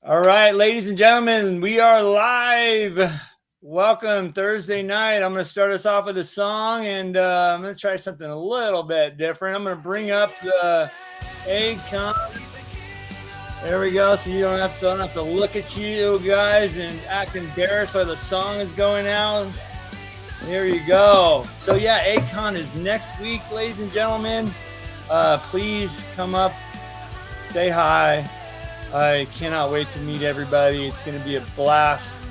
All right, ladies and gentlemen, we are live. Welcome Thursday night. I'm going to start us off with a song, and I'm going to try something a little bit different. I'm going to bring up the Akon. There we go. So you don't have to look at you guys and act embarrassed while the song is going out. There you go. So yeah, Akon is next week, ladies and gentlemen. Please come up, say hi. I cannot wait to meet everybody. It's going to be a blast.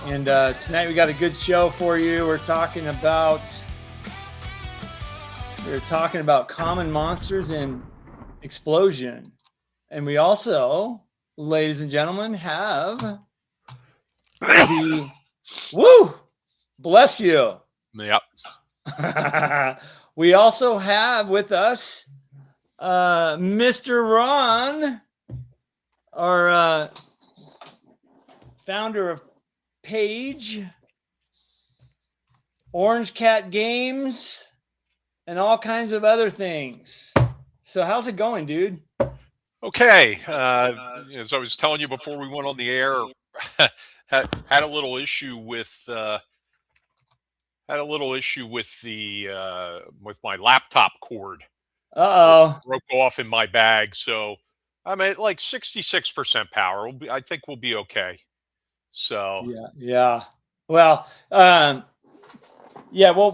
And tonight we got a good show for you. We're talking about common monsters and explosion. And we also, ladies and gentlemen, have the woo! Bless you. Yep. We also have with us Mr. Ron, our founder of Page, Orange Cat Games, and all kinds of other things. So how's it going, dude? Okay. As I was telling you before we went on the air, had a little issue with with my laptop cord. Uh-oh. It broke off in my bag, so I'm at like 66% power. I think we'll be okay. So yeah. Well, yeah, we'll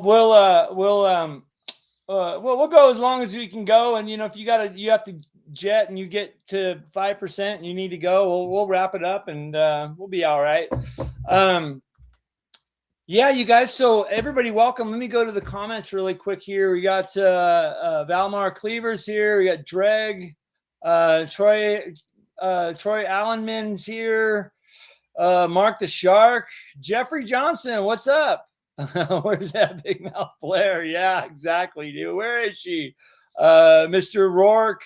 go as long as we can go. And if you have to jet and you get to 5% and you need to go, we'll wrap it up and we'll be all right. Yeah, you guys. So everybody, welcome. Let me go to the comments really quick here. We got Valmar Cleavers here. We got Dreg, Troy Allenman's here. Mark the Shark, Jeffrey Johnson. What's up? Where's that big mouth Blair? Yeah, exactly, dude. Where is she? Mr. Rourke.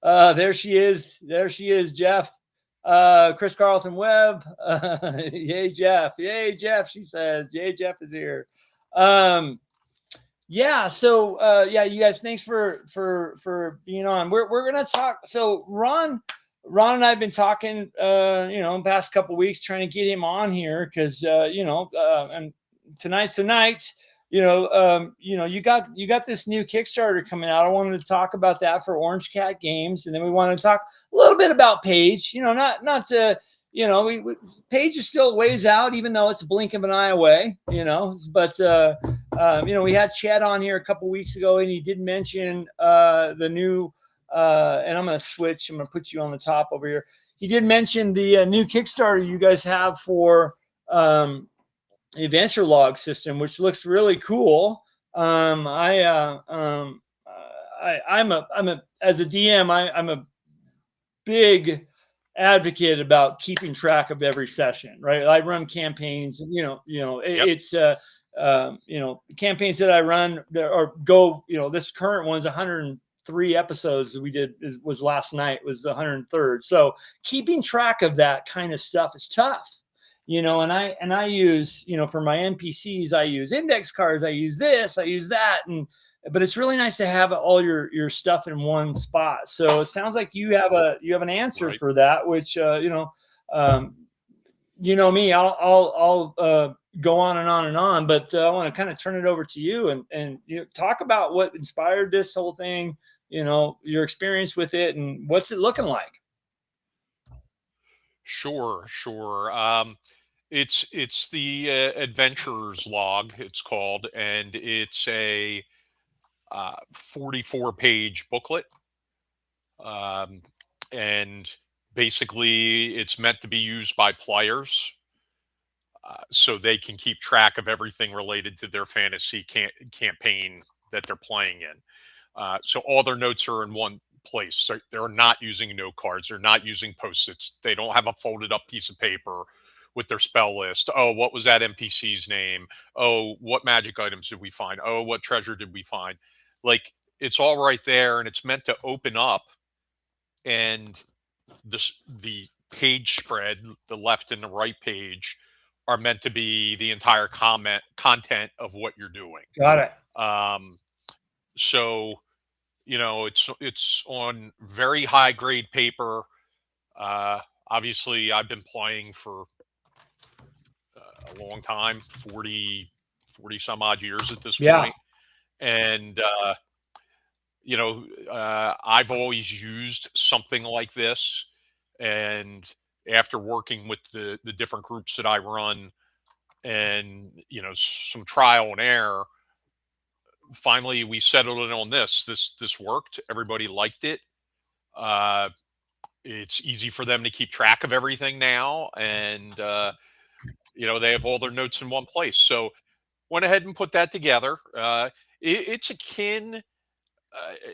There she is. There she is, Jeff. Chris Carlton Webb. Yay, Jeff. Yay, Jeff, she says. Yay, Jeff is here. Yeah, so you guys, thanks for being on. We're gonna talk. So Ron and I have been talking the past couple of weeks, trying to get him on here because and tonight's the night. You got this new Kickstarter coming out. I wanted to talk about that for Orange Cat Games, and then we want to talk a little bit about Page. Not to Page is still ways out, even though it's a blink of an eye away. But we had Chad on here a couple weeks ago, and he did mention the new. And I'm going to switch. I'm going to put you on the top over here. He did mention the new Kickstarter you guys have for the adventure log system, which looks really cool. I'm a as a DM, I'm a big advocate about keeping track of every session, right? I run campaigns, and it's campaigns that I run or go. This current one's 103 episodes that we did was last night, was the 103rd. So keeping track of that kind of stuff is tough. And I use, for my NPCs, I use index cards, I use this, I use that. But it's really nice to have all your stuff in one spot. So it sounds like you have an answer for that, which, me, I'll go on and on and on, but I want to kind of turn it over to you and talk about what inspired this whole thing, your experience with it and what's it looking like. Sure. It's the Adventurer's Log, it's called, and it's a 44-page booklet. And basically, it's meant to be used by players so they can keep track of everything related to their fantasy campaign that they're playing in. So all their notes are in one place. So they're not using note cards. They're not using Post-its. They don't have a folded up piece of paper with their spell list. Oh, what was that NPC's name? Oh, what magic items did we find? Oh, what treasure did we find? Like, it's all right there, and it's meant to open up, and the page spread, the left and the right page, are meant to be the entire content of what you're doing. Got it. So, it's on very high grade paper. Obviously, I've been playing for a long time, 40 some odd years at this Yeah. point. And, I've always used something like this. And after working with the different groups that I run and, some trial and error, finally we settled in on this worked. Everybody liked it. Uh, it's easy for them to keep track of everything now. And, they have all their notes in one place. So went ahead and put that together. It's akin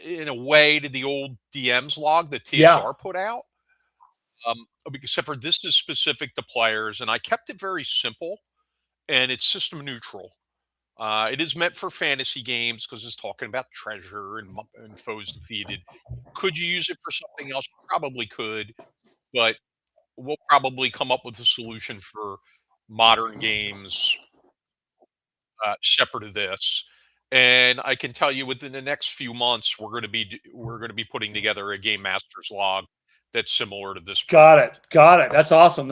in a way to the old DM's log that Yeah. TSR put out. Except for this is specific to players, and I kept it very simple and it's system neutral. It is meant for fantasy games because it's talking about treasure and foes defeated. Could you use it for something else? Probably could, but we'll probably come up with a solution for modern games separate of this. And I can tell you, within the next few months, we're going to be putting together a game master's log that's similar to this. Got it. That's awesome.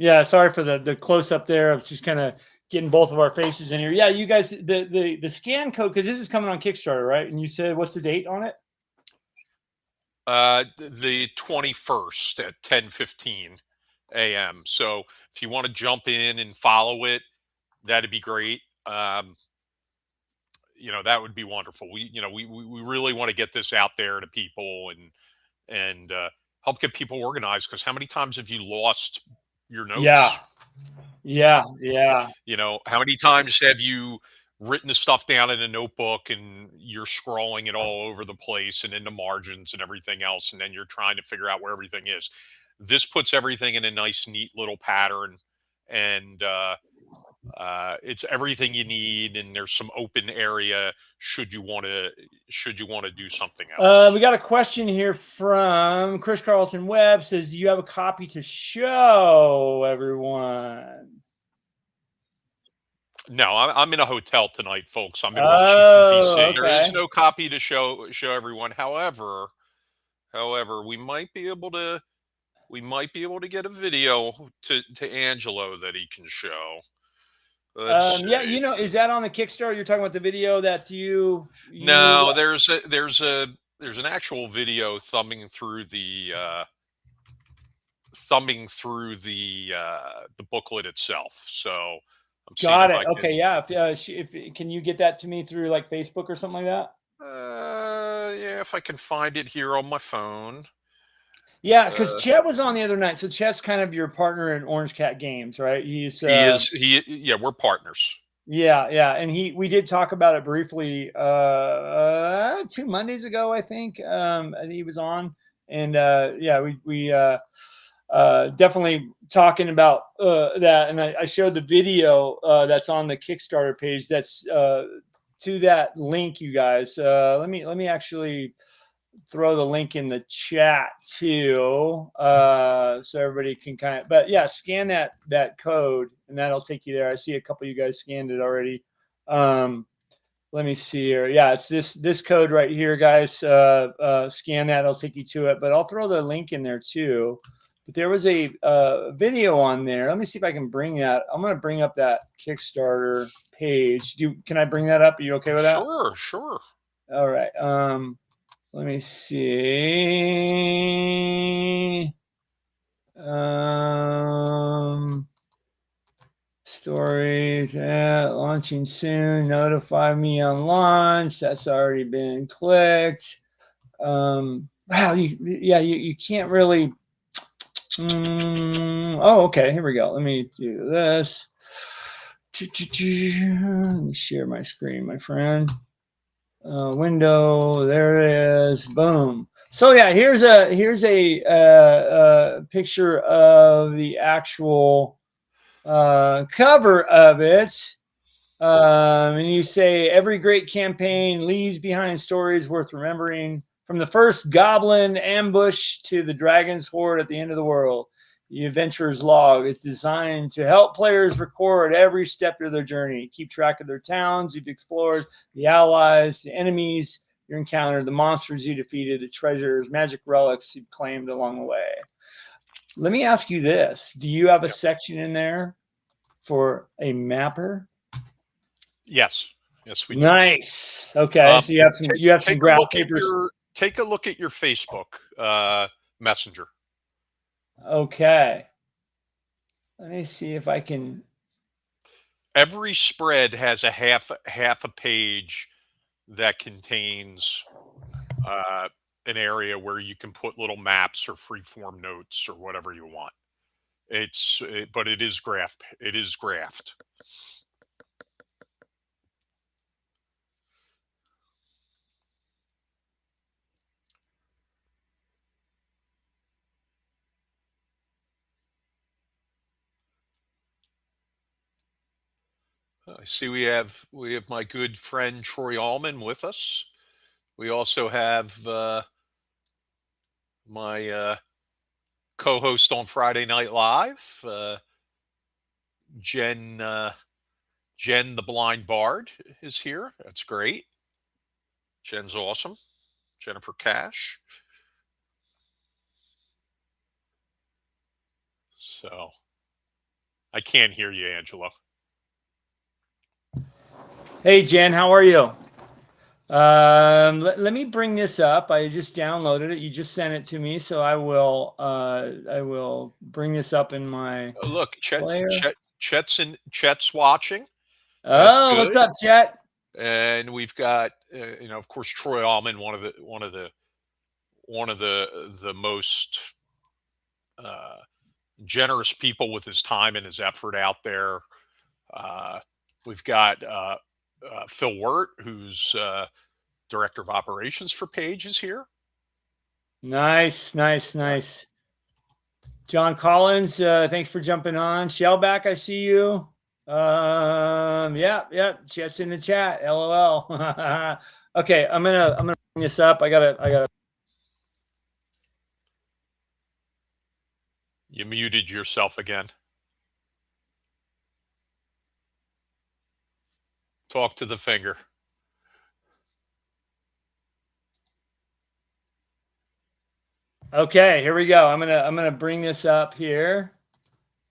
Yeah, sorry for the close up there. I was just kind of getting both of our faces in here. Yeah, you guys, the scan code, because this is coming on Kickstarter, right? And you said, what's the date on it? The 21st at 10:15 a.m. So if you want to jump in and follow it, that'd be great. That would be wonderful. We really want to get this out there to people and help get people organized. Because how many times have you lost your notes? Yeah. How many times have you written the stuff down in a notebook and you're scrolling it all over the place and in the margins and everything else, and then you're trying to figure out where everything is? This puts everything in a nice, neat little pattern, and it's everything you need. And there's some open area should you want to do something else. We got a question here from Chris Carlton Webb. Says, do you have a copy to show everyone? No, I'm in a hotel tonight, folks. I'm in Washington, D.C. Okay. There is no copy to show everyone. However, we might be able to get a video to Angelo that he can show. Yeah, is that on the Kickstarter? You're talking about the video that's you? No, there's an actual video thumbing through the booklet itself. So I'm got it. Okay, yeah. If can you get that to me through like Facebook or something like that? Yeah, if I can find it here on my phone. Yeah, because Chet was on the other night. So Chet's kind of your partner in Orange Cat Games, right? He is. Yeah, we're partners. Yeah, and we did talk about it briefly 2 Mondays ago, I think. He was on, and we definitely talking about that. And I showed the video that's on the Kickstarter page. That's to that link, you guys. Let me actually throw the link in the chat too, so everybody can scan that code and that'll take you there. I see a couple of you guys scanned it already. Let me see here. Yeah, it's this code right here, guys. Scan that, it'll take you to it, but I'll throw the link in there too. But there was a video on there. Let me see if I can bring that. I'm going to bring up that Kickstarter page. Can I bring that up? Are you okay with that? Sure. All right. Let me see. Story launching soon. Notify me on launch. That's already been clicked. Wow. You can't really. Okay. Here we go. Let me do this. Let me share my screen, my friend. Window, there it is. Boom. So yeah, here's a picture of the actual cover of it. And you say, every great campaign leaves behind stories worth remembering, from the first goblin ambush to the dragon's horde at the end of the world. The adventurer's log is designed to help players record every step of their journey, keep track of their towns you've explored, the allies, the enemies you encountered, the monsters you defeated, the treasures, magic relics you've claimed along the way. Let me ask you this: do you have a Yep. section in there for a mapper? Yes, yes, we do. Nice. Okay, so you have some Take a graph look at papers. your Facebook Messenger. Okay, let me see if I can. Every spread has a half a page that contains an area where you can put little maps or freeform notes or whatever you want. But it is graphed. It is graphed. I see we have my good friend Troy Allman with us. We also have my co-host on Friday Night Live, Jen. Jen, the blind bard, is here. That's great. Jen's awesome. Jennifer Cash. So I can't hear you, Angelo. Hey Jen, how are you? Let me bring this up. I just downloaded it. You just sent it to me, so I will bring this up in my Oh, look, player. Chet's watching. That's Oh, what's good. up, Chet? And we've got of course, Troy Allman, one of the most uh, generous people with his time and his effort out there. We've got Phil Wirt, who's director of operations for Page, is here. Nice, nice, nice. John Collins, thanks for jumping on. Shellback, I see you. Yeah, Chet's in the chat. LOL. Okay, I'm gonna bring this up. I gotta. You muted yourself again. Talk to the finger. Okay, here we go. I'm gonna bring this up here.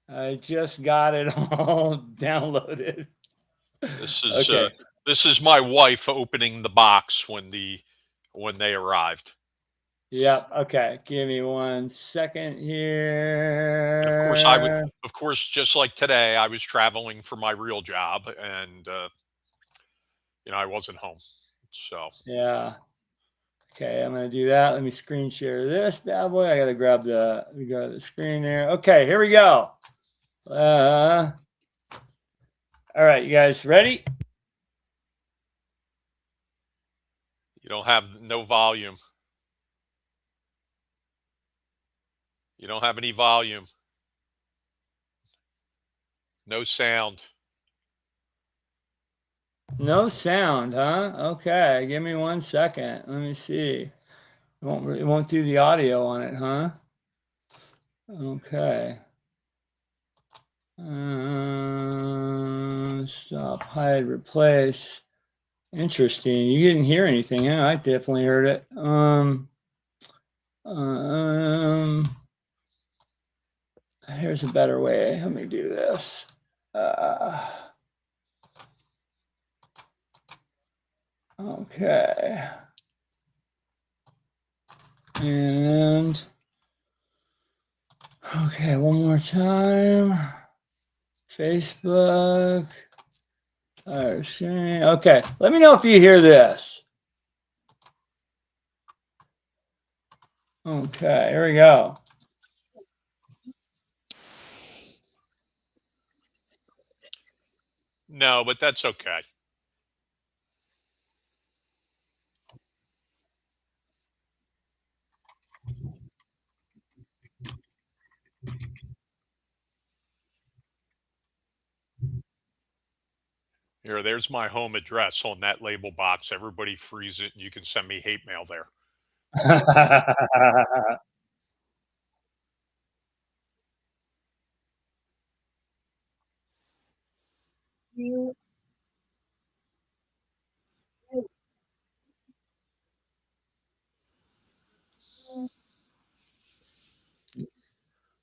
I just got it all downloaded. Okay. This is my wife opening the box when they arrived. Yep. Okay. Give me 1 second And here. of course, just like today, I was traveling for my real job, and I wasn't home. So Yeah. Okay, I'm gonna do that. Let me screen share this bad boy. I gotta grab the screen there. Okay, here we go. All right, you guys ready? you don't have no volume. You don't have any volume. No sound. No sound, huh? Okay, give me 1 second. Let me see. It won't do the audio on it, huh? Okay. Stop, hide, replace. Interesting. You didn't hear anything, huh? I definitely heard it. Here's a better way. Let me do this. Okay. And okay, one more time. Facebook. Okay, let me know if you hear this. Okay, here we go. No, but that's okay. There's my home address on that label box. Everybody freeze it, and you can send me hate mail there.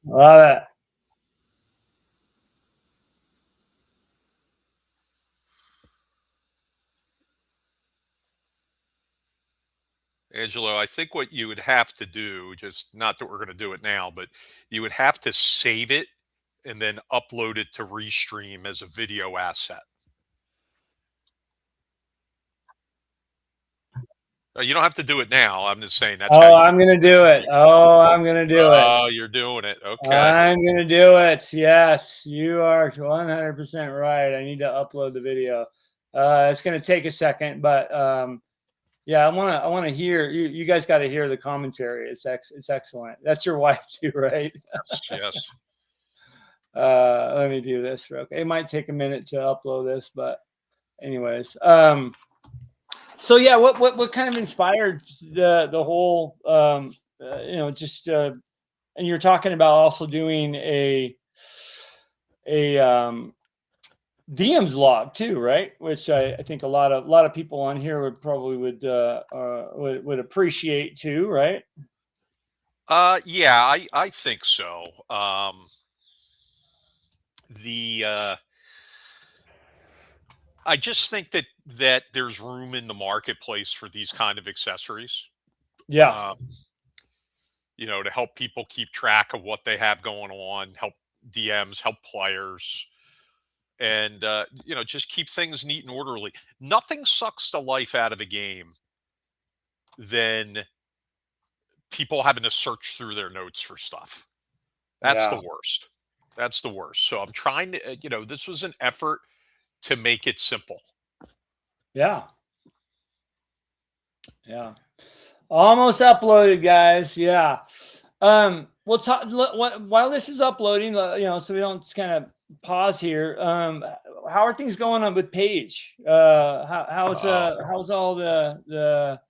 Love it. Angelo, I think what you would have to do, just not that we're going to do it now, but you would have to save it and then upload it to Restream as a video asset. You don't have to do it now. I'm just saying that's how you I'm gonna do it. I'm gonna do it. Oh, you're doing it. Okay. I'm gonna do it. Yes, you are 100% right. I need to upload the video. It's gonna take a second, but yeah, I want to hear you guys got to hear the commentary. It's excellent. That's your wife too, right? Yes. Let me do this real quick. It might take a minute to upload this, but anyways, so yeah, what kind of inspired the whole you know, just and you're talking about also doing a DM's log too, right? Which I think a lot of people on here would probably would appreciate too, right? Yeah, I think so. I just think that there's room in the marketplace for these kind of accessories. Yeah. You know, to help people keep track of what they have going on, help DMs, help players, and you know, just keep things neat and orderly. Nothing sucks the life out of a game than people having to search through their notes for stuff. That's the worst. That's the worst. So I'm trying to, you know, this was an effort to make it simple. Yeah. Yeah. Almost uploaded, guys. Yeah. We'll talk while this is uploading, you know, so we don't just kind of pause here. How are things going on with Paige? How's all the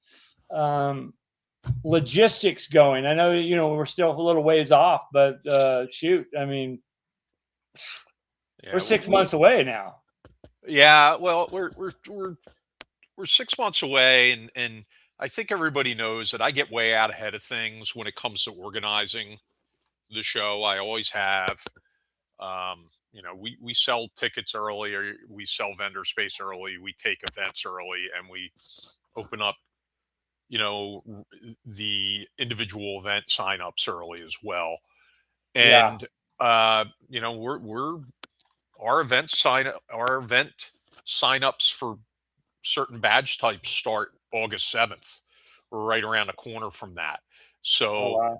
logistics going? I know, you know, we're still a little ways off, but shoot, I mean, Yeah, we're 6 months away now. Yeah, well, we're 6 months away, and I think everybody knows that I get way out ahead of things when it comes to organizing the show. I always have. You know, we sell tickets early, or we sell vendor space early, we take events early, and we open up, you know, the individual event signups early as well. And you know, our event signups for certain badge types start August 7th. We're right around the corner from that. So,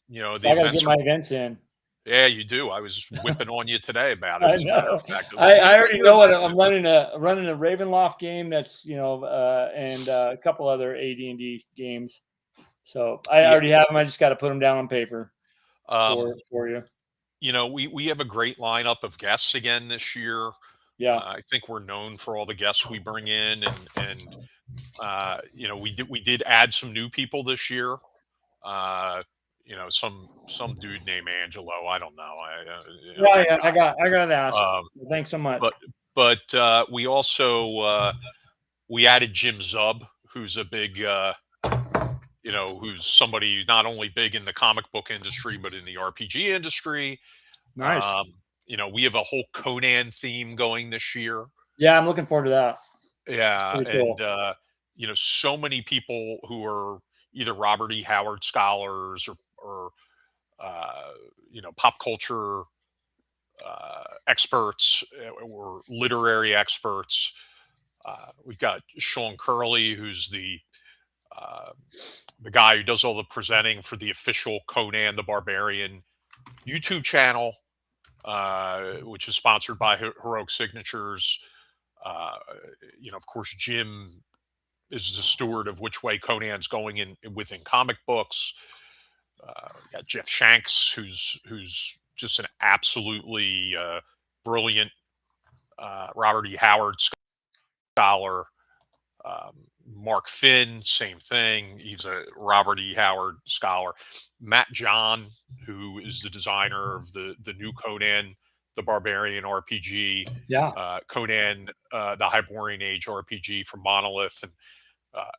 you know, the I got to events get my events in. Yeah, you do. I was whipping on you today about it. I As a matter know. of fact, I already know what I'm running a Ravenloft game. That's, you know, and a couple other AD&D games. So I already have them. I just got to put them down on paper for you. You know, we have a great lineup of guests again this year. Yeah, I think we're known for all the guests we bring in, and you know, we did add some new people this year. You know, some dude named Angelo. I don't know. You know, I got to ask. Thanks so much. But we also we added Jim Zub, who's a big you know, who's somebody who's not only big in the comic book industry but in the RPG industry. Nice. You know, we have a whole Conan theme going this year. Yeah, I'm looking forward to that. Yeah, cool. And you know, so many people who are either Robert E. Howard scholars or you know, pop culture experts or literary experts. We've got Sean Curley, who's the guy who does all the presenting for the official Conan the Barbarian YouTube channel, which is sponsored by Heroic Signatures. You know, of course, Jim is the steward of which way Conan's going in within comic books. We got Jeff Shanks, who's just an absolutely brilliant Robert E. Howard scholar. Mark Finn, same thing. He's a Robert E. Howard scholar. Matt John, who is the designer of the new Conan the Barbarian RPG. Yeah. Conan the Hyborian Age RPG from Monolith. And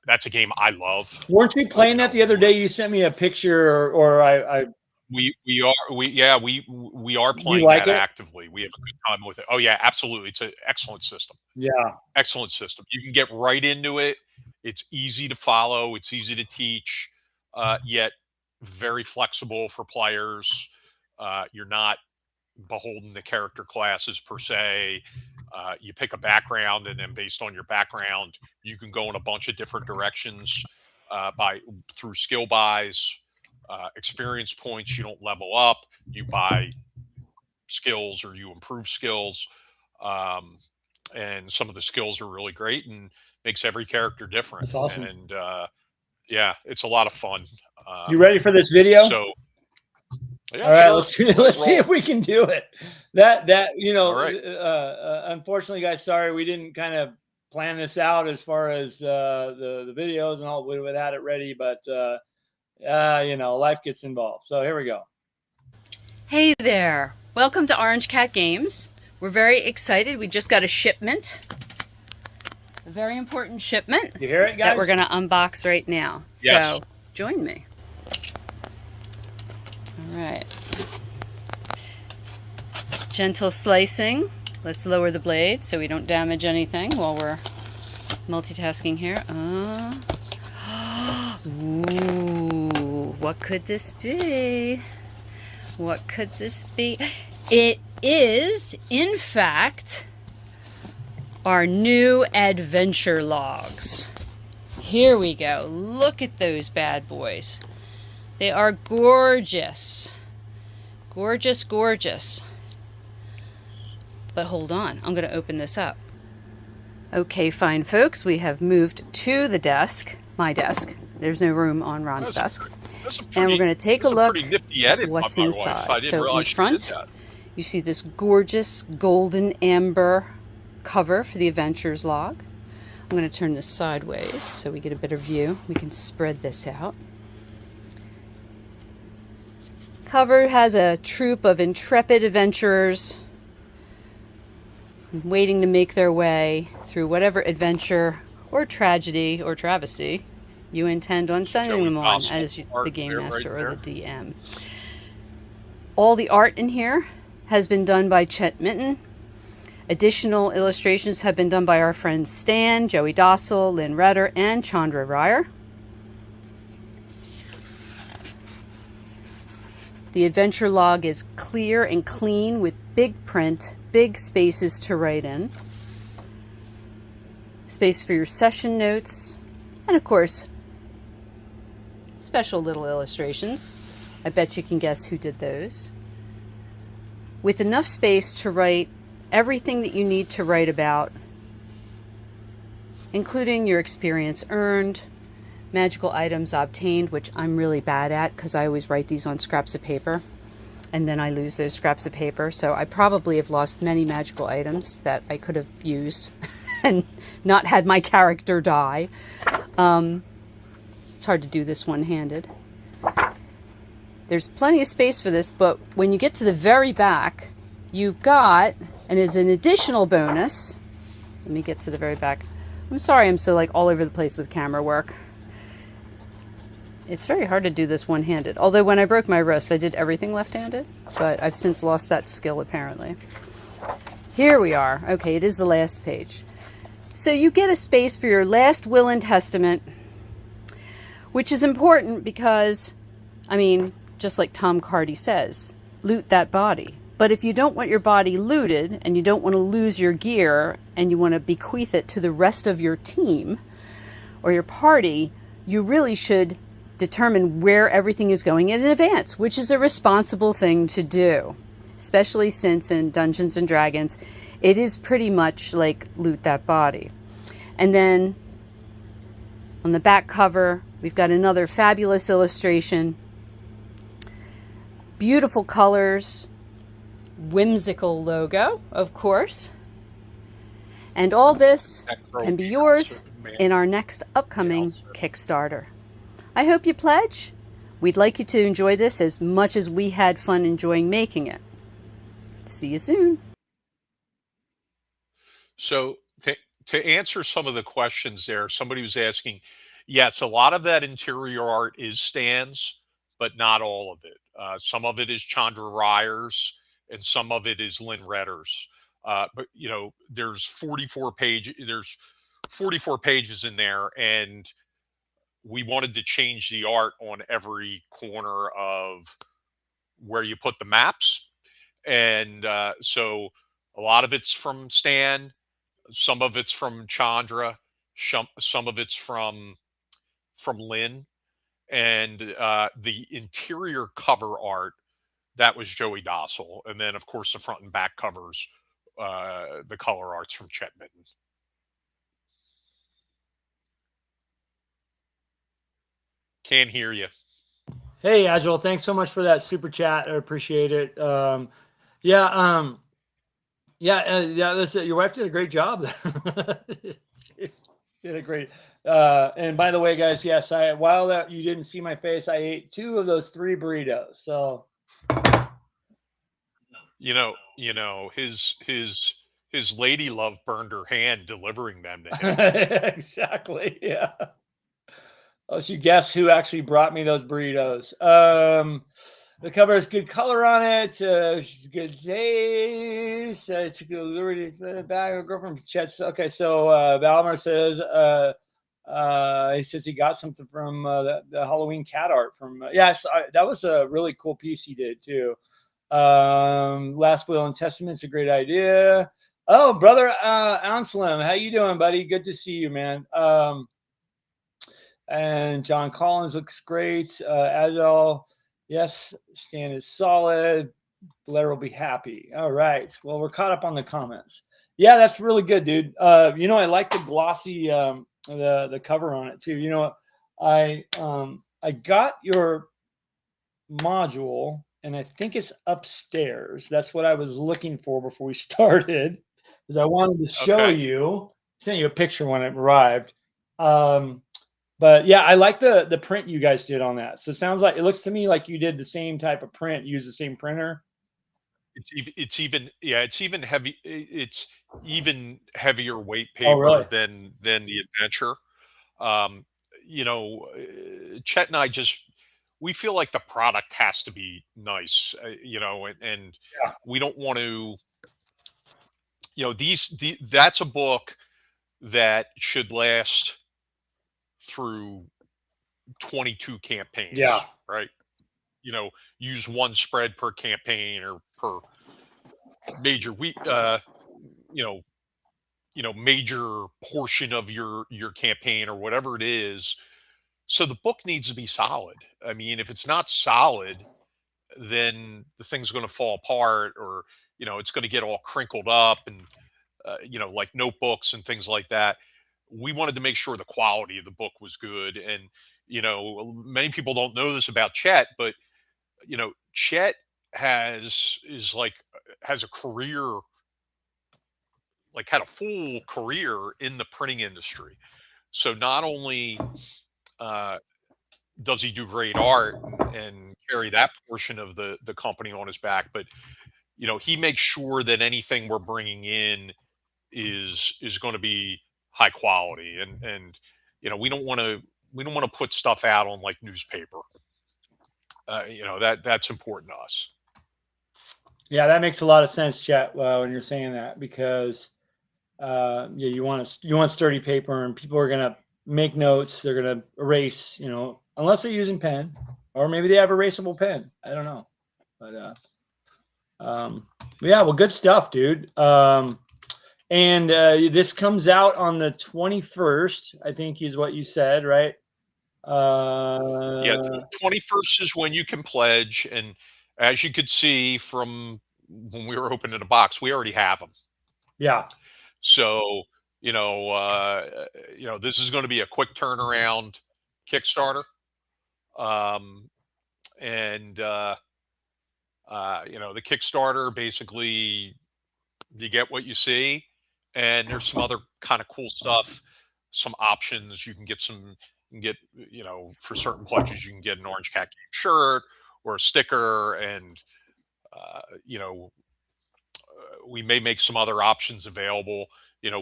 that's a game I love. Weren't you playing that the other day? You sent me a picture, or I We are Do you playing like that it? actively. We have a good time with it. Oh yeah, absolutely. It's an excellent system. Yeah. Excellent system. You can get right into it. It's easy to follow. It's easy to teach. Yet very flexible for players. You're not beholden to character classes per se. You pick a background, and then based on your background, you can go in a bunch of different directions through skill buys, experience points. You don't level up. You buy skills or you improve skills, um, and some of the skills are really great and makes every character different. That's awesome. And yeah, it's a lot of fun. You ready for this video? So yeah, all right, sure. let's see if we can do it. That you know, All right. unfortunately, guys, sorry we didn't kind of plan this out as far as the videos and all. We would have had it ready, but you know, life gets involved. So here we go. Hey there, welcome to Orange Cat Games. We're very excited. We just got a shipment, a very important shipment. You hear it, guys? That we're going to unbox right now. Yes. So join me. All right. Gentle slicing. Let's lower the blade so we don't damage anything while we're multitasking here. Ooh, what could this be? What could this be? It is, in fact, our new adventure logs. Here we go. Look at those bad boys. They are gorgeous. Gorgeous, gorgeous. But hold on, I'm going to open this up. Okay, fine folks, we have moved to the desk, my desk. There's no room on Ron's desk. And we're going to take a look at what's inside. So in front, you see this gorgeous golden amber cover for the Adventures log. I'm going to turn this sideways so we get a better view. We can spread this out. Cover has a troop of intrepid adventurers waiting to make their way through whatever adventure or tragedy or travesty you intend on sending them on as the game master or the DM. All the art in here has been done by Chet Minton. Additional illustrations have been done by our friends Stan, Joey Dossel, Lynn Redder, and Chandra Ryer. The adventure log is clear and clean with big print, big spaces to write in. Space for your session notes, and of course, special little illustrations. I bet you can guess who did those. With enough space to write everything that you need to write about, including your experience earned, magical items obtained, which I'm really bad at because I always write these on scraps of paper and then I lose those scraps of paper. So I probably have lost many magical items that I could have used and not had my character die. It's hard to do this one-handed. There's plenty of space for this, but when you get to the very back, you've got, and as an additional bonus, let me get to the very back. I'm sorry I'm so like all over the place with camera work. It's very hard to do this one-handed. Although when I broke my wrist, I did everything left-handed, but I've since lost that skill apparently. Here we are. Okay, it is the last page. So you get a space for your last will and testament, which is important because, I mean, just like Tom Cardy says, loot that body. But if you don't want your body looted and you don't want to lose your gear and you want to bequeath it to the rest of your team or your party, you really should determine where everything is going in advance, which is a responsible thing to do, especially since in Dungeons and Dragons, it is pretty much like loot that body. And then on the back cover, we've got another fabulous illustration. Beautiful colors, whimsical logo, of course. And all this can be yours in our next upcoming Kickstarter. I hope you pledge. We'd like you to enjoy this as much as we had fun enjoying making it. See you soon. So to answer some of the questions there, somebody was asking, yes, a lot of that interior art is Stan's, but not all of it. Some of it is Chandra Ryer's, and some of it is Lynn Redder's. But there's 44 pages in there, and we wanted to change the art on every corner of where you put the maps. And so a lot of it's from Stan, some of it's from Chandra, some of it's from Lynn, and the interior cover art, that was Joey Dossel, and then of course the front and back covers, the color arts from Chet Mitten. Can't hear you. Hey, Angelo, thanks so much for that super chat. I appreciate it. Yeah, that's it. Your wife did a great job. Did a great. And by the way, guys, yes, while that you didn't see my face, I ate 2 of those 3 burritos. So, his lady love burned her hand delivering them to him. exactly. Yeah. Let's you guess who actually brought me those burritos. The cover has good color on it. Good taste. It's a good bag. Girlfriend from Chet's. Okay, so Valmar says he says he got something from the Halloween cat art from. Yes, that was a really cool piece he did too. Last Will and Testament's a great idea. Oh, brother Anselm, how you doing, buddy? Good to see you, man. And John Collins looks great. Agile, yes. Stan is solid. Blair will be happy. All right. Well, we're caught up on the comments. Yeah, that's really good, dude. I like the glossy the cover on it too. I got your module, and I think it's upstairs. That's what I was looking for before we started, because I wanted to show you. I sent you a picture when it arrived. But yeah, I like the print you guys did on that. So it looks to me like you did the same type of print, use the same printer. It's even heavy. It's even heavier weight paper than the Adventure. Chet and I we feel like the product has to be nice, and we don't want to, that's a book that should last through 22 campaigns. Yeah. Right. Use one spread per campaign or per major week, major portion of your campaign or whatever it is. So the book needs to be solid. I mean, if it's not solid, then the thing's going to fall apart, or it's going to get all crinkled up, and like notebooks and things like that. We wanted to make sure the quality of the book was good. And many people don't know this about Chet, but Chet has a career, like had a full career in the printing industry. So not only does he do great art and carry that portion of the company on his back, but he makes sure that anything we're bringing in is going to be high quality, and we don't want to put stuff out on like newspaper. That's important to us. Yeah, that makes a lot of sense, Chet, when you're saying that, because you want sturdy paper, and people are gonna make notes. They're gonna erase, unless they're using pen, or maybe they have erasable pen. I don't know, but yeah, well, good stuff, dude. And this comes out on the 21st, I think is what you said, right? 21st is when you can pledge, and as you could see from when we were opening the box, we already have them. Yeah. So this is going to be a quick turnaround Kickstarter, and the Kickstarter, basically you get what you see, and there's some other kind of cool stuff, some options. You can get for certain pledges, you can get an Orange Cat Game shirt or a sticker, and we may make some other options available.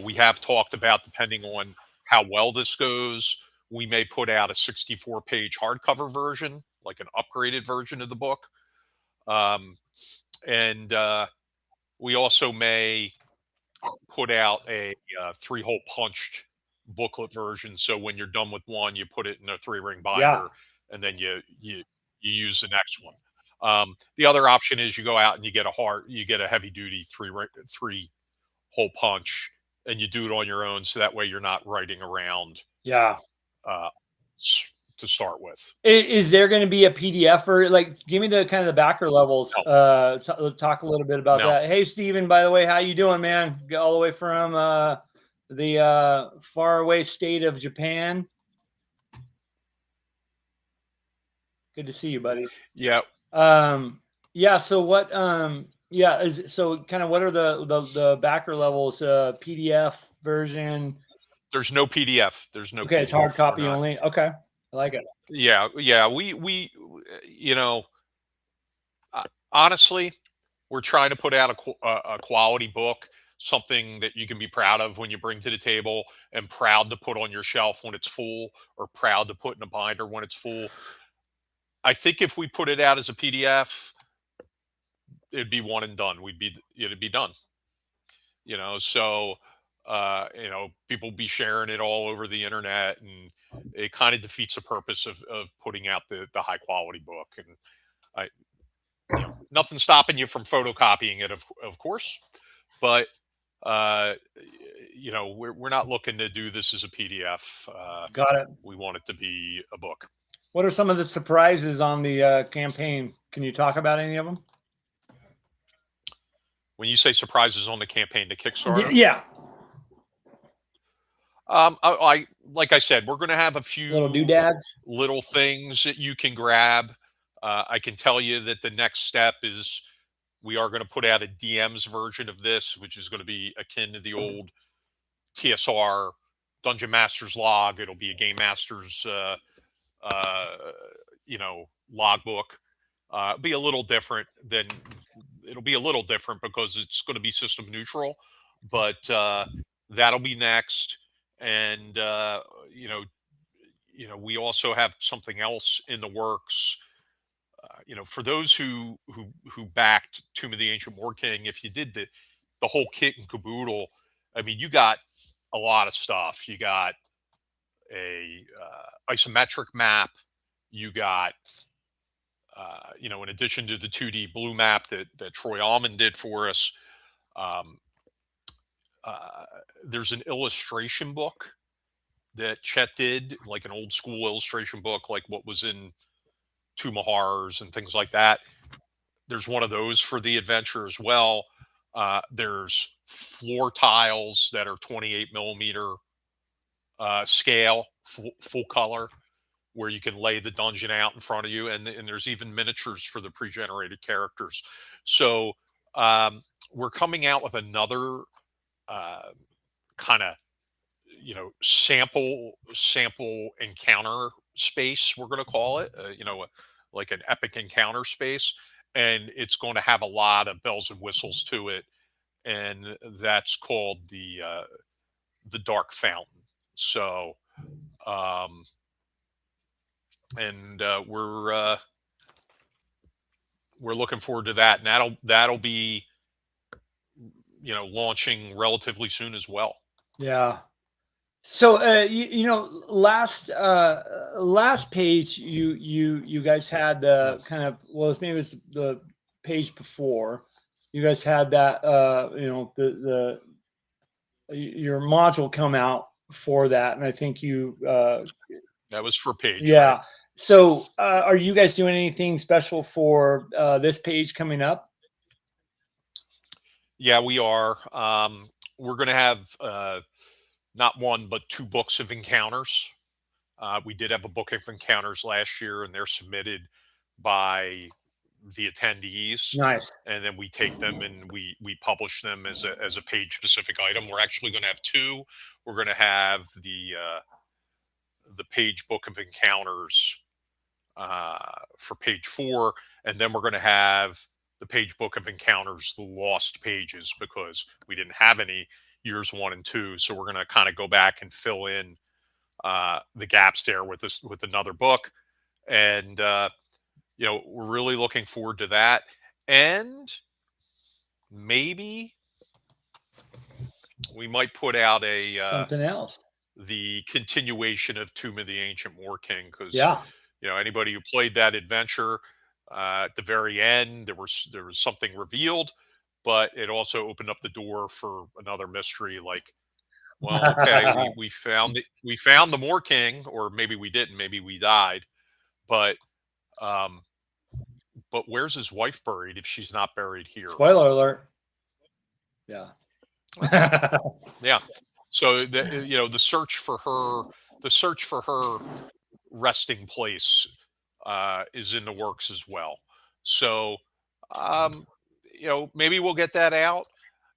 We have talked about, depending on how well this goes, we may put out a 64-page hardcover version, like an upgraded version of the book. And we also may put out a 3-hole punched booklet version. So when you're done with one, you put it in a 3-ring Yeah. binder, and then you use the next one. The other option is you go out and you get a heavy duty 3-hole punch, and you do it on your own. So that way you're not writing around Yeah. to start with. Is there going to be a PDF or like, give me the kind of the backer levels? No. Talk a little bit about No. that. Hey, Steven, by the way, how you doing, man? All the way from the faraway state of Japan. Good to see you, buddy. Yeah. Yeah. So what? Yeah. So kind of what are the backer levels? PDF version. There's no PDF. There's no. Okay, PDF. it's hard copy only. Okay, I like it. Yeah. We honestly, we're trying to put out a quality book, something that you can be proud of when you bring to the table, and proud to put on your shelf when it's full, or proud to put in a binder when it's full. I think if we put it out as a PDF, it'd be one and done. It'd be done. So people be sharing it all over the internet, and it kind of defeats the purpose of putting out the high quality book. And nothing stopping you from photocopying it, of course, but we're not looking to do this as a PDF. Got it. We want it to be a book. What are some of the surprises on the campaign? Can you talk about any of them? When you say surprises on the campaign, the Kickstarter? Yeah. Like I said, we're going to have a few little doodads, little things that you can grab. I can tell you that the next step is we are going to put out a DM's version of this, which is going to be akin to the old TSR Dungeon Master's log. It'll be a Game Master's, logbook. It'll be a little different because it's going to be system neutral, but that'll be next. And we also have something else in the works. For those who backed Tomb of the Ancient War King, if you did the whole kit and caboodle, I mean, you got a lot of stuff. You got a isometric map. You got in addition to the 2D blue map that Troy Allman did for us, there's an illustration book that Chet did, like an old school illustration book, like what was in Tomb of Horrors and things like that. There's one of those for the adventure as well. There's floor tiles that are 28 millimeter scale, full color, where you can lay the dungeon out in front of you, and there's even miniatures for the pre-generated characters. So we're coming out with another kind of sample encounter space, we're going to call it, like an epic encounter space, and it's going to have a lot of bells and whistles to it, and that's called the Dark Fountain. So we're looking forward to that, and that'll be launching relatively soon as well. Yeah. So last page you guys had the kind of, well, maybe it was the page before, you guys had that your module come out for that, and I think you that was for page. Yeah. Right? So are you guys doing anything special for this page coming up? Yeah, we are. We're going to have not one, but 2 books of encounters. We did have a book of encounters last year, and they're submitted by the attendees. Nice. And then we take them and we publish them as a page specific item. We're actually going to have 2. We're going to have the page book of encounters for page 4, and then we're going to have the page book of encounters, the lost pages, because we didn't have any years 1 and 2. So we're going to kind of go back and fill in the gaps there with another book. And, we're really looking forward to that. And maybe we might put out a something else. the continuation of Tomb of the Ancient War King, because Yeah. anybody who played that adventure, at the very end there was something revealed, but it also opened up the door for another mystery. Like, well, okay, we found the Moor King, or maybe we didn't, maybe we died, but where's his wife buried if she's not buried here? Spoiler alert. Yeah. Yeah. So the search for her resting place is in the works as well. So maybe we'll get that out.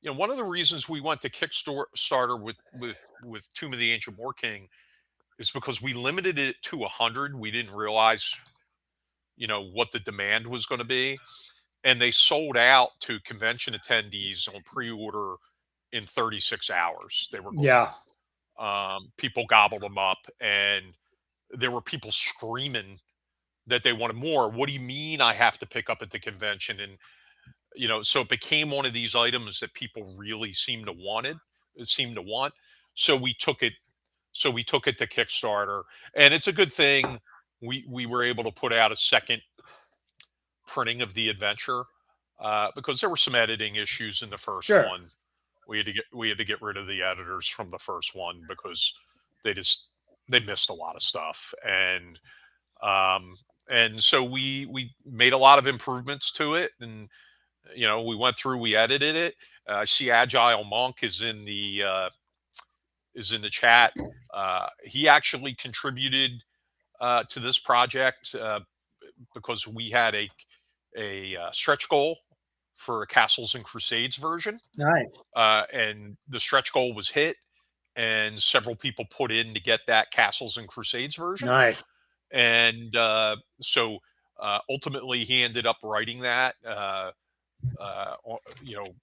One of the reasons we went to Kickstarter with Tomb of the Ancient War King is because we limited it to 100. We didn't realize what the demand was going to be, and they sold out to convention attendees on pre-order in 36 hours. They were gone. Yeah. People gobbled them up, and there were people screaming that they wanted more. What do you mean I have to pick up at the convention? And so it became one of these items that people really seemed to want. So we took it to Kickstarter, and it's a good thing we were able to put out a second printing of the adventure, because there were some editing issues in the first one. We had to get rid of the editors from the first one because they missed a lot of stuff, and so we made a lot of improvements to it, and we went through, we edited it. I see Agile Monk is in the chat. He actually contributed to this project because we had a stretch goal for a Castles and Crusades version. Nice. And the stretch goal was hit, and several people put in to get that Castles and Crusades version. Nice. And so ultimately he ended up writing that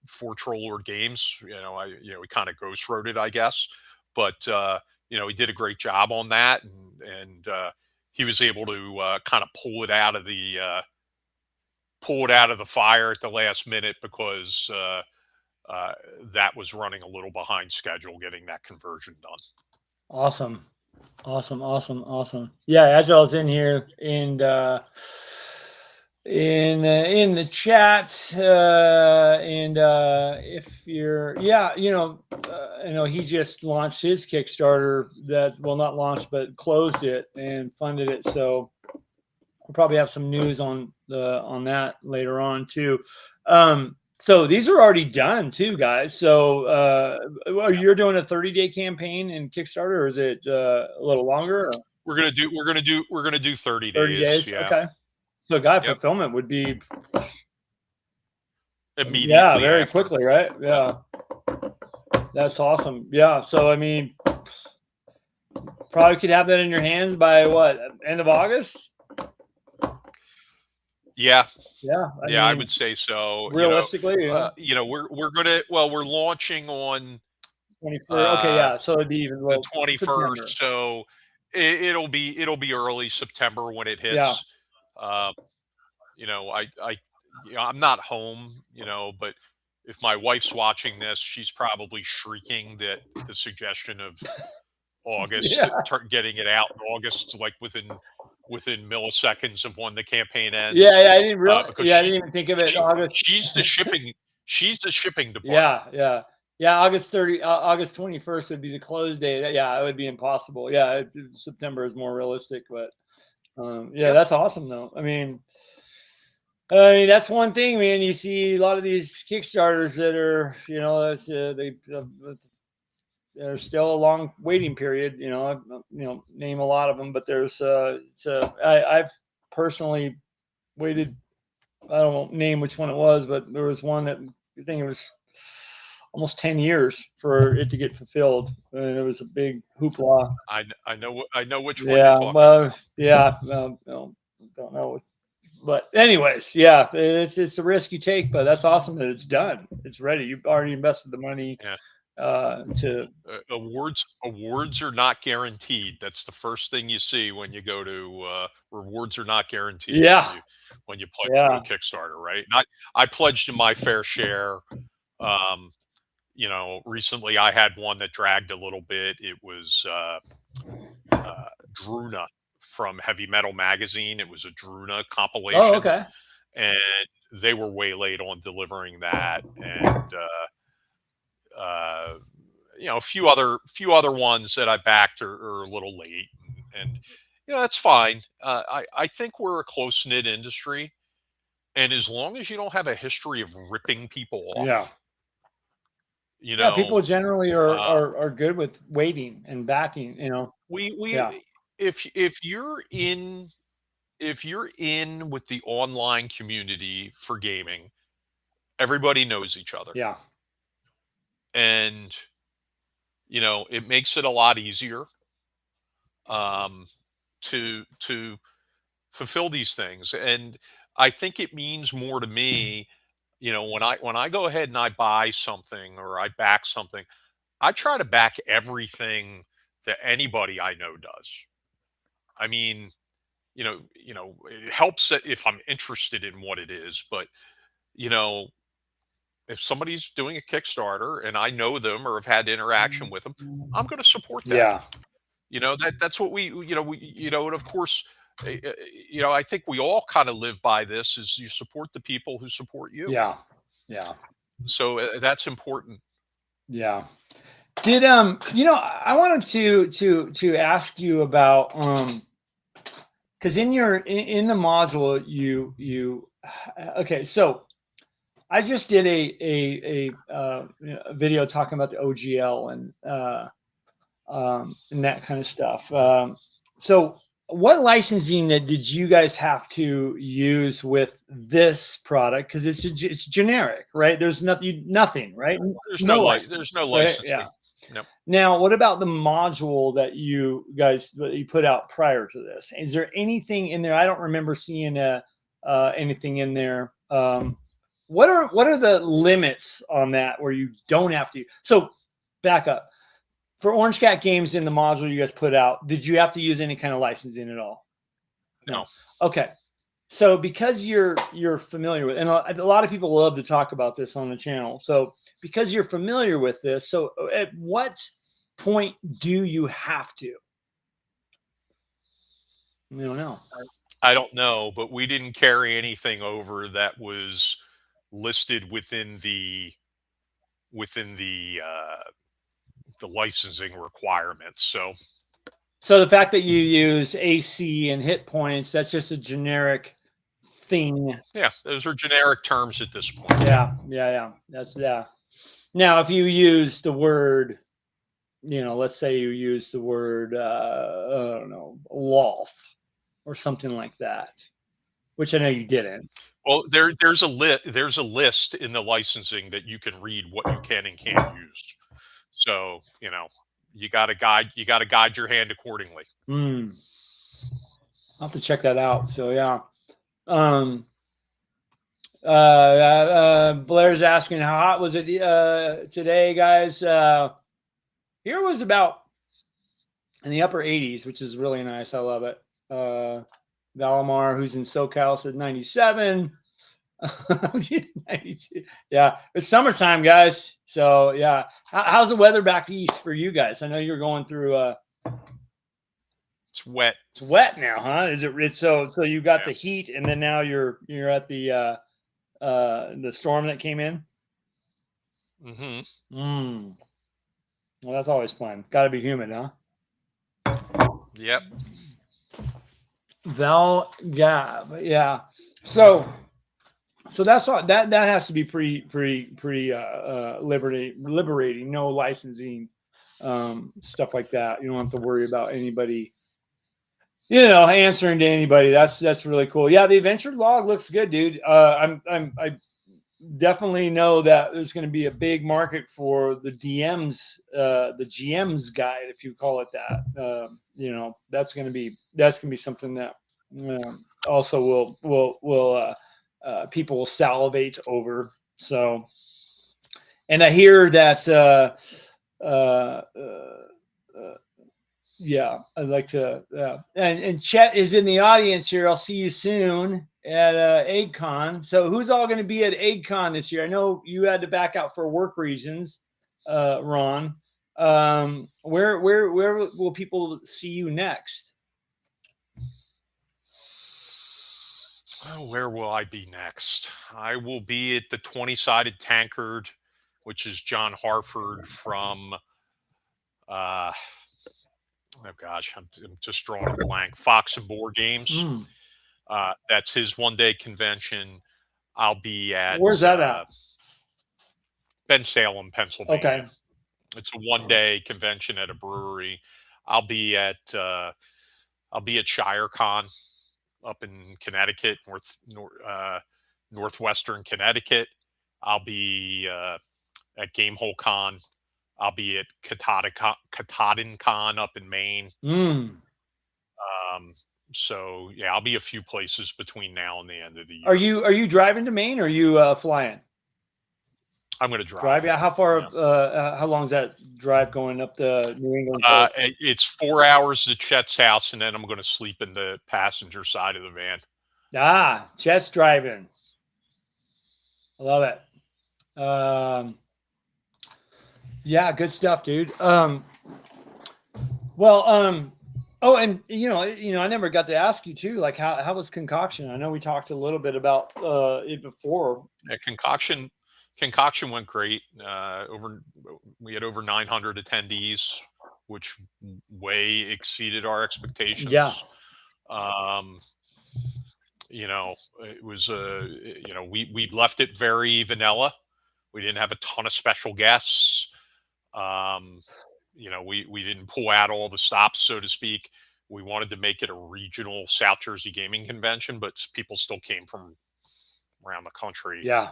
for Trollord Games. He kind of ghost wrote it, I guess, but he did a great job on that, and he was able to kind of pull it out of the fire at the last minute, because that was running a little behind schedule getting that conversion done. Awesome. Yeah, Agile's in here, and in the chat, and if you're, he just launched his Kickstarter, not launched, but closed it and funded it. So we'll probably have some news on that later on too. So these are already done too, guys. So you're doing a 30-day campaign in Kickstarter, or is it a little longer? Or? We're gonna do 30 days. 30 days. Yeah. Okay. So fulfillment would be immediately. Yeah, very after. quickly, right? Yeah. That's awesome. Yeah. So I mean, probably could have that in your hands by what, end of August? Yeah. Yeah. I would say so. Realistically, we're launching on 21st. Okay, yeah. So it'd be even the 21st. So it'll be early September when it hits. Yeah. I'm not home, but if my wife's watching this, she's probably shrieking that the suggestion of August, getting it out in August, like within milliseconds of when the campaign ends. Yeah, I didn't realize. I didn't even think of it. August. She's the shipping department. Yeah. August 21st would be the close date. Yeah, it would be impossible. Yeah, September is more realistic, but that's awesome though. I mean, that's one thing, man. You see a lot of these Kickstarters that are, there's still a long waiting period. Name a lot of them, but there's I've personally waited. I don't name which one it was, but there was one that I think it was almost 10 years for it to get fulfilled, and it was a big hoopla. I know which one. You're talking about. Don't know. But anyways, it's a risk you take, but that's awesome that it's done. It's ready. You've already invested the money. Yeah. awards are not guaranteed. That's the first thing you see when you go to rewards are not guaranteed. Yeah. When you pledge Yeah. to a Kickstarter, right? And I pledged to my fair share. Recently I had one that dragged a little bit. It was Druna from Heavy Metal Magazine. It was a Druna compilation. Oh, okay. And they were way late on delivering that, and a few other ones that I backed are a little late, and that's fine. I think we're a close knit industry, and as long as you don't have a history of ripping people off, yeah, people generally are good with waiting and backing. If you're in with the online community for gaming, everybody knows each other. Yeah. And, it makes it a lot easier to fulfill these things. And I think it means more to me, when I go ahead and I buy something or I back something, I try to back everything that anybody I know does. I mean, it helps that if I'm interested in what it is, but if somebody's doing a Kickstarter and I know them or have had interaction with them, I'm going to support that. Yeah. That's what and of course, I think we all kind of live by this: is you support the people who support you. Yeah. Yeah. So that's important. Yeah. Did I wanted to ask you about because in the module you okay, so I just did a video talking about the OGL and that kind of stuff. So what licensing did you guys have to use with this product? Because it's generic, right? There's nothing, right? There's no licensing. Right? Yeah. Nope. Now, what about the module that you put out prior to this? Is there anything in there? I don't remember seeing anything in there. What are the limits on that where you don't have to? So back up. For Orange Cat Games in the module you guys put out, did you have to use any kind of licensing at all? No. Okay. So because you're familiar with, and a lot of people love to talk about this on the channel. So because you're familiar with this, so at what point do you have to? We don't know. I don't know, but we didn't carry anything over that was listed within the licensing requirements. So the fact that you use AC and hit points, that's just a generic thing. Yeah, those are generic terms at this point. Yeah. That's that. Now, if you use the word, let's say you use the word, I don't know, loth or something like that, which I know you didn't. Well, there's a list in the licensing that you can read what you can and can't use. So, you got to guide your hand accordingly. I'll have to check that out. So, yeah. Blair's asking, how hot was it today, guys? Here was about in the upper 80s, which is really nice. I love it. Valamar, who's in SoCal, said 97. 92. Yeah, it's summertime, guys. So yeah, how's the weather back east for you guys? I know you're going through. It's wet. It's wet now, huh? Is it? It's so you got the heat, and then now you're at the storm that came in. Mm-hmm. Well, that's always fun. Got to be humid, huh? Yep. Val Gav, yeah. So that's all, that has to be pretty liberating. No licensing, stuff like that. You don't have to worry about anybody, answering to anybody. That's really cool. Yeah, the adventure log looks good, dude. I definitely know that there's going to be a big market for the DMs, the GM's guide, if you call it that. That's going to be something that also will people will salivate over. So, and I hear that Yeah, I'd like to. And Chet is in the audience here. I'll see you soon at AidCon. So who's all going to be at AidCon this year? I know you had to back out for work reasons, Ron. Where will people see you next? Oh, where will I be next? I will be at the 20-sided tankard, which is John Harford from oh gosh, I'm just drawing a blank. Fox and Board Games. That's his one-day convention. I'll be at Where's that at? Bensalem, Pennsylvania. Okay. It's a one-day convention at a brewery. I'll be at ShireCon up in Connecticut, northwestern Connecticut. I'll be at Gamehole Con. I'll be at Katahdin Con up in Maine. So yeah, I'll be a few places between now and the end of the year. Are you driving to Maine or are you flying? I'm going to drive. Yeah. How far? Yeah. How long is that drive going up the New England coast? It's 4 hours to Chet's house, and then I'm going to sleep in the passenger side of the van. Chet's driving. I love it. Yeah, good stuff, dude. Oh, and I never got to ask you too. Like, how was Concoction? I know we talked a little bit about it before. Yeah, Concoction went great. We had over 900 attendees, which way exceeded our expectations. Yeah. It was we left it very vanilla. We didn't have a ton of special guests. We didn't pull out all the stops, so to speak. We wanted to make it a regional South Jersey gaming convention, but people still came from around the country. Yeah.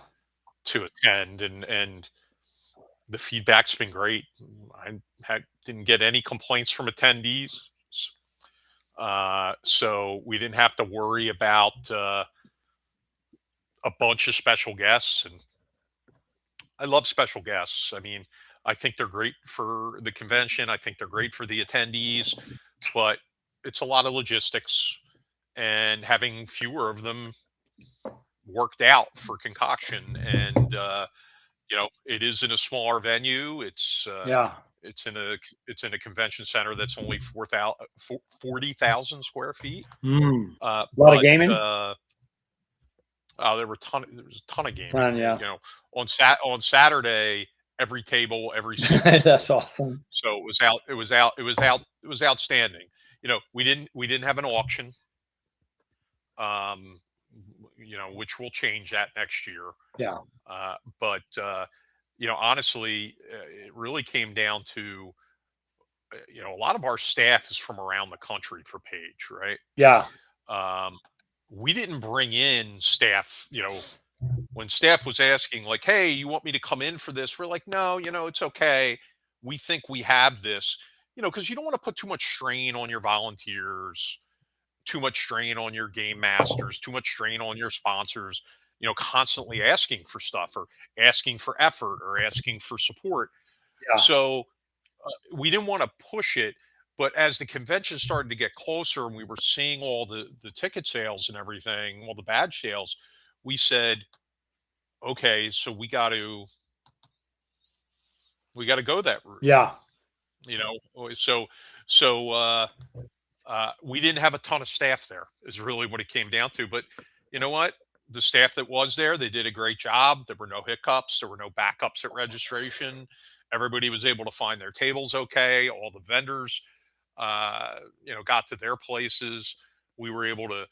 To attend, and the feedback's been great. I didn't get any complaints from attendees, so we didn't have to worry about a bunch of special guests. And I love special guests. I mean, I think they're great for the convention. I think they're great for the attendees, but it's a lot of logistics, and having fewer of them worked out for Concoction. And it is in a smaller venue. It's in a convention center that's only 40,000 square feet. A lot of gaming. There was a ton of gaming. Yeah. On Saturday, every table, every seat. That's awesome. So it was outstanding. We didn't have an auction. Which will change that next year. Yeah. But honestly, it really came down to, a lot of our staff is from around the country for Page, right? Yeah. We didn't bring in staff, when staff was asking like, hey, you want me to come in for this? We're like, no, it's okay. We think we have this, because you don't want to put too much strain on your volunteers, too much strain on your game masters, too much strain on your sponsors, constantly asking for stuff or asking for effort or asking for support. Yeah. So we didn't want to push it. But as the convention started to get closer and we were seeing all the ticket sales and everything, all the badge sales, we said, okay, so we got to go that route. Yeah. So we didn't have a ton of staff there is really what it came down to. But you know what? The staff that was there, they did a great job. There were no hiccups. There were no backups at registration. Everybody was able to find their tables okay. All the vendors, got to their places. We were able to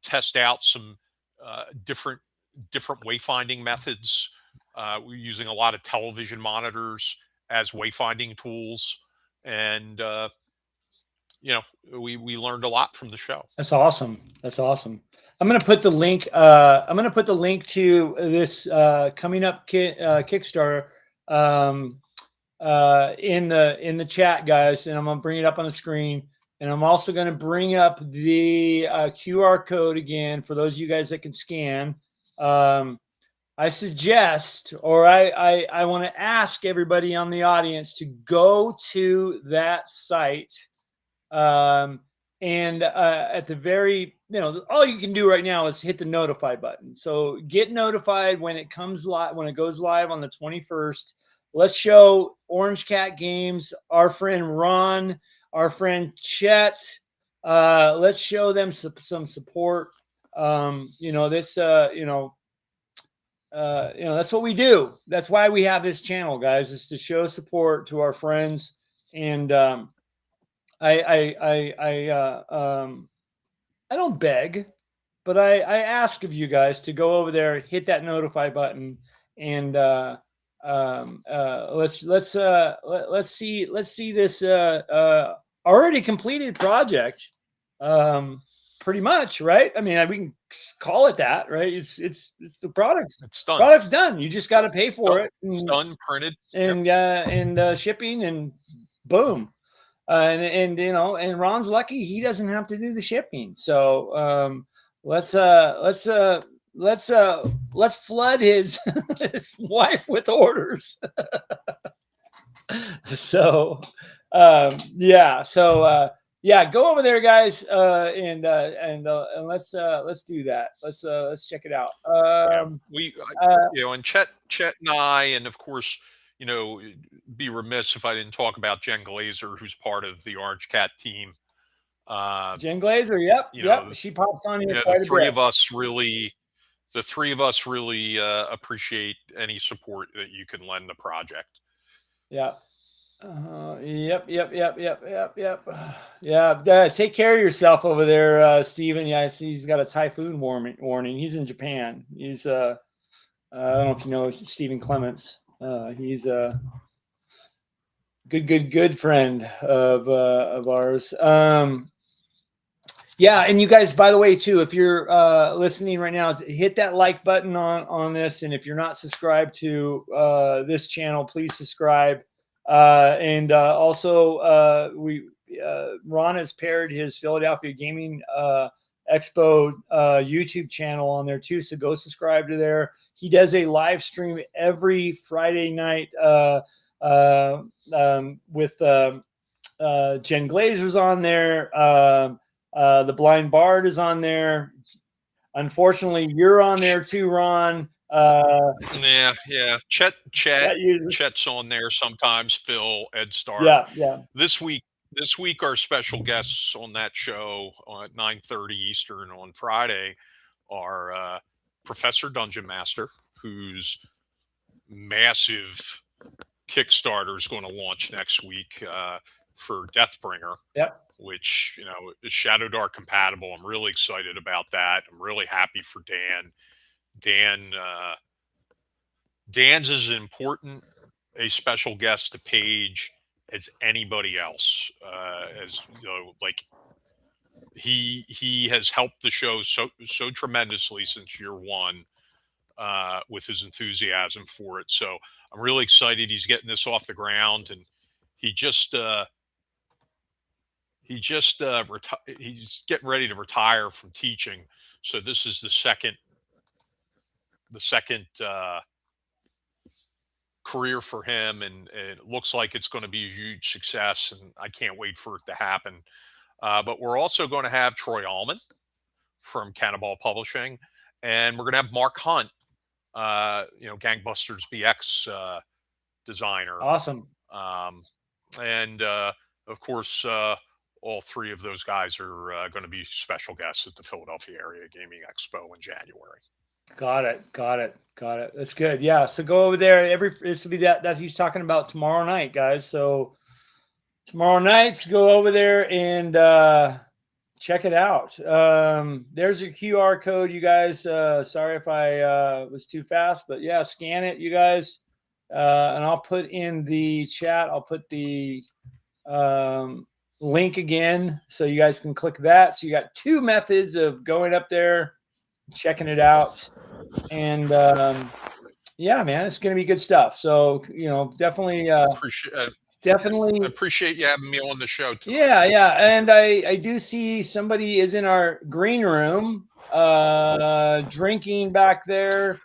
test out some different wayfinding methods. We're using a lot of television monitors as wayfinding tools. And we learned a lot from the show. That's awesome. I'm going to put the link. I'm going to put the link to this coming up Kickstarter in the chat, guys, and I'm going to bring it up on the screen. And I'm also going to bring up the QR code again for those of you guys that can scan. I suggest, or I want to ask everybody on the audience to go to that site. And at the very, all you can do right now is hit the notify button. So get notified when it comes live, when it goes live on the 21st. Let's show Orange Cat Games, our friend Ron, our friend Chet. Let's show them some support. That's what we do. That's why we have this channel, guys, is to show support to our friends. And I don't beg, but I ask of you guys to go over there, hit that notify button, and let's see this already completed project. Pretty much, right? I mean, we can call it that, right? It's the product's done. Product's done. You just got to pay for it. It's done, printed, and shipping, and boom. And Ron's lucky he doesn't have to do the shipping. So let's flood his his wife with orders. So go over there, guys, and let's do that. Let's check it out. And Chet and I, and of course, be remiss if I didn't talk about Jen Glazer, who's part of the Orange Cat team. Jen Glazer, yep. She popped on here. The three of us really appreciate any support that you can lend the project. Yeah. Yep. Yeah. Take care of yourself over there, Steven. Yeah, I see he's got a typhoon warning. He's in Japan. He's I don't know if you know Stephen Clements. He's a good friend of ours. And you guys, by the way, too, if you're listening right now, hit that like button on this, and if you're not subscribed to this channel, please subscribe. Also, Ron has paired his Philadelphia Gaming Expo YouTube channel on there too, so go subscribe to there. He does a live stream every Friday night with Jen Glazer's on there. The Blind Bard is on there. Unfortunately, you're on there too, Ron. Chet's on there sometimes. Phil, Ed Starr. Yeah. This week, our special guests on that show at 9:30 Eastern on Friday are Professor Dungeon Master, whose massive Kickstarter is going to launch next week for Deathbringer. Yep. Which is Shadow Dark compatible. I'm really excited about that. I'm really happy for Dan. Dan's as important a special guest to Paige as anybody else. He has helped the show so tremendously since year one with his enthusiasm for it. So I'm really excited he's getting this off the ground, and he's getting ready to retire from teaching. So this is the second career for him, and it looks like it's going to be a huge success, and I can't wait for it to happen. But we're also going to have Troy Allman from Cannonball Publishing, and we're going to have Mark Hunt, Gangbusters BX designer. Awesome. And of course, all three of those guys are going to be special guests at the Philadelphia Area Gaming Expo in January. Got it. That's good. Yeah. So go over there. This will be that he's talking about tomorrow night, guys. So tomorrow night, go over there and check it out. There's your QR code, you guys. Sorry if I was too fast, but yeah, scan it, you guys. And I'll put in the chat. I'll put the link again so you guys can click that. So you got two methods of going up there, checking it out, and yeah, man, it's gonna be good stuff. So definitely appreciate you having me on the show too. Yeah, and I do see somebody is in our green room drinking back there.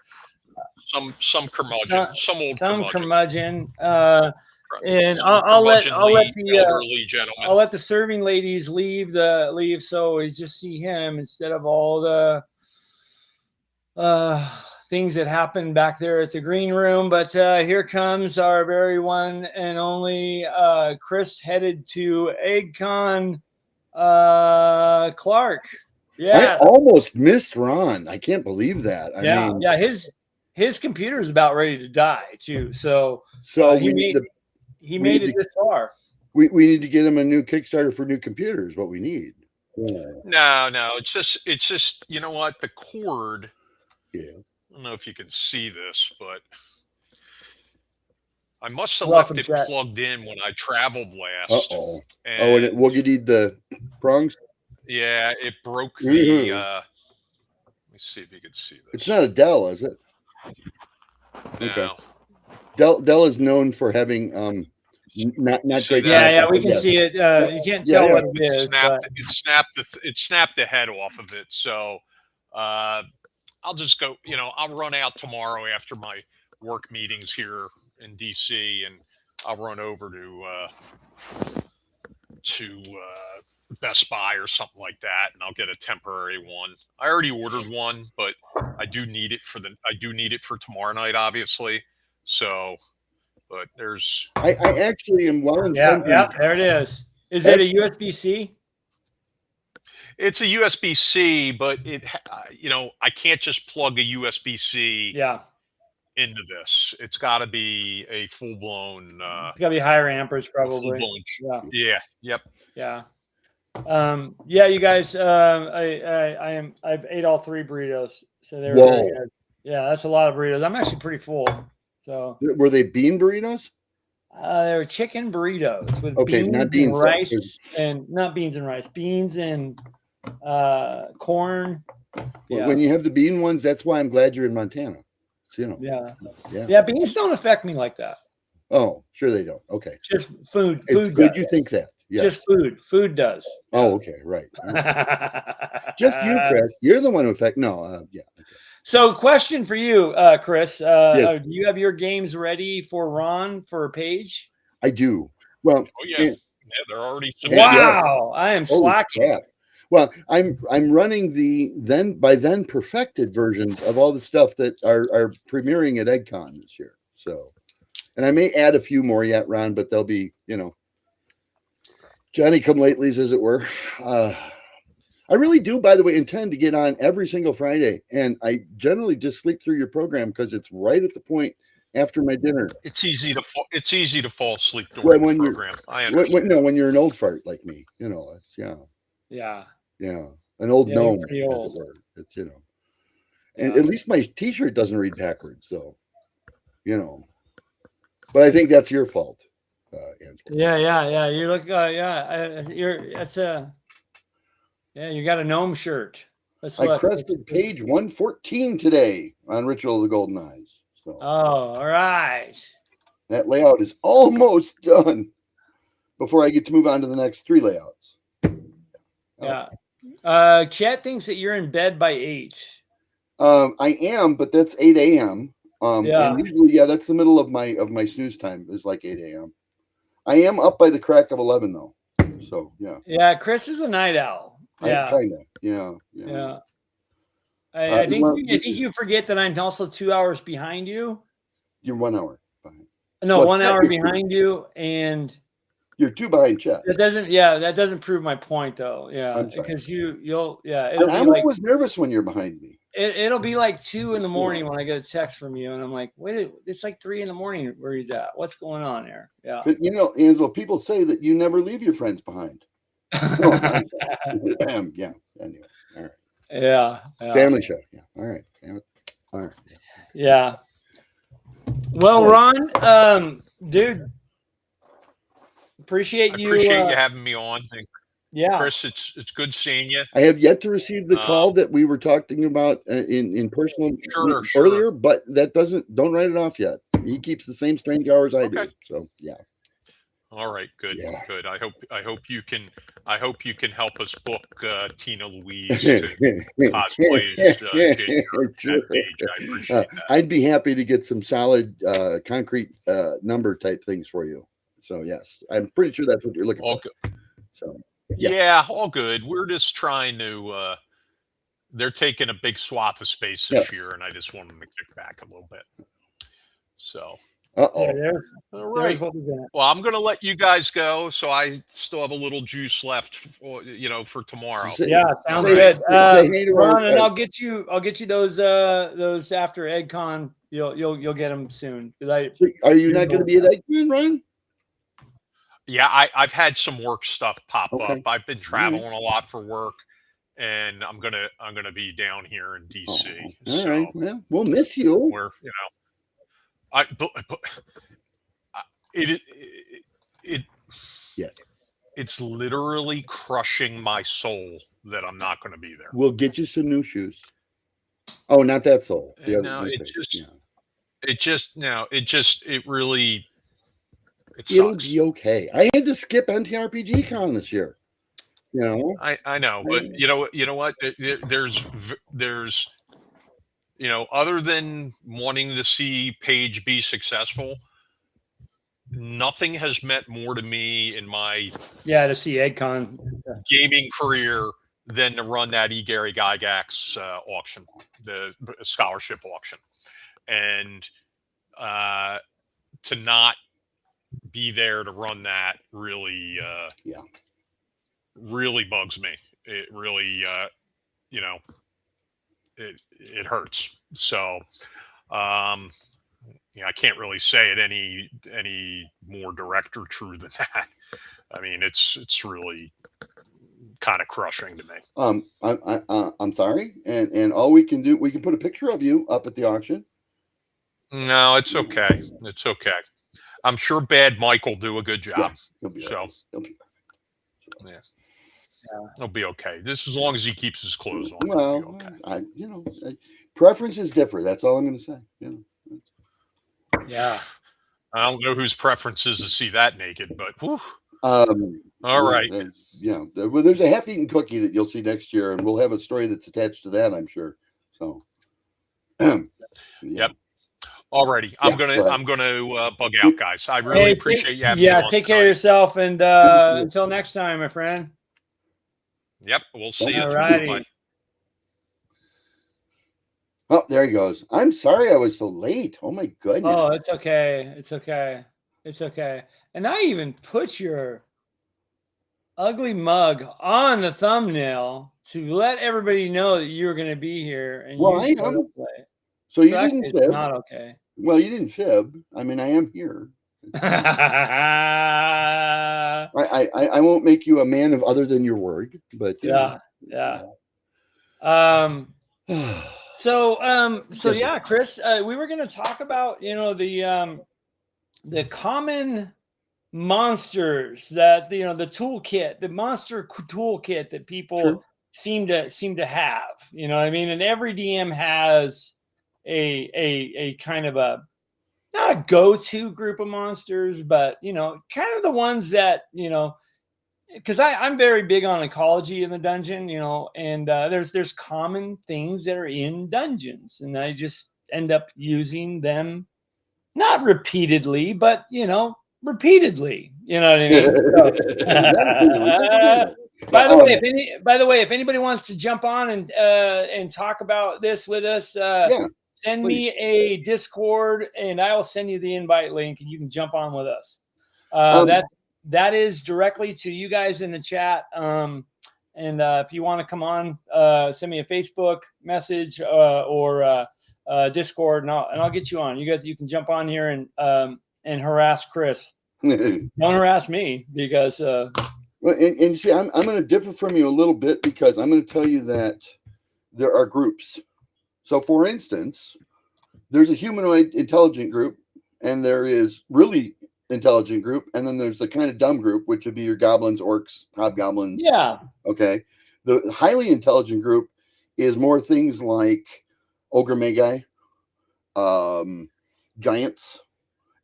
some curmudgeon, some old curmudgeon. And I'll let the elderly gentleman. I'll let the serving ladies leave, so we just see him instead of all the things that happened back there at the green room. But here comes our very one and only Chris, headed to EggCon. Clark. Yeah, I almost missed Ron. I can't believe that. I mean, his computer is about ready to die too. So he made it this far. We need to get him a new Kickstarter for new computers. What we need. Yeah. No, it's just you know what, the cord. Yeah. I don't know if you can see this, but I must have left it plugged in when I traveled last. And we'll need the prongs. Yeah, it broke the. Let me see if you can see this. It's not a Dell, is it? No. Okay. Dell is known for having not great. Yeah, we can see it. You can't tell what it is. It snapped the head off of it. So I'll just go. I'll run out tomorrow after my work meetings here in DC, and I'll run over to Best Buy or something like that, and I'll get a temporary one. I already ordered one, but I do need it for tomorrow night, obviously. So, but there's. I actually am well intended. Yeah, there it is. Is it a USB-C? It's a USB-C, but I can't just plug a USB-C. Yeah. Into this, it's got to be a full-blown. It's got to be higher amperage, probably. Yeah. Yep. Yeah. You guys. I've ate all 3 burritos, so they were very good. Yeah, that's a lot of burritos. I'm actually pretty full. So were they bean burritos? They were chicken burritos with beans and rice, and not beans and rice, beans and corn. Yeah. When you have the bean ones, that's why I'm glad you're in Montana. So, Yeah. Beans don't affect me like that. Oh, sure they don't. Okay. Just food. It's good you think that. Yeah. Just food. Food does. Oh, okay, right. Just you, Chris. You're the one who affects. No, yeah. Okay. So, question for you, Chris. Yes. Do you have your games ready for Ron for a page? I do. Well, they're already. Wow, I am slacking. Crap. Well, I'm running the then perfected versions of all the stuff that are premiering at EggCon this year. So, and I may add a few more yet, Ron, but they'll be, Johnny come latelys, as it were. I really do, by the way, intend to get on every single Friday, and I generally just sleep through your program because it's right at the point after my dinner. It's easy to fall asleep during the program. I understand. When you're an old fart like me, it's Yeah, an old gnome. Pretty old. It's and at least my T-shirt doesn't read backwards, so But I think that's your fault, Angelo. Yeah. You look. You got a gnome shirt. I crested page 114 today on Ritual of the Golden Eyes. So. Oh, all right. That layout is almost done before I get to move on to the next 3 layouts. Yeah. Chat thinks that you're in bed by 8. I am, but that's 8 a.m. And usually, that's the middle of my snooze time is like 8 a.m. I am up by the crack of 11 though. So yeah. Chris is a night owl. Yeah, kind of. Yeah. I think you forget that I'm also 2 hours behind you. You're 1 hour behind. No, 1 hour behind you, and you're 2 behind Chet. That doesn't prove my point though. Yeah, because you'll. I'm always nervous when you're behind me. It'll be like 2 in the morning when I get a text from you, and I'm like, wait, it's like 3 in the morning where he's at. What's going on there? Yeah. But Angelo, people say that you never leave your friends behind. Yeah. Anyway, all right. Yeah. Family show. Yeah. All right. Yeah. Well, Ron, dude, appreciate you having me on. Yeah, Chris, it's good seeing you. I have yet to receive the call that we were talking about in personal earlier, but that don't write it off yet. He keeps the same strange hours I do. So yeah. All right, good, Yeah. good. I hope you can help us book Tina Louise to cosplay as Jane on Sure. that page. I appreciate that. I'd be happy to get some solid concrete number type things for you. So yes, I'm pretty sure that's what you're looking All for. good. So Yeah, all good. We're just trying to. They're taking a big swath of space this Yes. year, and I just want them to kick back a little bit. So, uh-oh. all right. Well, I'm going to let you guys go, so I still have a little juice left, for tomorrow. Yeah, sounds Say- good. say hey to Ron, our- and I'll get you those after EdCon. You'll get them soon. Are you not going to be at Eggman, Ron? Yeah, I've had some work stuff pop Okay. up. I've been traveling a lot for work, and I'm gonna be down here in DC. All right. Well, we'll miss you. Where Yes. It's literally crushing my soul that I'm not going to be there. We'll get you some new shoes. Oh, not that soul. No, it It'll sucks. be okay. I had to skip ttrpg con this year. I know, but you know what? There's other than wanting to see Paige be successful, nothing has meant more to me in my to see EdCon gaming career than to run that Gary Gygax auction, the scholarship auction, and to not be there to run that really really bugs me. It really it hurts. So I can't really say it any more direct or true than that. I mean, it's really kind of crushing to me. I'm sorry, and all we can do, we can put a picture of you up at the auction. No, it's okay. It's okay. I'm sure Bad Mike will do a good job. Yeah, he'll be so, he'll be yeah, he'll be okay. This as long as he keeps his clothes on. Well, he'll be okay. Preferences differ. That's all I'm going to say. Yeah. I don't know whose preference is to see that naked, but whew. All right. Well, there's a half-eaten cookie that you'll see next year, and we'll have a story that's attached to that, I'm sure. So, Yep. Alrighty, I'm gonna bug out, guys. I really appreciate you having me on take care tonight. of yourself, and until next time, my friend. Yep, we'll see you. Alrighty. Oh, there he goes. I'm sorry I was so late. Oh my goodness. Oh, it's okay. It's okay. It's okay. And I even put your ugly mug on the thumbnail to let everybody know that you're going to be here. And well, I am. So you didn't fib. Not okay. Well, you didn't fib. I mean, I am here. I won't make you a man of other than your word, but yeah. So yeah, Chris, we were going to talk about, the common monsters that, the toolkit, the monster toolkit that people seem to have, you know what I mean? And every DM has a kind of not a go-to group of monsters, but, kind of the ones that, because I'm very big on ecology in the dungeon, and there's common things that are in dungeons, and I just end up using them, not repeatedly, but repeatedly. You know what I mean? By the way, if anybody wants to jump on and talk about this with us, send me a Discord, and I will send you the invite link, and you can jump on with us. That is directly to you guys in the chat. And if you want to come on, send me a Facebook message or Discord, and I'll get you on. You guys, you can jump on here and harass Chris. Don't harass me because. Well, and see, I'm going to differ from you a little bit because I'm going to tell you that there are groups. So, for instance, there's a humanoid intelligent group, and there is really intelligent group, and then there's the kind of dumb group, which would be your goblins, orcs, hobgoblins. Yeah. Okay. The highly intelligent group is more things like ogre magi, giants,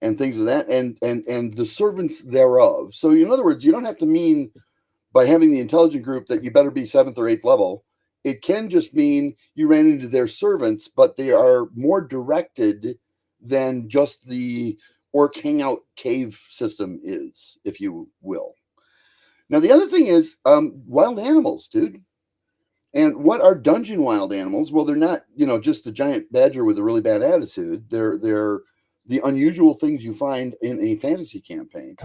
and things of that, and the servants thereof. So in other words, you don't have to mean by having the intelligent group that you better be 7th or 8th level. It can just mean you ran into their servants, but they are more directed than just the orc hangout cave system is, if you will. Now, the other thing is wild animals, dude. And what are dungeon wild animals? Well, they're not, just the giant badger with a really bad attitude. They're the unusual things you find in a fantasy campaign,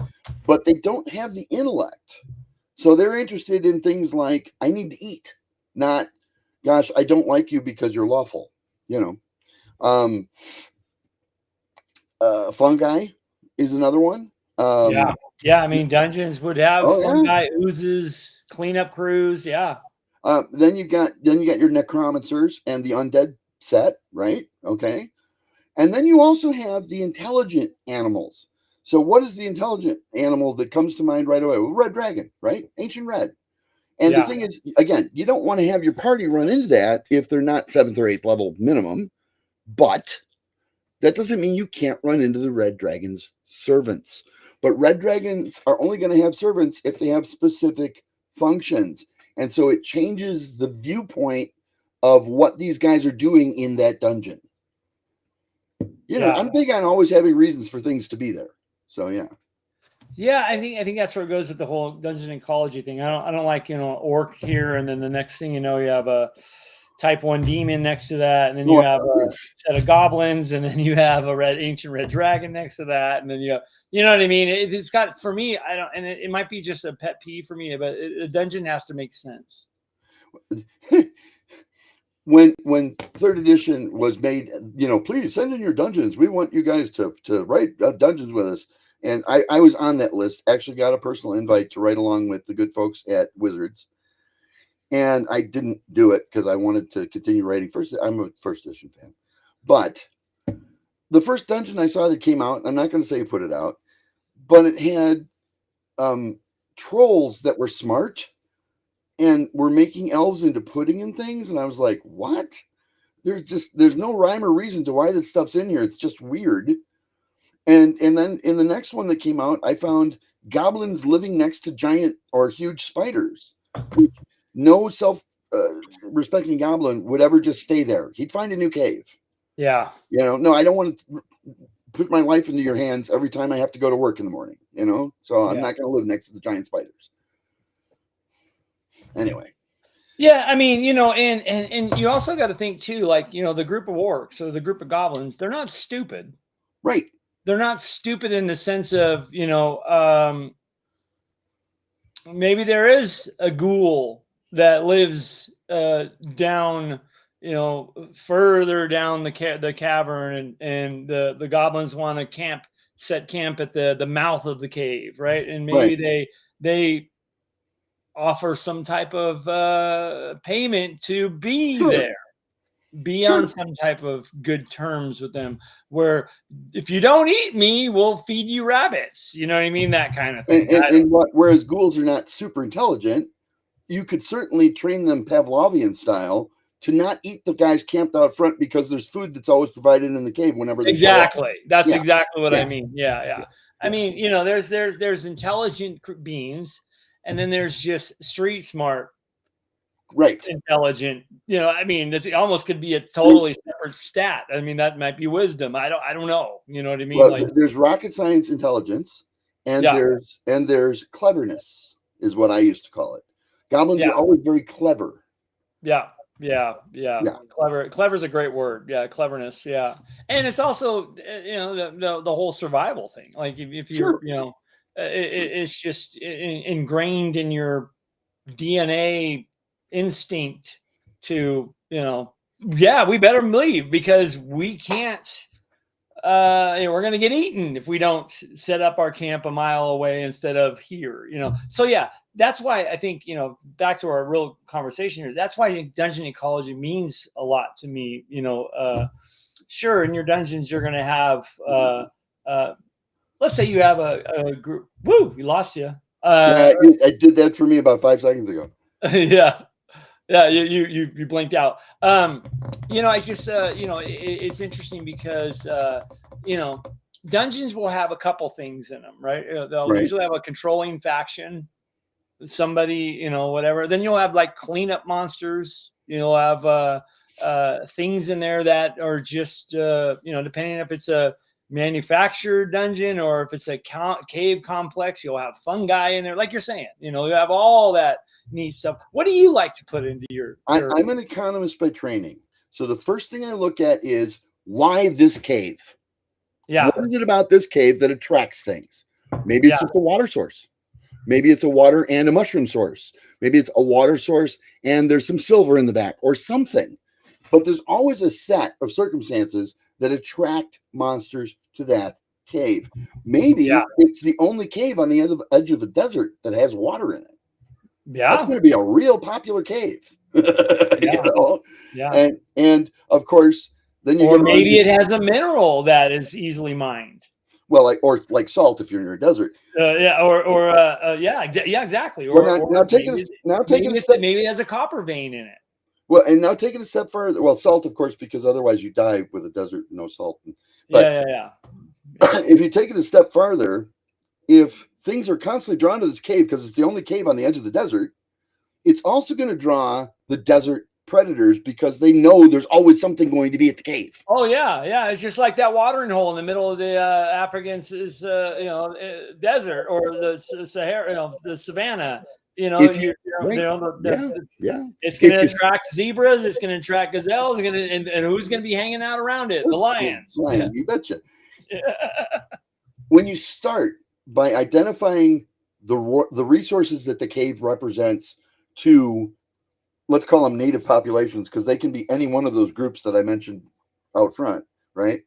but they don't have the intellect. So they're interested in things like, I need to eat, not, gosh, I don't like you because you're lawful, fungi is another one. Yeah. I mean, dungeons would have fungi, yeah. oozes, cleanup crews. Yeah. Then you got your necromancers and the undead set, right? Okay. And then you also have the intelligent animals. So what is the intelligent animal that comes to mind right away? Well, red dragon, right? Ancient red. And the thing is, again, you don't want to have your party run into that if they're not 7th or 8th level minimum, but that doesn't mean you can't run into the red dragon's servants. But red dragons are only going to have servants if they have specific functions. And so it changes the viewpoint of what these guys are doing in that dungeon. I'm big on always having reasons for things to be there. So, yeah. Yeah, I think that's where it goes with the whole dungeon ecology thing. I don't like, orc here, and then the next thing you know, you have a type 1 demon next to that, and then you have a set of goblins, and then you have a ancient red dragon next to that, and then you know what I mean? It's got, for me, it might be just a pet peeve for me, but a dungeon has to make sense. When 3rd edition was made, please send in your dungeons. We want you guys to write dungeons with us. And I was on that list, actually got a personal invite to write along with the good folks at Wizards. And I didn't do it because I wanted to continue writing first. I'm a 1st edition fan. But the first dungeon I saw that came out, I'm not going to say who put it out, but it had trolls that were smart and were making elves into pudding and things. And I was like, what? There's no rhyme or reason to why this stuff's in here. It's just weird. And then in the next one that came out, I found goblins living next to giant or huge spiders. No self-respecting goblin would ever just stay there. He'd find a new cave. Yeah. No, I don't want to put my life into your hands every time I have to go to work in the morning, So I'm not going to live next to the giant spiders. Anyway. Yeah, I mean, and you also got to think too, like, the group of orcs or the group of goblins, they're not stupid. Right. They're not stupid in the sense of, maybe there is a ghoul that lives down, further down the cavern, and the goblins want to set camp at the mouth of the cave, right? And maybe they offer some type of payment to be there. Be on some type of good terms with them, where if you don't eat me, we'll feed you rabbits. You know what I mean? That kind of thing. Whereas ghouls are not super intelligent, you could certainly train them Pavlovian style to not eat the guys camped out front because there's food that's always provided in the cave whenever they exactly. That's exactly what I mean. Yeah. I mean, there's intelligent beings, and then there's just street smart. Right. Intelligent, I mean, it almost could be a totally separate stat. I mean, that might be wisdom. I don't know. You know what I mean? Well, there's rocket science intelligence, and there's cleverness is what I used to call it. Goblins are always very clever. Yeah. Clever is a great word. Yeah, cleverness. Yeah, and it's also the whole survival thing. Like if you're it's just ingrained in your DNA instinct to we better leave because we can't we're gonna get eaten if we don't set up our camp a mile away instead of here. So that's why I think back to our real conversation here, that's why I think dungeon ecology means a lot to me. Sure, in your dungeons you're gonna have let's say you have a group. We lost you. I did that for me about 5 seconds ago. Yeah, you blinked out. I just it's interesting because dungeons will have a couple things in them, right? They'll Right. usually have a controlling faction, somebody, whatever. Then you'll have like cleanup monsters. You'll have things in there that are just, depending if it's a manufactured dungeon or if it's a cave complex, you'll have fungi in there. Like you're saying, you have all that neat stuff. What do you like to put into your I'm an economist by training. So the first thing I look at is why this cave? Yeah. What is it about this cave that attracts things? Maybe it's just a water source. Maybe it's a water and a mushroom source. Maybe it's a water source and there's some silver in the back or something. But there's always a set of circumstances that attract monsters to that cave. Maybe it's the only cave on the edge of a desert that has water in it. Yeah. That's going to be a real popular cave. Yeah. And of course, then you're maybe it has a mineral that is easily mined. Well, like salt if you're in a desert. Exactly. Maybe it has a copper vein in it. Well, and now taking a step further. Well, salt, of course, because otherwise you die with a desert, no salt. But if you take it a step farther, if things are constantly drawn to this cave because it's the only cave on the edge of the desert, it's also going to draw the desert predators because they know there's always something going to be at the cave. Oh yeah. It's just like that watering hole in the middle of the African desert or the Sahara, the savannah. It's going to attract zebras. It's going to attract gazelles. And who's going to be hanging out around it? The lions. You betcha. When you start by identifying the resources that the cave represents to, let's call them native populations, because they can be any one of those groups that I mentioned out front, right?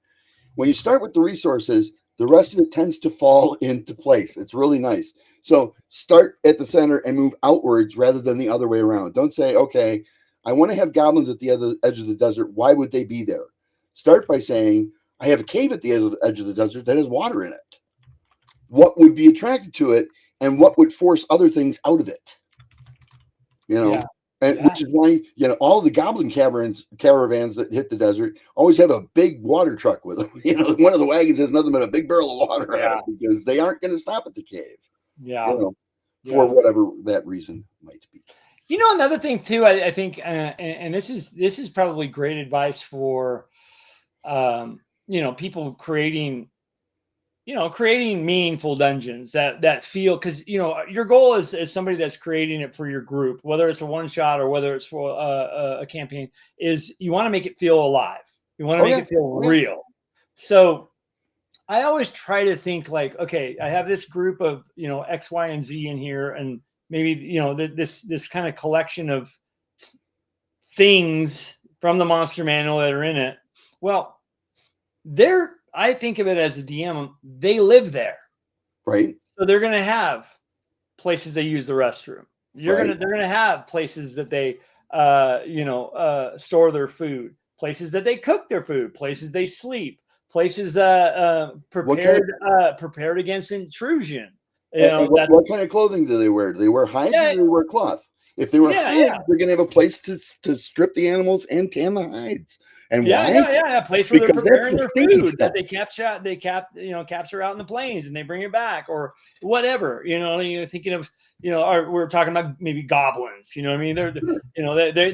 When you start with the resources, the rest of it tends to fall into place. It's really nice. So start at the center and move outwards rather than the other way around. Don't say, okay, I want to have goblins at the other edge of the desert. Why would they be there? Start by saying, I have a cave at the edge of the desert that has water in it. What would be attracted to it and what would force other things out of it? Which is why, all the goblin caravans that hit the desert always have a big water truck with them. One of the wagons has nothing but a big barrel of water on it because they aren't going to stop at the cave. For whatever that reason might be. Another thing too, I think, and this is probably great advice for, people creating meaningful dungeons that feel, because your goal is as somebody that's creating it for your group, whether it's a one shot or whether it's for a campaign, is you want to make it feel alive. You want to make it feel real. So I always try to think like, okay, I have this group of X, Y, and Z in here, and maybe this kind of collection of things from the monster manual that are in it. Well, I think of it as a DM, they live there. Right. So they're going to have places they use the restroom. They're going to have places that they, store their food, places that they cook their food, places they sleep, places prepared against intrusion. What kind of clothing do they wear? Do they wear hides or do they wear cloth? If they wear hides, they're going to have a place to strip the animals and tan the hides. And why? A place where they're preparing their food that they capture out in the plains and they bring it back or whatever. You're thinking of, we're talking about maybe goblins. You know what I mean?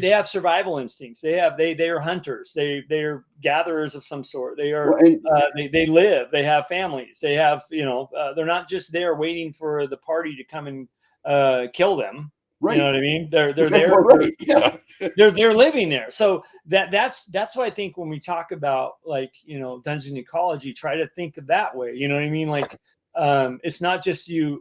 They have survival instincts. They are hunters. They are gatherers of some sort. They are they live. They have families. They have they're not just there waiting for the party to come and kill them. Right. You know what I mean? They're there. Right. Yeah. They're living there. So that's why I think when we talk about dungeon ecology, try to think of that way. You know what I mean? Like it's not just you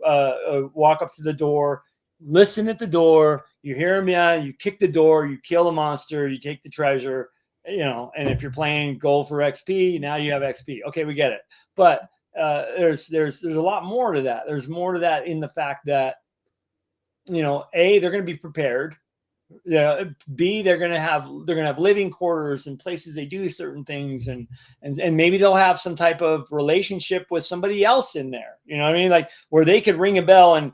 walk up to the door, listen at the door, you hear them, you kick the door, you kill a monster, you take the treasure, and if you're playing gold for XP, now you have XP. Okay, we get it. But there's a lot more to that. There's more to that in the fact that A, they're going to be prepared. B, they're going to have living quarters and places they do certain things, and maybe they'll have some type of relationship with somebody else in there. You know what I mean? Like where they could ring a bell and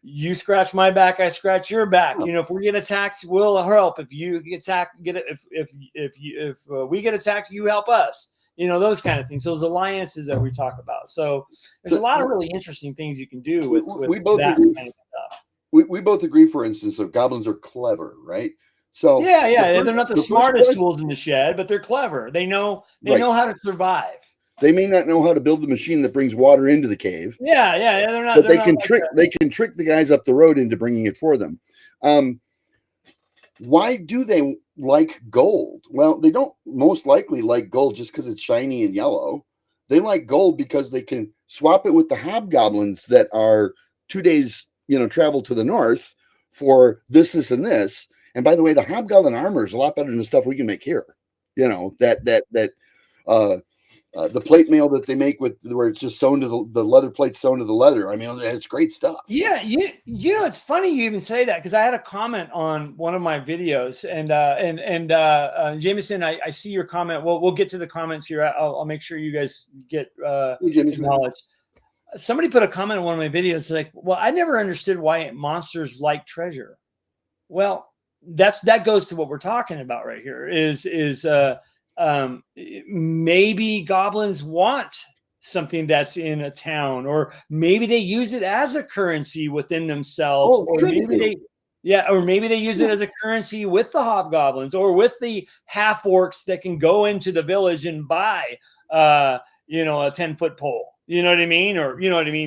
you scratch my back, I scratch your back. You know, if we get attacked, we'll help. If you get attacked, if we get attacked, you help us. You know, those kind of things. Those alliances that we talk about. So there's a lot of really interesting things you can do with we both that agree. kind of stuff. We both agree, for instance, that goblins are clever, right? So they're not the smartest tools in the shed, but they're clever. They know how to survive. They may not know how to build the machine that brings water into the cave. Yeah, they're not. But they can trick the guys up the road into bringing it for them. Why do they like gold? Well, they don't most likely like gold just because it's shiny and yellow. They like gold because they can swap it with the hobgoblins that are 2 days, travel to the north for this, and this. And by the way, the hobgoblin armor is a lot better than the stuff we can make here. The plate mail that they make where it's just sewn to the leather plate sewn to the leather. I mean, it's great stuff. Yeah, it's funny you even say that because I had a comment on one of my videos, and Jameson, I see your comment. Well, we'll get to the comments here. I'll make sure you guys get acknowledged. Somebody put a comment on one of my videos like, "Well, I never understood why monsters like treasure." Well, that goes to what we're talking about right here. Maybe goblins want something that's in a town, or maybe they use it as a currency within themselves, or maybe they use it as a currency with the hobgoblins or with the half orcs that can go into the village and buy a 10-foot pole. You know what I mean? Or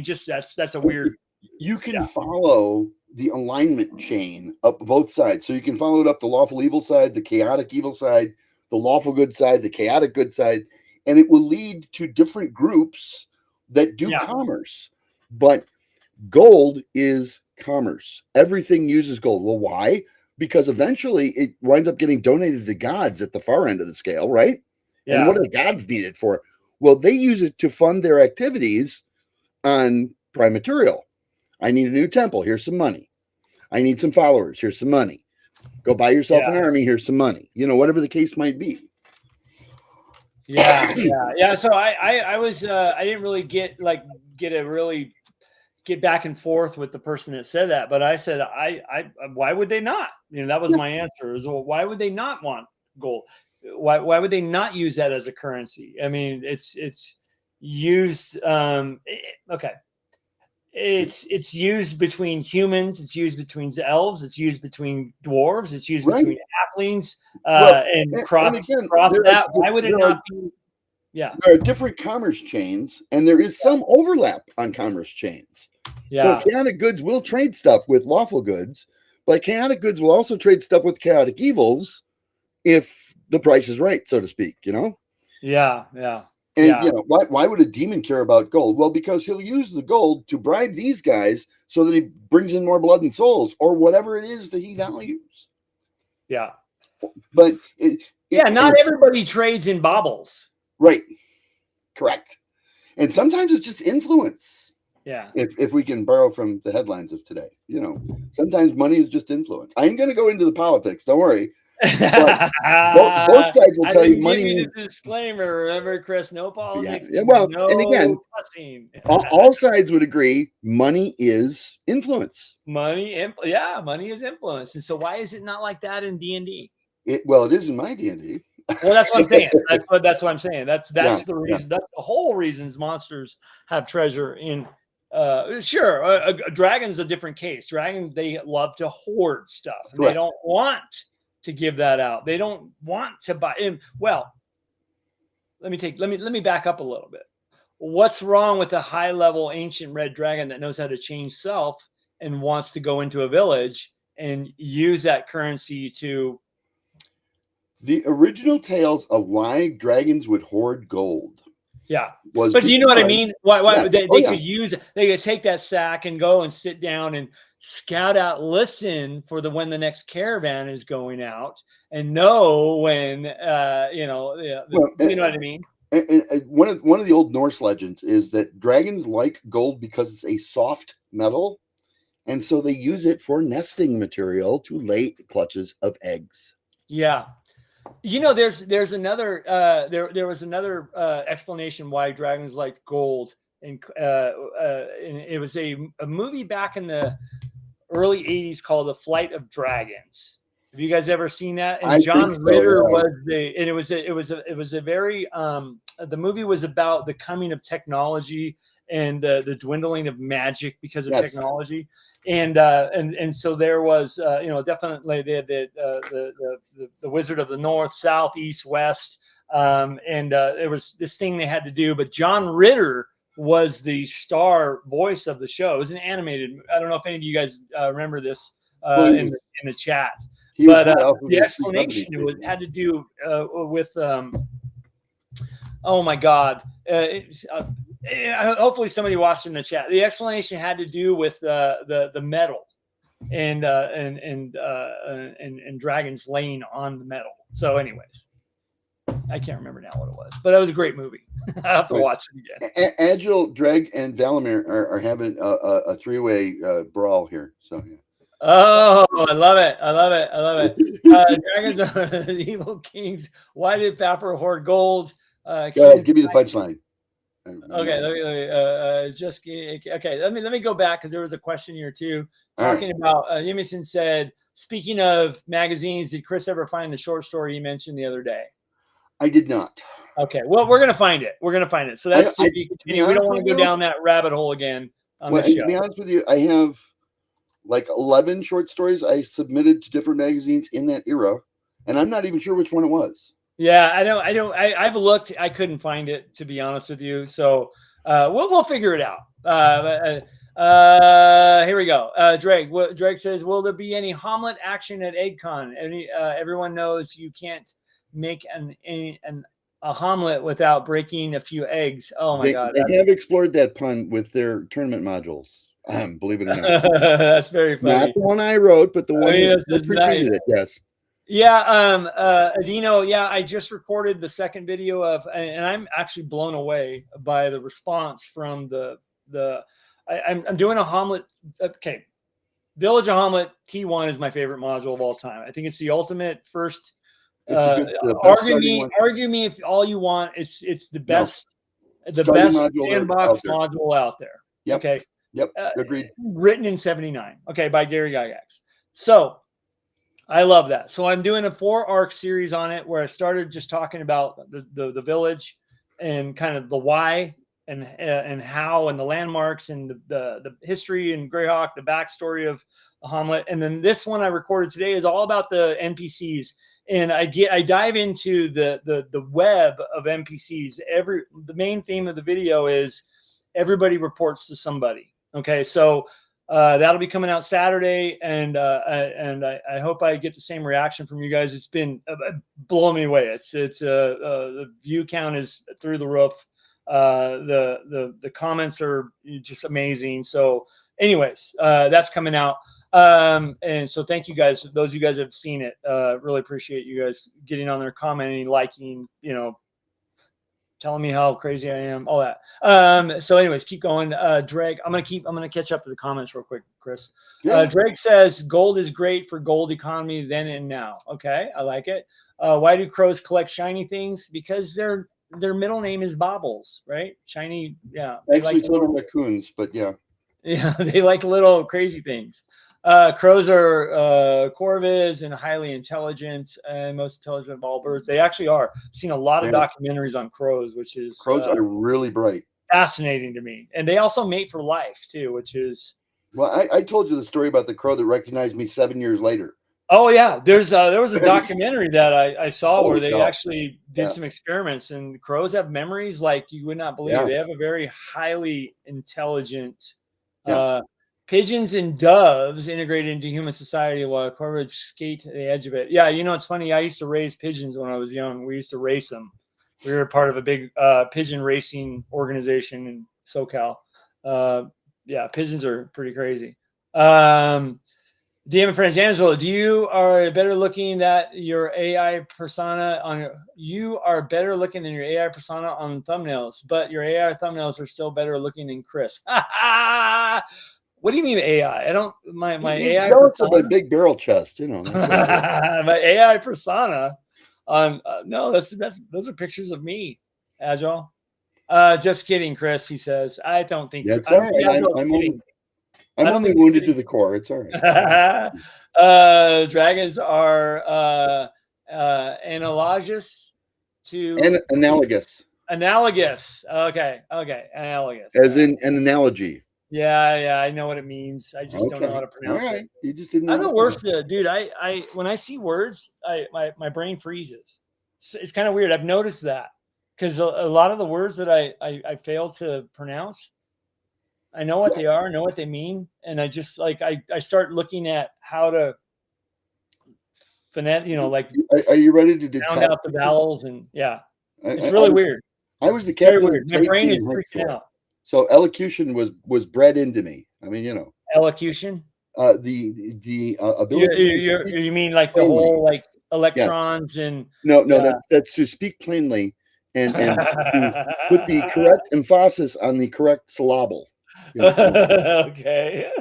just that's a weird. You can follow the alignment chain up both sides. So you can follow it up the lawful evil side, the chaotic evil side, the lawful good side, the chaotic good side, and it will lead to different groups that do commerce. But gold is commerce. Everything uses gold. Well, why? Because eventually it winds up getting donated to gods at the far end of the scale, right? Yeah. And what do the gods need it for? Well, they use it to fund their activities on prime material. I need a new temple. Here's some money. I need some followers. Here's some money. Go buy yourself an army. Here's some money. Whatever the case might be. Yeah. So I was I didn't really get back and forth with the person that said that, but I said why would they not? That was my answer. Well, why would they not want gold? Why would they not use that as a currency? I mean, it's used. Okay. It's used between humans, it's used between elves, it's used between dwarves, it's used between halflings, and that. Why would it not be? Yeah, there are different commerce chains, and there is some overlap on commerce chains. Yeah. So chaotic goods will trade stuff with lawful goods, but chaotic goods will also trade stuff with chaotic evils if the price is right, so to speak. Yeah. And why would a demon care about gold? Well, because he'll use the gold to bribe these guys so that he brings in more blood and souls, or whatever it is that he values. Yeah, but not everybody trades in baubles. Right. Correct. And sometimes it's just influence. Yeah. If we can borrow from the headlines of today, sometimes money is just influence. I ain't going to go into the politics. Don't worry. But both sides will tell you money. Give you the disclaimer. Remember, Chris, no politics. Yeah. Well, and again, all sides would agree money is influence. Money is influence. And so why is it not like that in D&D? It is in my D&D. Well, that's what I'm saying. That's what I'm saying. That's the reason. That's the whole reasons monsters have treasure in. A dragon's a different case. Dragons, they love to hoard stuff. They don't want to give that out. They don't want to buy in. Well, let me back up a little bit. What's wrong with a high level ancient red dragon that knows how to change self and wants to go into a village and use that currency to? The original tales of why dragons would hoard gold. Yeah. But do you know what I mean? Why they could use it. They could take that sack and go and sit down and scout out, listen for when the next caravan is going out, and know when you know what I mean. And one of the old Norse legends is that dragons like gold because it's a soft metal, and so they use it for nesting material to lay clutches of eggs. Yeah. There's another there was another explanation why dragons liked gold, and it was a movie back in the early 80s called The Flight of Dragons. Have you guys ever seen that? And I John think so, Ritter yeah. was and it was a very the movie was about the coming of technology and the dwindling of magic because of technology. And so there was definitely the Wizard of the North, South, East, West, and there was this thing they had to do. But John Ritter was the star voice of the show. It was an animated. I don't know if any of you guys remember this in the chat. But the explanation had to do with oh my God. Hopefully somebody watched in the chat. The explanation had to do with the metal and dragons laying on the metal. So, anyways, I can't remember now what it was, but that was a great movie. I have to watch it again. Angelo, Dreg, and Valimir are having a three-way brawl here. So yeah. Oh, I love it. I love it. I love it. Dragons are the evil kings. Why did Faffer hoard gold? Go ahead, give me the punchline. Okay, let me go back because there was a question here too talking about Yemison said, speaking of magazines, did Chris ever find the short story you mentioned the other day? I did not. Okay, well, we're gonna find it. So that's we don't want to go down that rabbit hole again on the show. To be honest with you, I have like 11 short stories I submitted to different magazines in that era, and I'm not even sure which one it was. Yeah, I've looked. I couldn't find it, to be honest with you. So we'll figure it out. Here we go. Drake says, will there be any Hommlet action at EggCon? Everyone knows you can't make a Hommlet without breaking a few eggs. Oh my God. They have explored that pun with their tournament modules. Believe it or not. That's very funny. Not the one I wrote, but the one that appreciated it. Yes. Yeah, Adino, I just recorded the second video and I'm actually blown away by the response from I'm doing a Hommlet. Okay, Village of Hommlet T1 is my favorite module of all time. I think it's the ultimate first. Argue me if all you want. It's the best, sandbox module out there. Yep. Okay. Yep. Agreed. Written in '79. Okay, by Gary Gygax. So I love that. So I'm doing a 4-arc series on it where I started just talking about the village and kind of the why and how and the landmarks and the history and Greyhawk, the backstory of Hommlet. And then this one I recorded today is all about the NPCs. And I dive into the web of NPCs. The main theme of the video is everybody reports to somebody. Okay, so that'll be coming out Saturday, and I hope I get the same reaction from you guys. It's been blowing me away. The view count is through the roof. The comments are just amazing. So, anyways, that's coming out. And so thank you guys. Those of you guys that have seen it, really appreciate you guys getting on there, commenting, liking, telling me how crazy I am, all that. So anyways, keep going. Drake, I'm gonna catch up to the comments real quick, Chris. Yeah. Drake says gold is great for gold economy then and now. Okay, I like it. Why do crows collect shiny things? Because their middle name is Bobbles, right? Shiny, yeah. Actually, so do raccoons, but yeah. Yeah, they like little crazy things. Crows are corvids and highly intelligent, and most intelligent of all birds. They actually are. I've seen a lot of documentaries on crows, crows are really bright, fascinating to me, and they also mate for life too, which is. Well, I told you the story about the crow that recognized me 7 years later. Oh yeah, there was a documentary that I saw where they actually did some experiments, and crows have memories like you would not believe. They have a very highly intelligent. Pigeons and doves integrated into human society while corvids skate to the edge of it. Yeah, it's funny. I used to raise pigeons when I was young. We used to race them. We were part of a big pigeon racing organization in SoCal. Pigeons are pretty crazy. DM and friends, Angelo, you are better looking than your AI persona on thumbnails, but your AI thumbnails are still better looking than Chris. What do you mean AI? I don't. My AI persona. A big barrel chest, My AI persona. No, those are pictures of me, Agile. Just kidding, Chris. He says. I don't think that's all right. I'm don't only think wounded to the core. It's all right. Dragons are analogous to And analogous, analogous. Okay, analogous. as in an analogy. Yeah, I know what it means. I just don't know how to All pronounce right. it. You just didn't know. I'm the worst, dude. I when I see words, my brain freezes. It's kind of weird. I've noticed that because a lot of the words that I fail to pronounce, I know what they are, know what they mean, and I just like I start looking at how to phonet, like Are you ready to sound detect? out the vowels, and yeah, it's I really was- weird. I was the Very captain. weird. of My brain safety is in high freaking school. out. So elocution was bred into me. I mean, Elocution. the ability. You mean like the plainly. whole like electrons and No, yeah. that's to speak plainly and to put the correct emphasis on the correct syllable. Okay.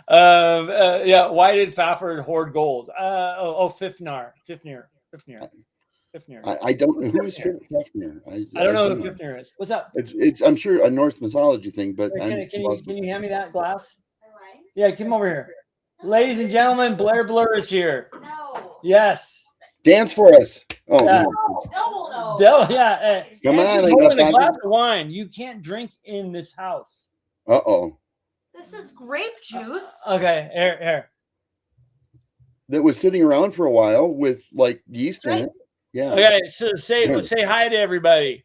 Yeah. Why did Fafford hoard gold? Fifnir. I don't know who is Fafnir. I don't know who Fifnir is. What's up? It's I'm sure a Norse mythology thing, but Can you hand me that glass? Yeah, come over here. Ladies and gentlemen, Blair Blur is here. No. Yes. dance for us. Oh, Yeah. No. Yeah. Come and on, she's I holding got a glass back of wine. You can't drink in this house. Uh-oh. This is grape juice. Okay, here. That was sitting around for a while with like yeast in Right. it. Yeah. Okay, so say hi to everybody.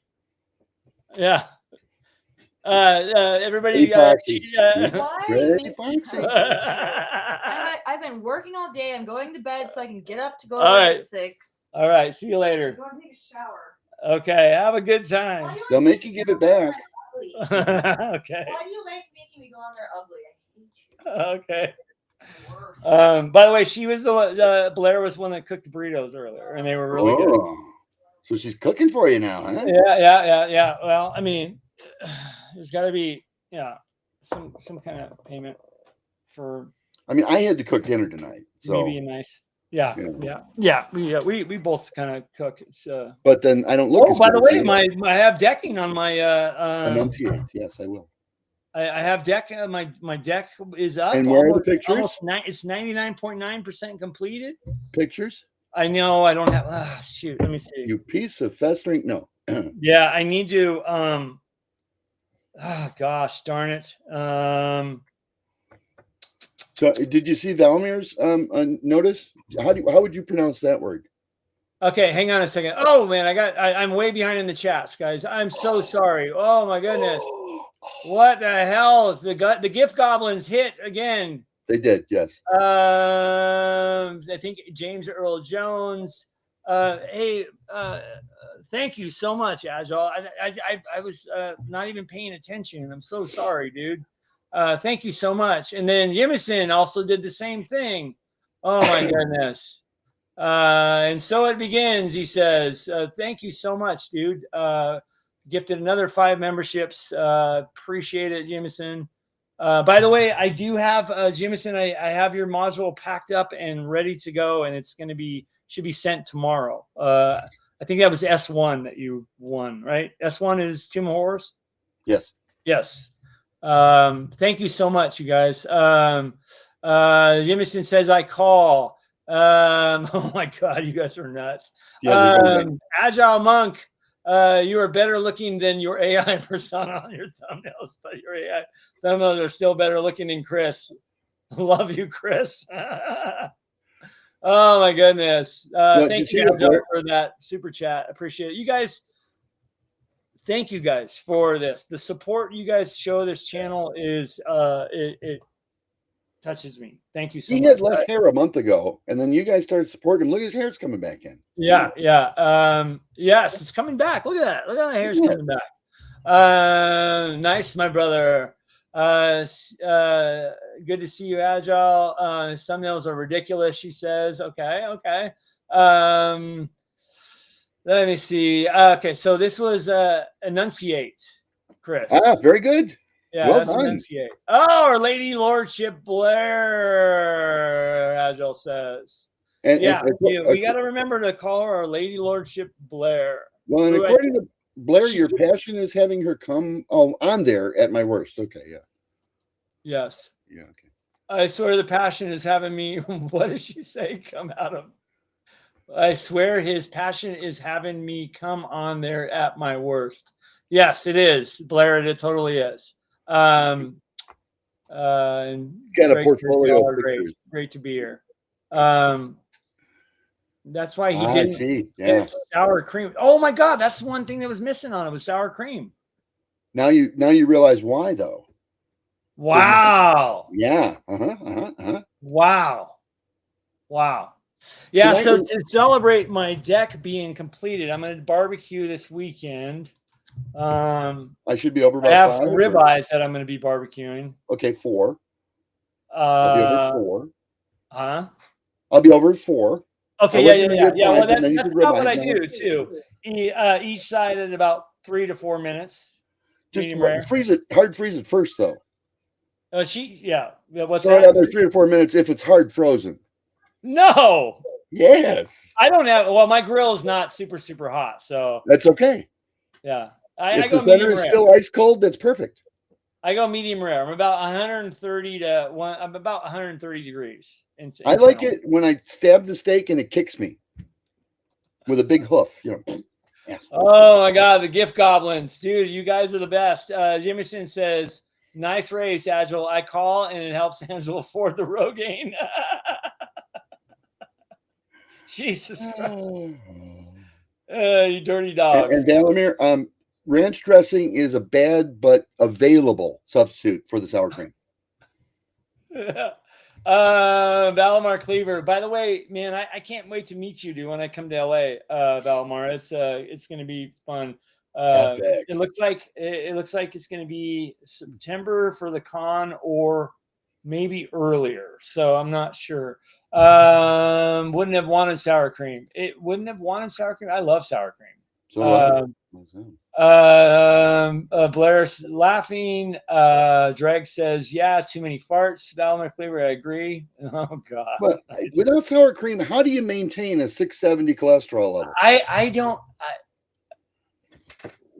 Yeah. Everybody. Foxy. Why? Very foxy. I've been working all day. I'm going to bed so I can get up to go to All bed right. at 6. All right. See you later. Go and take a shower. Okay. Have a good Why time. do you They'll like make you give it back. ugly? Okay. Why do you like making me go on there ugly? I hate you. Okay. Worse. By the way, she was the one. Blair was one that cooked the burritos earlier, and they were really good. Oh. So she's cooking for you now, huh? Yeah. Well, I mean, there's got to be some kind of payment for I mean, I had to cook dinner tonight. So maybe a nice. Yeah. We both kind of cook. It's but then I don't look Oh, as by good the as way, you. I have decking on my Enunciate. Yes, I will. I have deck. My deck is up. And where are the pictures? It's 99.9% completed. Pictures? I know I don't have. Shoot, let me see. You piece of festering. No. Yeah, I need to. Gosh, darn it. So did you see Valmir's notice? How would you pronounce that word? Okay, hang on a second. Oh man, I'm way behind in the chats, guys. I'm so sorry. Oh my goodness. What the hell? The gift goblins hit again. They did, yes. I think James Earl Jones. Hey, thank you so much, Agile. I was not even paying attention. I'm so sorry, dude. Thank you so much. And then Jimison also did the same thing. Oh my goodness. And so it begins, he says. Thank you so much, dude. Gifted another 5 memberships. Appreciate it, Jimison. By the way, I do have Jimison. I have your module packed up and ready to go, and it's should be sent tomorrow. I think that was S1 that you won, right? S1 is Tomb of Horrors. Yes. Thank you so much, you guys. Jimison says I call. Oh my God, you guys are nuts. Yeah, Agile Monk. You are better looking than your AI persona on your thumbnails, but your AI thumbnails are still better looking than Chris. Love you, Chris. Oh my goodness. Thank you, Agile, for that super chat. Appreciate it. You guys, thank you guys for this. The support you guys show this channel is it touches me. Thank you so much. He had less hair a month ago, and then you guys started supporting him. Look, his hair's coming back in. Yeah. Yes, it's coming back. Look at that. Look at the hair's coming back. Nice, my brother. Good to see you, Agile. Thumbnails are ridiculous, she says. Okay. Let me see. Okay, so this was Enunciate, Chris. Very good. Yeah, well that's done. Enunciate. Oh, Our Lady Lordship Blair, Agile says. We got to remember to call her Our Lady Lordship Blair. Well, and according to Blair, your passion is having her come on there at my worst. Okay, yeah. Yes. Yeah. Okay. I swear the passion is having me. What did she say? Come out of. I swear his passion is having me come on there at my worst. Yes, it is, Blair. It totally is. And Got a Greg, portfolio y'all of are great. pictures. Great to be here. That's why he I didn't see. Yeah. get sour cream. Oh my God, that's one thing that was missing on it was sour cream. Now you realize why though. Wow. Yeah. Wow. Yeah, Tonight so we- to celebrate my deck being completed, I'm going to barbecue this weekend. I should be over I about have 5. some ribeyes that I'm going to be barbecuing. Okay, 4. I'll be over at 4. Huh? I'll be over at 4. Okay, I was gonna yeah. get Well, 5, but that's then you that's did about what I ribeye. do too. Each side at about 3 to 4 minutes. Just Medium rare. freeze it, hard freeze it first though. What's Throw it that? out there 3 to 4 minutes if it's hard frozen. No, Yes. I don't have. Well, my grill is not super hot, so That's okay. yeah. I If go the center medium is rare. still ice cold, that's perfect. I go medium rare. I'm about 130 to one. I'm about 130 degrees. I like it when I stab the steak and it kicks me with a big hoof. You know. Yes. Oh my God, the gift goblins, dude! You guys are the best. Jimison says, "Nice race, Agile. I call and it helps Angelo afford the Rogaine." Jesus Christ! You dirty dog. And Valamir, ranch dressing is a bad but available substitute for the sour cream. Valamar Cleaver. By the way, man, I can't wait to meet you, dude, when I come to LA. Valamar, it's gonna be fun. It looks like it's gonna be September for the con or maybe earlier. So I'm not sure. Wouldn't have wanted sour cream. It wouldn't have wanted sour cream. I love sour cream. So Blair's laughing. Dreg says, "Yeah, too many farts." Valamar Cleaver, I agree. Oh God! But without sour cream, how do you maintain a 670 cholesterol level? I don't.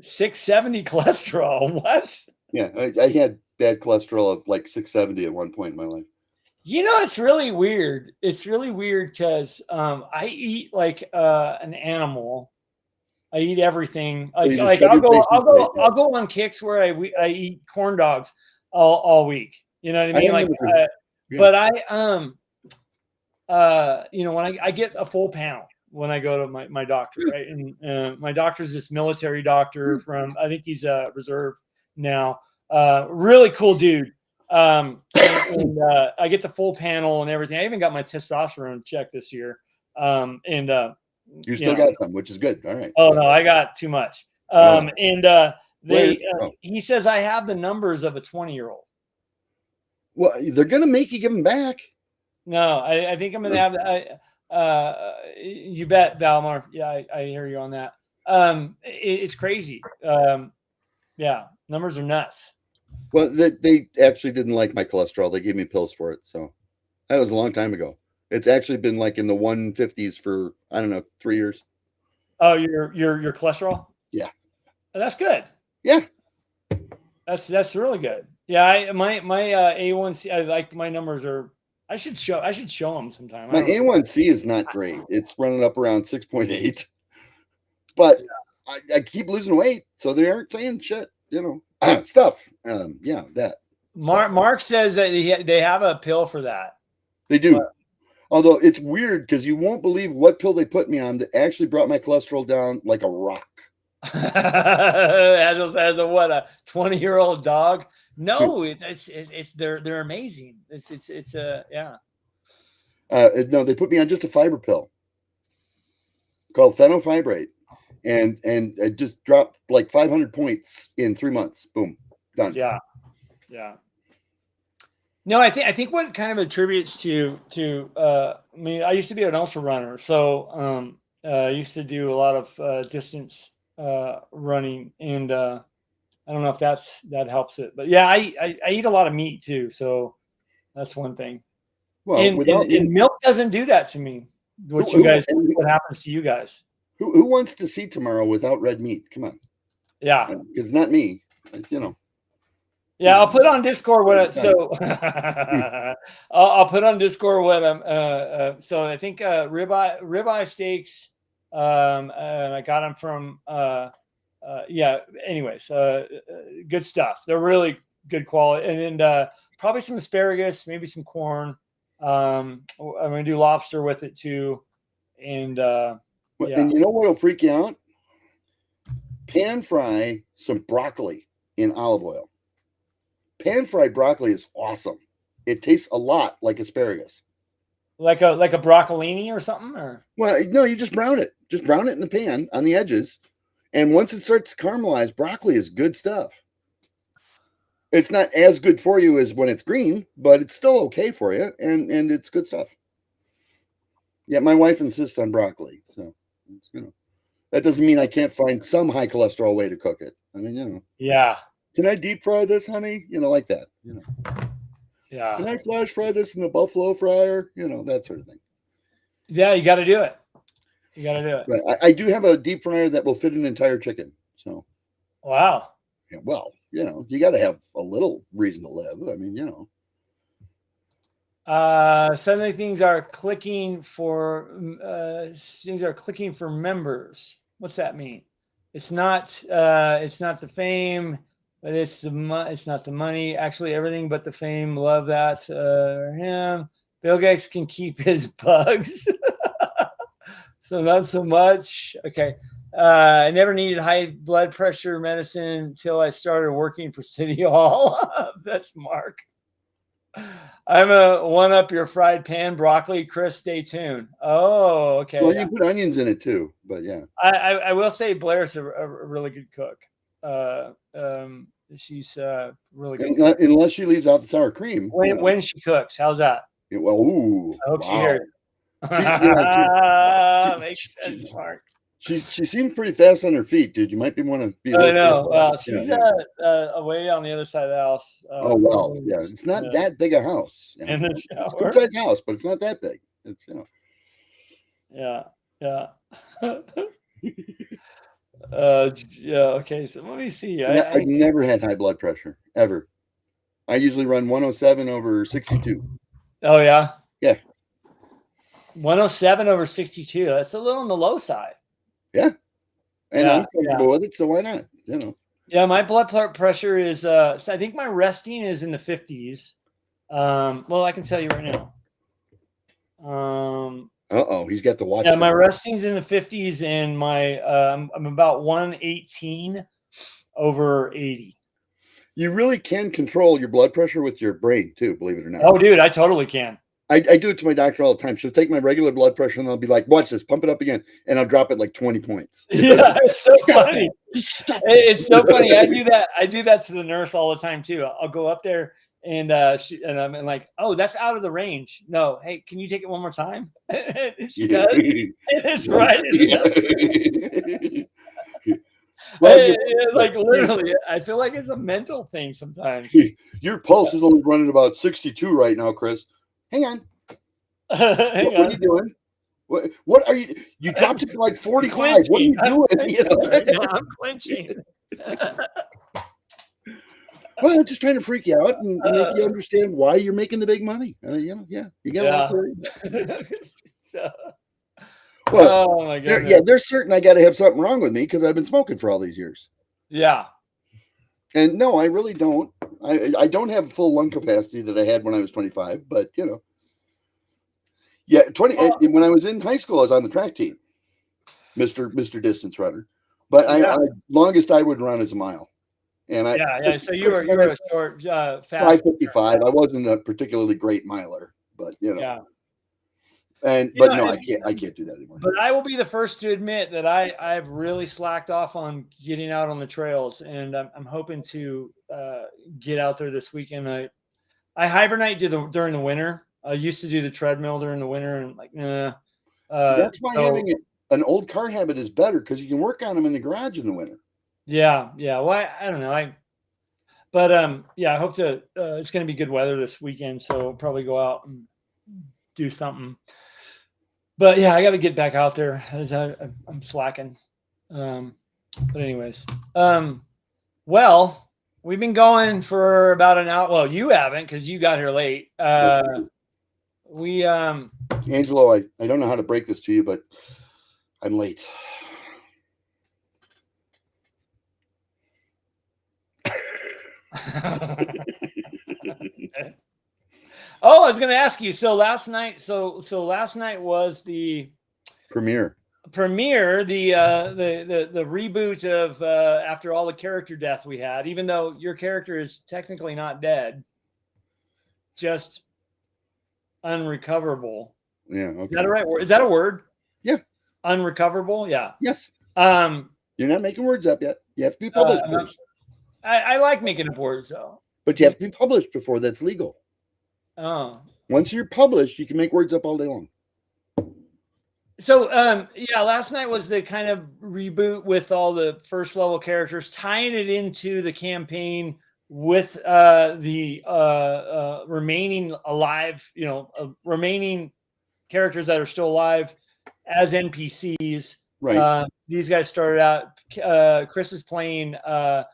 670 cholesterol. What? Yeah, I had bad cholesterol of like 670 at one point in my life. You know, it's really weird. It's really weird because I eat like an animal. I eat everything. Like I'll go on kicks where I eat corn dogs all week. You know what I mean? But when I get a full pound when I go to my doctor, right? And my doctor's this military doctor from, I think he's a reserve now. Really cool dude. And I get the full panel and everything. I even got my testosterone checked this year. You still got some, which is good. All right. Oh no, I got too much. He says I have the numbers of a 20-year-old. Well, they're gonna make you give them back. No, I think I'm gonna have. You bet, Valamar. Yeah, I hear you on that. It's crazy. Yeah, numbers are nuts. Well, they actually didn't like my cholesterol. They gave me pills for it. So that was a long time ago. It's actually been like in the 150s for, I don't know, 3 years. Oh, your cholesterol? Yeah. Oh, that's good. Yeah. That's really good. Yeah, my A1C, I like my numbers are. I should show them sometime. My A1C is not great. It's running up around 6.8. But yeah. I keep losing weight, so they aren't saying shit, stuff. Yeah, that. Mark says that they have a pill for that. They do. Although it's weird because you won't believe what pill they put me on that actually brought my cholesterol down like a rock. As a 20-year-old dog? No, they're amazing. It's yeah. No, they put me on just a fiber pill called fenofibrate, and it just dropped like 500 points in 3 months. Boom, done. Yeah. No, I think what kind of attributes to I mean, I used to be an ultra runner, so I used to do a lot of distance running, and I don't know if that helps it, but yeah, I eat a lot of meat too, so that's one thing. Well, and milk doesn't do that to me. What happens to you guys? Who wants to see tomorrow without red meat? Come on. Yeah, it's not me. Yeah, I'll put on Discord what. So I'll put on Discord what I'm. So I think ribeye steaks. I got them from. Yeah. Anyways, good stuff. They're really good quality, and probably some asparagus, maybe some corn. I'm gonna do lobster with it too, and yeah. And you know what will freak you out? Pan fry some broccoli in olive oil. Pan fried broccoli is awesome. It tastes a lot like asparagus. Like a broccolini or something, or well, no, you just brown it. Just brown it in the pan on the edges, and once it starts to caramelize, broccoli is good stuff. It's not as good for you as when it's green, but it's still okay for you, and it's good stuff. Yeah, my wife insists on broccoli, so that doesn't mean I can't find some high cholesterol way to cook it. I mean, yeah. Can I deep fry this, honey? Like that. Yeah. Can I flash fry this in the buffalo fryer? That sort of thing. Yeah, you got to do it. You got to do it. Right. I do have a deep fryer that will fit an entire chicken. So. Wow. Yeah, well, you got to have a little reason to live. I mean, Suddenly things are clicking for members. What's that mean? It's not the fame, but it's not the money. Actually, everything but the fame. Love that. Him. Gygax can keep his bugs. So not so much. Okay. I never needed high blood pressure medicine until I started working for City Hall. That's Mark. I'm a one up your fried pan broccoli, Chris. Stay tuned. Oh, okay. Well, you put onions in it too, but yeah. I will say Blair's a really good cook. She's really good. Unless she leaves out the sour cream. When she cooks, how's that? Yeah, well, ooh. I hope she hears. Makes sense, Mark. She seems pretty fast on her feet, dude. You might want to be. I know. Well, she's away on the other side of the house. Oh well, yeah. It's not that big a house. In the shower. It's a good sized house, but it's not that big. It's Yeah. Yeah. Okay. So let me see. I've never had high blood pressure ever. I usually run 107 over 62. Oh yeah. Yeah. 107 over 62. That's a little on the low side. Yeah. And I'm comfortable with it, so why not? Yeah, my blood pressure is so I think my resting is in the 50s. Well, I can tell you right now. He's got the watch. Yeah, my resting's in the 50s, and my I'm about 118 over 80. You really can control your blood pressure with your brain too, believe it or not. Oh, dude, I totally can. I do it to my doctor all the time. She'll take my regular blood pressure and they'll be like, watch this, pump it up again. And I'll drop it like 20 points. Yeah, it's so funny. It's so funny. I do that to the nurse all the time too. I'll go up there and I'm like, oh, that's out of the range. No, hey, can you take it one more time? She does. It's right. Well, like literally, I feel like it's a mental thing sometimes. Your pulse is only running about 62 right now, Chris. Hang on. What are you doing? What are you? You dropped it to like 45. What are you doing? I'm clenching. Well, I'm just trying to freak you out and make you understand why you're making the big money. You got a lot to worry. Well, oh my God. They're certain I got to have something wrong with me because I've been smoking for all these years. Yeah. And no, I really don't. I don't have full lung capacity that I had when I was 25, but yeah, 20. When I was in high school, I was on the track team, Mr. Distance Runner. But I longest I would run is a mile, and So you were a short, fast 5:55. I wasn't a particularly great miler, but Yeah. But no, I can't do that anymore. But I will be the first to admit that I've really slacked off on getting out on the trails, and I'm hoping to get out there this weekend. I hibernate during the winter. I used to do the treadmill during the winter, and that's why having an old car habit is better because you can work on them in the garage in the winter. Yeah. Well, I don't know. I hope to. It's going to be good weather this weekend, so I'll probably go out and do something. But yeah, I got to get back out there as I'm slacking. But anyways, well, We've been going for about an hour. Well, you haven't because you got here late. We Angelo, I don't know how to break this to you, but I'm late. Oh, I was going to ask you. So last night, so last night was the Premiere, the reboot of after all the character death we had. Even though your character is technically not dead, just unrecoverable. Yeah. Okay. Is that a right word? Is that a word? Yeah. Unrecoverable. Yeah. Yes. You're not making words up yet. You have to be published first. I like making up words though. But you have to be published before that's legal. Oh. Once you're published, you can make words up all day long. So yeah, last night was the kind of reboot with all the first level characters, tying it into the campaign with the remaining alive, remaining characters that are still alive as NPCs. Right. These guys started out. Chris is playing a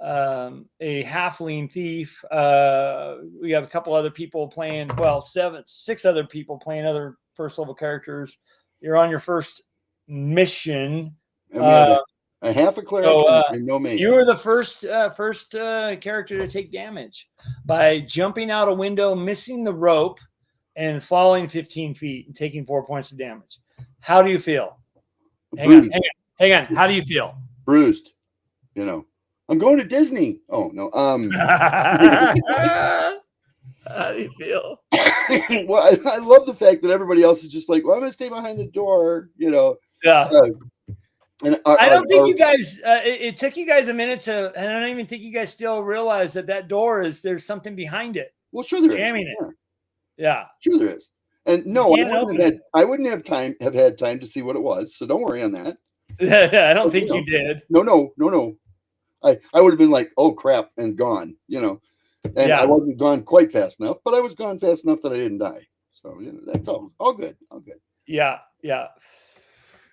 halfling thief. We have a couple other people playing. Well, 6 other people playing other first level characters. You're on your first mission. And we have a half a cleric and no mage. You were the first character to take damage by jumping out a window, missing the rope, and falling 15 feet and taking 4 points of damage. How do you feel? Hang on. How do you feel? Bruised. I'm going to Disney. Oh no. How do you feel? Well, I love the fact that everybody else is just like, well, I'm gonna stay behind the door. Yeah. And I don't think you guys. It took you guys a minute to, and I don't even think you guys still realize that door there's something behind it. Well, sure there is. Jamming it. Yeah. Sure there is. And no, I wouldn't have had time to see what it was. So don't worry on that. I don't think you did. No. I would have been like, oh crap, and gone. And I wasn't gone quite fast enough, but I was gone fast enough that I didn't die. So that's all good. All good. Yeah.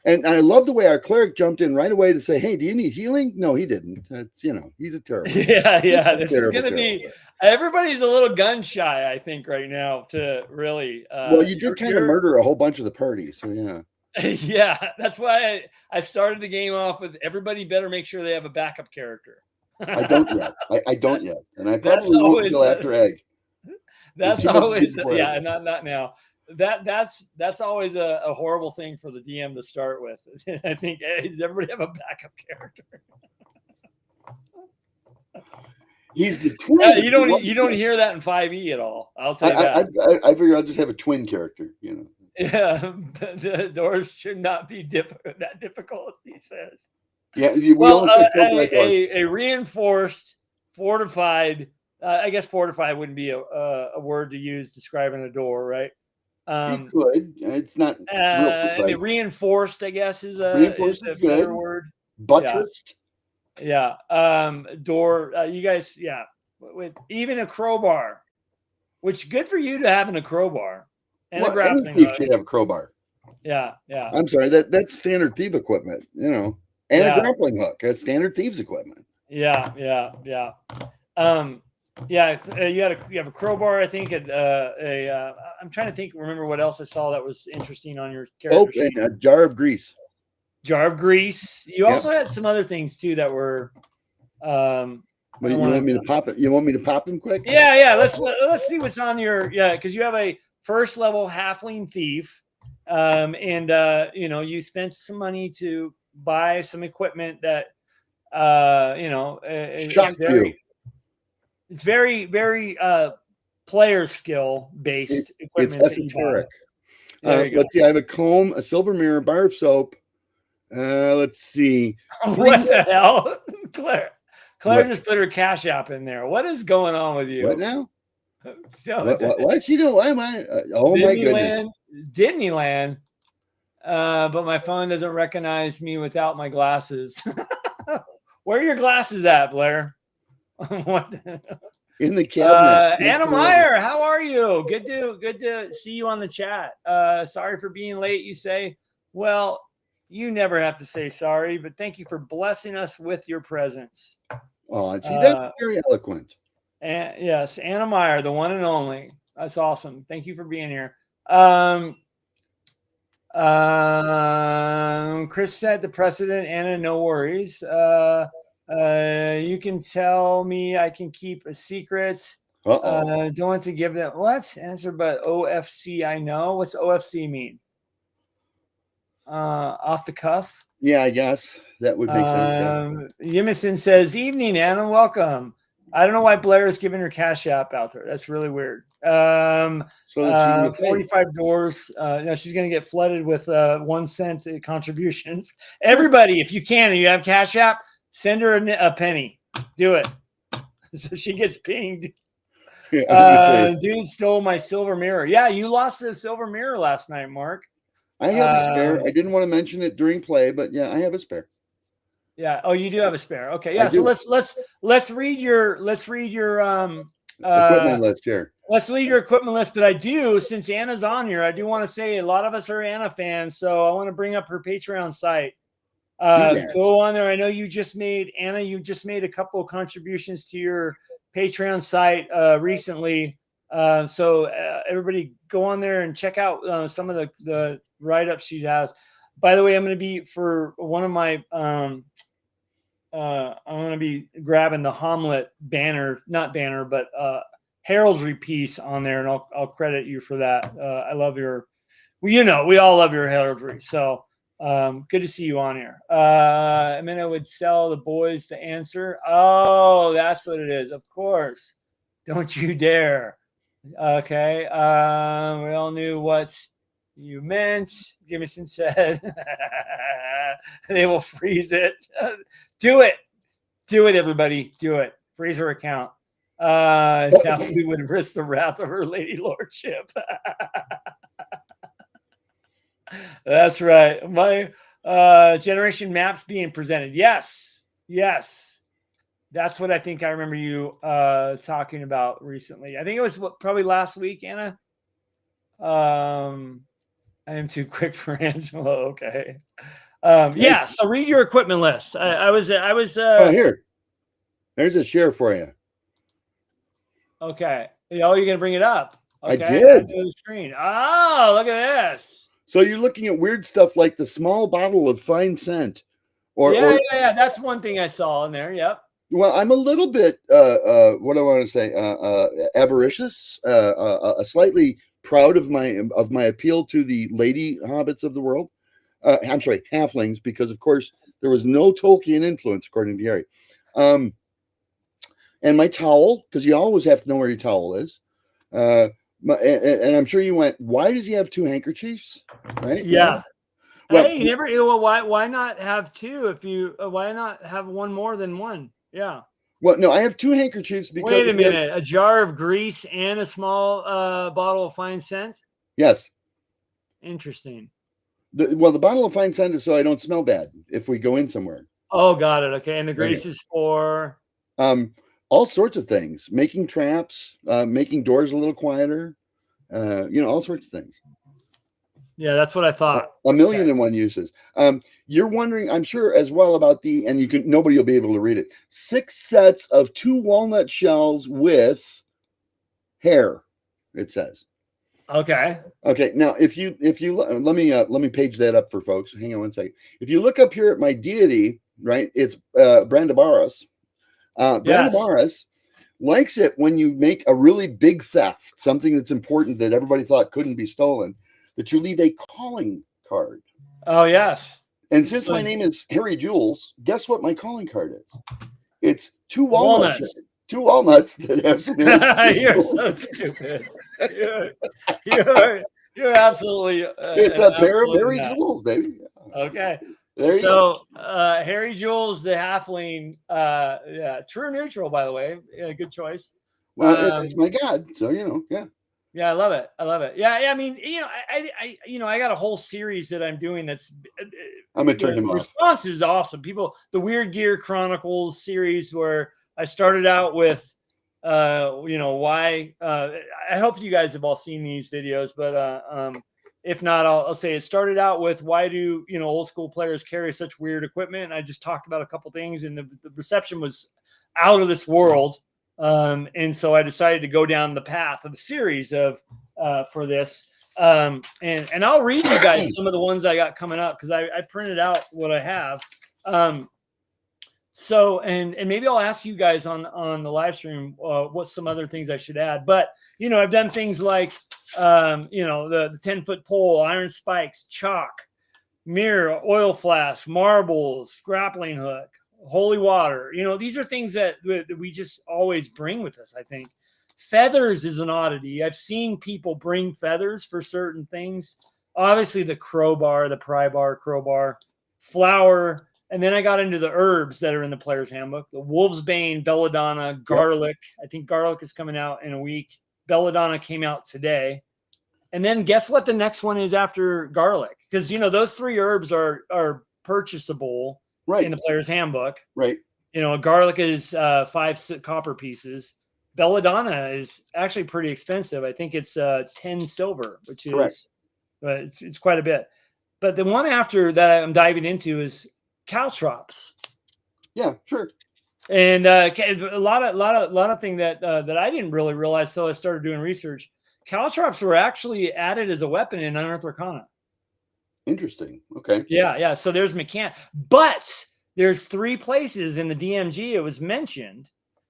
And I love the way our cleric jumped in right away to say, "Hey, do you need healing?" No, he didn't. That's he's a terrible. Yeah. This is gonna be. Everybody's a little gun shy, I think, right now. To really. Well, you did kind of murder a whole bunch of the party, so yeah. Yeah, that's why I started the game off with everybody better make sure they have a backup character. I don't yet. I don't yet, and I probably won't until after egg. That's always not now. That's always a horrible thing for the DM to start with. I think does everybody have a backup character? He's the twin. You don't hear that in 5e at all. I'll tell you that. I figure I'll just have a twin character. Yeah, the doors should not be that difficult, he says. Yeah, a reinforced, fortified. I guess fortified wouldn't be a word to use describing a door, right? You could. It's not. Reinforced, I guess, is a better word. Buttressed. Yeah. Door. You guys. Yeah. With even a crowbar, which good for you to having a crowbar. And a grappling thief should have a crowbar. Yeah. I'm sorry. That's standard thief equipment. And a grappling hook. That's standard thieves equipment. Yeah. You have a crowbar. I think I'm trying to remember what else I saw that was interesting on your character sheet. And a jar of grease. You also had some other things too that were. But you want me to pop it? You want me to pop them quick? Yeah. Let's see what's on your because you have a first level halfling thief, and you spent some money to buy some equipment that it's very, very player skill based equipment. It's esoteric. Let's see. I have a comb, a silver mirror, bar of soap. Let's see. What the hell, Claire? Claire just put her Cash App in there. What is going on with you? What now? What's she doing? Why am I? My goodness. Disneyland. But my phone doesn't recognize me without my glasses. Where are your glasses at, Blair? What? In the cabinet. Anna Meyer, how are you? Good to see you on the chat. Sorry for being late, you say. Well, you never have to say sorry, but thank you for blessing us with your presence. Oh, see, that's very eloquent. And yes, Anna Meyer, the one and only. That's awesome. Thank you for being here. Chris set the precedent. Anna, no worries. You can tell me I can keep a secret. Don't want to give them what answer, but OFC. I know. What's OFC mean? Off the cuff. Yeah, I guess that would make sense. Yimison says, "Evening, Anna. Welcome." I don't know why Blair is giving her Cash App out there. That's really weird. So that 45 doors. She's going to get flooded with 1 cent contributions. Everybody, if you can, and you have Cash App, send her a penny. Do it. So she gets pinged. Yeah, dude stole my silver mirror. Yeah, you lost a silver mirror last night, Mark. I have a spare. I didn't want to mention it during play, but yeah, I have a spare. Yeah. Oh, you do have a spare. Okay. Yeah. So let's read your equipment list here. Let's read your equipment list. But I do, since Anna's on here, I do want to say a lot of us are Anna fans, so I want to bring up her Patreon site. Go on there. I know you just made a couple of contributions to your Patreon site recently. So everybody go on there and check out some of the write-ups she has. By the way, I'm going to be for one of my I'm going to be grabbing the Hommlet heraldry piece on there, and I'll credit you for that. I love we all love your heraldry. So good to see you on here. I mean, I would sell the boys the answer. Oh, that's what it is. Of course. Don't you dare. Okay. We all knew what you meant. Jimison said they will freeze it. Do it, everybody. Do it. Freeze her account. Now we would risk the wrath of her lady lordship. That's right. My generation maps being presented. Yes. That's what I think I remember you talking about recently. I think it was probably last week, Anna. I am too quick for Angelo. Okay. Yeah. So read your equipment list. I was. Here. There's a share for you. Okay. Oh, you're gonna bring it up. Okay. I did. The screen. Oh, look at this. So you're looking at weird stuff like the small bottle of fine scent, yeah. That's one thing I saw in there. Yep. Well, I'm a little bit what do I want to say? Avaricious, slightly proud of my appeal to the lady hobbits of the world. I'm sorry, halflings, because of course there was no Tolkien influence according to Gary. And my towel, because you always have to know where your towel is. And I'm sure you went, why does he have 2 handkerchiefs? Right? Yeah. Well, hey, why not have 2 if you why not have one more than one? Yeah. Well, no, I have 2 handkerchiefs because wait a minute, a jar of grease and a small bottle of fine scent? Yes. Interesting. The bottle of fine scent is so I don't smell bad if we go in somewhere. Oh, got it. Okay. And the grease is for all sorts of things, making traps, making doors a little quieter, all sorts of things. Yeah, that's what I thought. A million and one uses. You're wondering, I'm sure, as well about nobody will be able to read it. 6 sets of 2 walnut shells with hair, it says. Okay. Okay. Now, if you let me page that up for folks. Hang on one second. If you look up here at my deity, right, it's Brandabaris. Brandabaris likes it when you make a really big theft, something that's important that everybody thought couldn't be stolen, that you leave a calling card. Oh, yes. And since my name is Harry Jules, guess what my calling card is? It's 2 walnuts. 2 walnuts that have some. You're so stupid. You're absolutely. It's a pair of Harry Jules, baby. Okay. There you go. Harry Jules, the halfling. True neutral, by the way. Yeah, good choice. Well, it's my god, so yeah. Yeah, I love it. Yeah. I mean, I got a whole series that I'm doing. That's I'm gonna turn him off. Response is awesome. The Weird Gear Chronicles series, where I started out with, why. I hope you guys have all seen these videos, but If not, I'll say it started out with why do old school players carry such weird equipment? And I just talked about a couple things, and the reception was out of this world. And so I decided to go down the path of a series of for this. And I'll read you guys some of the ones I got coming up because I printed out what I have. So and maybe I'll ask you guys on the live stream what some other things I should add. But I've done things like the 10-foot pole, iron spikes, chalk, mirror, oil flask, marbles, grappling hook, holy water. These are things that we just always bring with us, I think. Feathers is an oddity. I've seen people bring feathers for certain things. Obviously, the crowbar, the pry bar, crowbar, flour. And then I got into the herbs that are in the player's handbook. The wolf's bane, belladonna, garlic. Yep. I think garlic is coming out in a week. Belladonna came out today. And then guess what the next one is after garlic? Because, those 3 herbs are purchasable in the player's handbook. Right. Garlic is 5 copper pieces. Belladonna is actually pretty expensive. I think it's 10 silver, which is it's quite a bit. But the one after that I'm diving into is caltrops. Yeah, sure. And a lot of things that I didn't really realize till I started doing research. Caltrops were actually added as a weapon in Unearthed Arcana. Interesting. Okay. Yeah. So there's but there's 3 places in the DMG it was mentioned.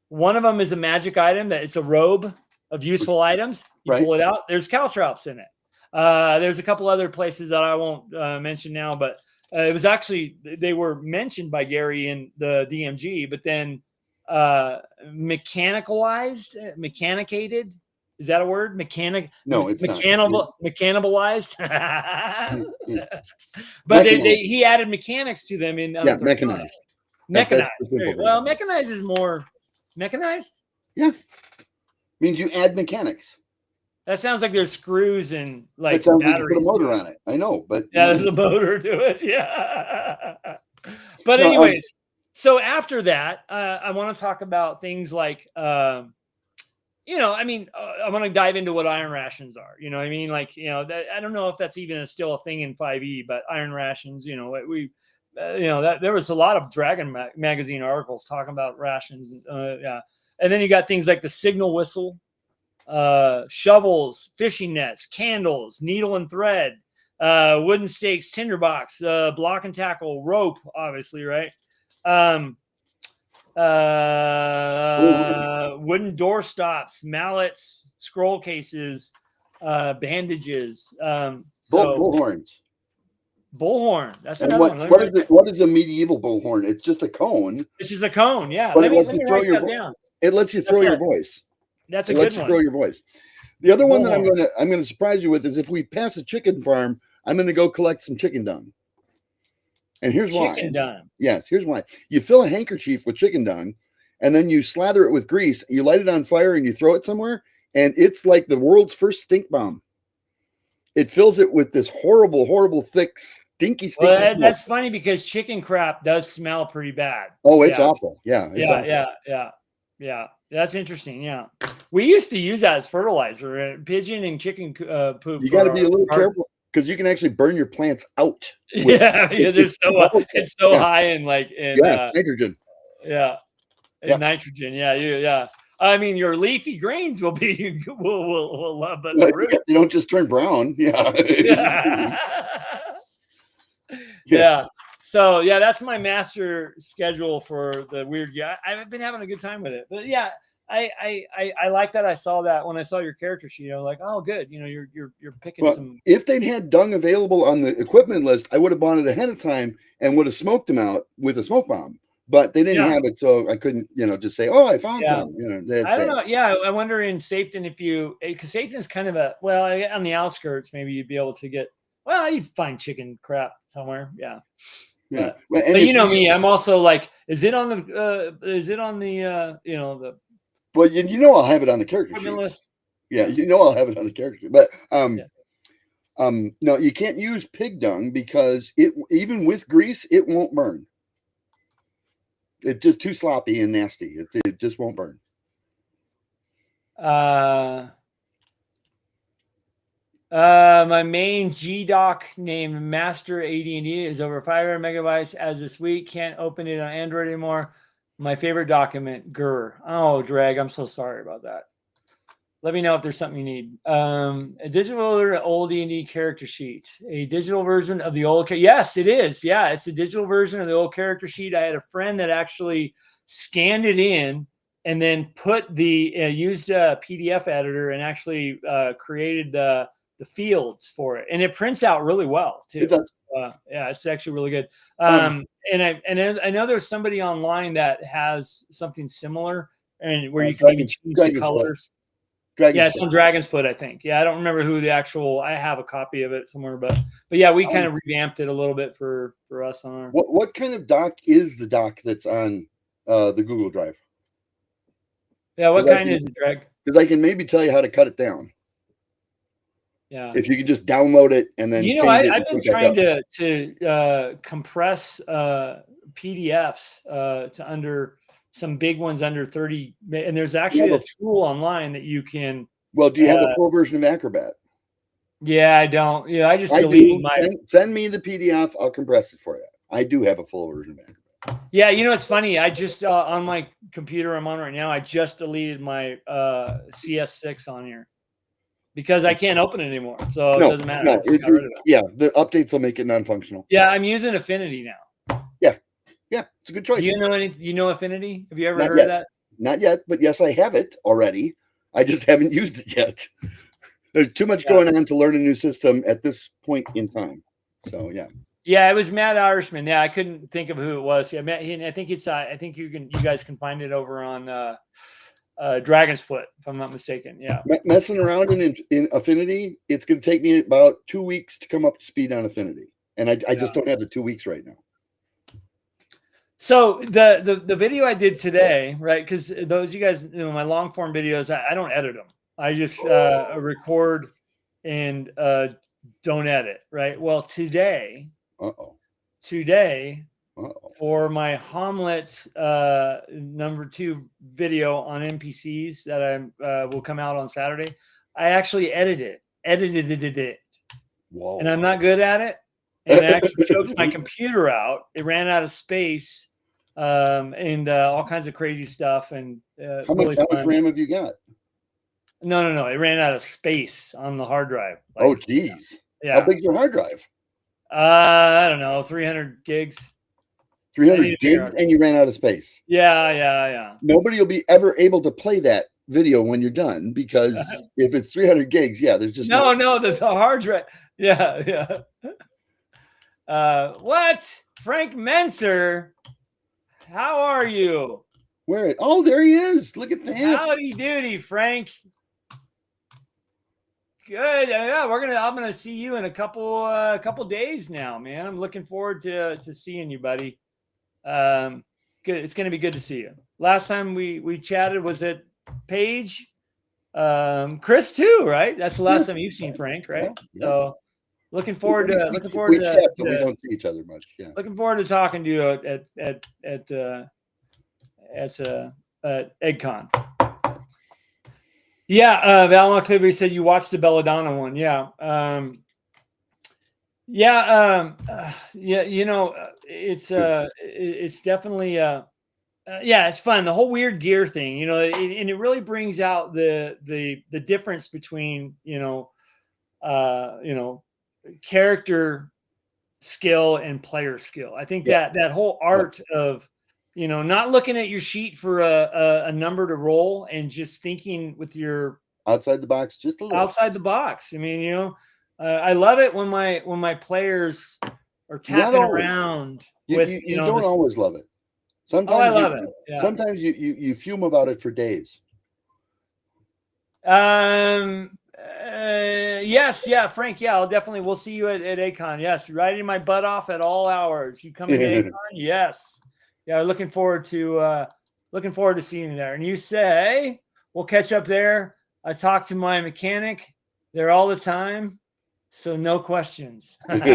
One of them is a magic item that it's a robe of useful items. You pull it out. There's caltrops in it. There's a couple other places that I won't mention now, but it was actually they were mentioned by Gary in the DMG, but then mechanicated. Is that a word? No, it's mechanized. But he added mechanics to them in mechanized. Mechanized. Well, mechanized is more mechanized. Yeah, means you add mechanics. That sounds like there's screws and like batteries. Like put a motor on it. I know, but there's a motor to it. Yeah. But anyways, so after that, I want to talk about things like, I want to dive into what iron rations are. I don't know if that's even still a thing in 5e, but iron rations. That there was a lot of Dragon magazine articles talking about rations. And then you got things like the signal whistle. Shovels, fishing nets, candles, needle and thread, wooden stakes, tinderbox, block and tackle, rope, obviously, right? Wooden door stops, mallets, scroll cases, bandages. Bullhorns. Bullhorn. That's and another one. What is a medieval bullhorn? It's just a cone. This is a cone, yeah. But let me write that down. It lets you throw your voice. That's a good one. Throw your voice. The other one that I'm gonna surprise you with is if we pass a chicken farm, I'm gonna go collect some chicken dung. And here's why. Chicken dung. Yes, here's why. You fill a handkerchief with chicken dung, and then you slather it with grease. You light it on fire, and you throw it somewhere, and it's like the world's first stink bomb. It fills it with this horrible, horrible, thick, stinky. Well, that's funny because chicken crap does smell pretty bad. Oh, it's awful. Yeah. Yeah. That's interesting. Yeah. We used to use that as fertilizer. Pigeon and chicken poop. You got to be a little careful because you can actually burn your plants out. Because it's so high in nitrogen. Nitrogen. Yeah. I mean, your leafy greens will be will love, but they don't just turn brown. Yeah. Yeah. So that's my master schedule for the weird. Yeah, I've been having a good time with it. But yeah, I like that. I saw that when I saw your character sheet. I was like, oh, good. You're picking some. If they'd had dung available on the equipment list, I would have bought it ahead of time and would have smoked them out with a smoke bomb. But they didn't have it, so I couldn't, just say, "Oh, I found some." I don't know. Yeah, I wonder in Safeton because Safeton's kind of on the outskirts, maybe you'd be able to get. Well, you'd find chicken crap somewhere. Yeah. Yeah. But me, I'm also like, is it on the the. Well, I'll have it on the character sheet. List. Yeah, I'll have it on the character sheet. But no, you can't use pig dung because even with grease, it won't burn. It's just too sloppy and nasty. It just won't burn. My main G-Doc named Master AD&D is over 500 megabytes as this week. Can't open it on Android anymore. My favorite document, grr. Oh, Drag, I'm so sorry about that. Let me know if there's something you need. A digital or old D&D character sheet. A digital version of the old. Yes, it is. Yeah, it's a digital version of the old character sheet. I had a friend that actually scanned it in and then put the used a PDF editor and actually created the fields for it, and it prints out really well too. It does. Yeah, it's actually really good. And I know there's somebody online that has something similar, and where you can maybe change the colors. Yeah, it's on Dragon's Foot, I think. Yeah, I don't remember who the actual. I have a copy of it somewhere, but yeah, we kind of revamped it a little bit for us on our. What kind of doc is the doc that's on the Google Drive? Yeah, what kind is it, Greg? Because I can maybe tell you how to cut it down. Yeah, if you could just download it and then I've been trying to compress PDFs to under some big ones under 30, and there's actually a tool online that you can. Well, do you have a full version of Acrobat? Yeah, I don't. Yeah, I just deleted my. Send me the PDF. I'll compress it for you. I do have a full version of Acrobat. Yeah, it's funny. I just on my computer I'm on right now. I just deleted my CS6 on here. Because I can't open it anymore, so it doesn't matter. No, yeah, the updates will make it non-functional. Yeah, I'm using Affinity now. Yeah, it's a good choice. Do you know You know Affinity? Have you ever heard of that? Not yet, but yes, I have it already. I just haven't used it yet. There's too much going on to learn a new system at this point in time. So yeah. Yeah, it was Matt Irishman. Yeah, I couldn't think of who it was. Yeah, I think it's. I think you guys can find it over on. Dragon's Foot, if I'm not mistaken. Yeah. Messing around in Affinity, it's going to take me about 2 weeks to come up to speed on Affinity. And I just don't have the 2 weeks right now. So the video I did today, right? Because those you guys, my long form videos, I don't edit them. I just record and don't edit, right? Well, today, for my Hommlet #2 video on NPCs that I will come out on Saturday, I actually edited it. Whoa. And I'm not good at it. And I actually choked my computer out. It ran out of space and all kinds of crazy stuff. And how much RAM have you got? No. It ran out of space on the hard drive. Oh, geez. Yeah. How big's your hard drive? I don't know, 300 gigs. 300 gigs, and you ran out of space. Yeah. Nobody will be ever able to play that video when you're done, because if it's 300 gigs, there's just no, the hard drive. Yeah. What? Frank Menser, how are you? Where? Oh, there he is. Look at that. Howdy doody, Frank. Good. Yeah, I'm gonna see you in a couple days now, man. I'm looking forward to seeing you, buddy. Good. It's gonna be good to see you. Last time we chatted was at Page. Chris too, right? That's the last time you've seen Frank, right? Yeah. So looking forward to we chat, but we don't see each other much. Yeah. Looking forward to talking to you at EggCon. Yeah, Val Clibby said you watched the Belladonna one. Yeah. It's definitely it's fun. The whole weird gear thing, and it really brings out the difference between character skill and player skill. I think that whole art of not looking at your sheet for a number to roll and just thinking with your outside the box, just a little outside the box. I mean, I love it when my players are tapping around. You don't always love it. Sometimes I love it. Yeah. Sometimes you fume about it for days. Yes, Frank. Yeah, we'll see you at ACON. Yes, riding my butt off at all hours. You come to ACON? Yes. Yeah, looking forward to seeing you there. And you say we'll catch up there. I talk to my mechanic there all the time, so no questions. It's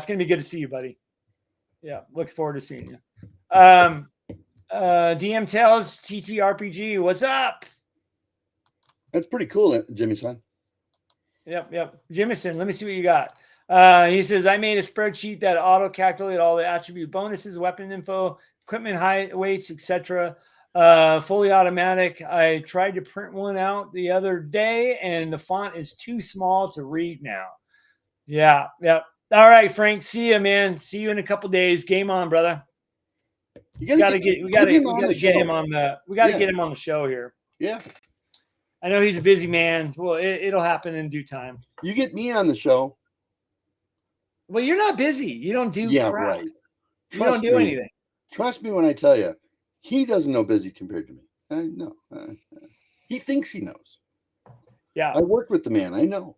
gonna be good to see you, buddy. Yeah, looking forward to seeing you. DM Tales, ttrpg, what's up? That's pretty cool, Jimmy son. Yep. Jimison, let me see what you got. He says, I made a spreadsheet that auto-calculated all the attribute bonuses, weapon info, equipment height, weights, etc. Fully automatic. I tried to print one out the other day, and the font is too small to read now. Yeah. All right, Frank. See you, man. See you in a couple days. Game on, brother. We gotta get him on the show here. Yeah. I know he's a busy man. Well, it'll happen in due time. You get me on the show. Well, you're not busy. You don't do crap. Right. You don't do anything. Trust me when I tell you, he doesn't know busy compared to me. I know. He thinks he knows. Yeah. I work with the man. I know.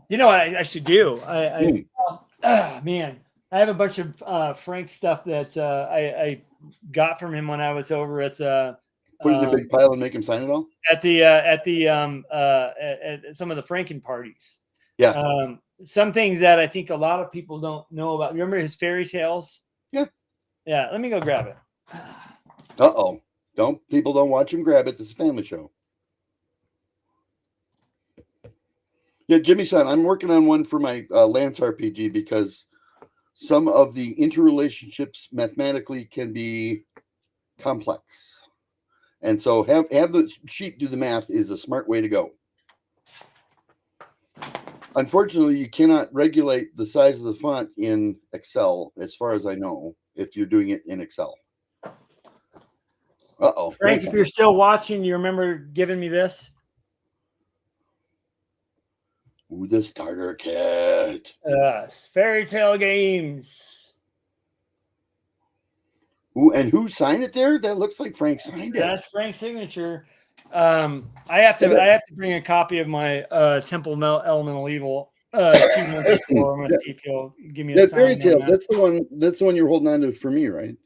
You know what I should do? Man, I have a bunch of Frank stuff that I got from him when I was over at put it in a big pile and make him sign it all at some of the Franken parties. Yeah. Some things that I think a lot of people don't know about. Remember his fairy tales? Yeah. Let me go grab it. People don't watch him grab it. This is a family show. Yeah, Jimmy son, I'm working on one for my Lance RPG because some of the interrelationships mathematically can be complex. And so have the sheet do the math is a smart way to go. Unfortunately, you cannot regulate the size of the font in Excel, as far as I know, if you're doing it in Excel. Frank, if you're still watching, you remember giving me this? Ooh, the starter kit. Fairy Tale Games. Ooh, and who signed it there? That looks like Frank signed it. That's Frank's signature. I have to bring a copy of my Temple Elemental Evil 2 months before. I'm gonna see if you'll give me a sign. Fairy Tales. That's the one you're holding on to for me, right?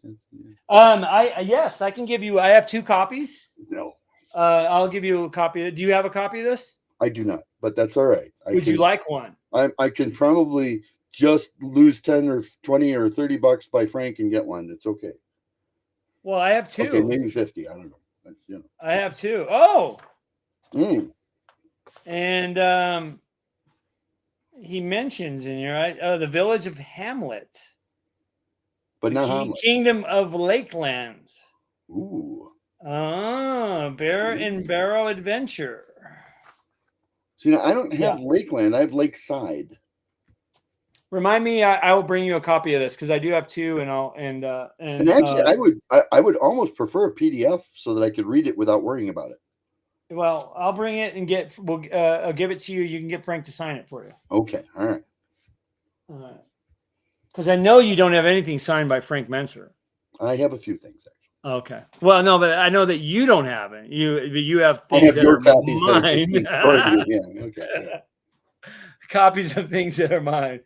Yes, I can give you. I have 2 copies. No. I'll give you a copy. Do you have a copy of this? I do not, but that's all right. Would you like one? I can probably just lose 10 or 20 or $30 by Frank and get one. It's okay. Well, I have 2. Okay, maybe 50. I don't know. That's, I have 2. Oh. And he mentions in here, the village of Hommlet. But not Hommlet. Kingdom of Lakelands. Ooh. Bear and Barrow Adventure. See, I don't have Lakeland. I have Lakeside. Remind me, I will bring you a copy of this because I do have 2, and actually, I would almost prefer a PDF so that I could read it without worrying about it. Well, I'll bring it and I'll give it to you. You can get Frank to sign it for you. Okay, all right. Because I know you don't have anything signed by Frank Menser. I have a few things actually. Okay. Well, no, but I know that you don't have it. You have things that are mine. Copies of things that are mine.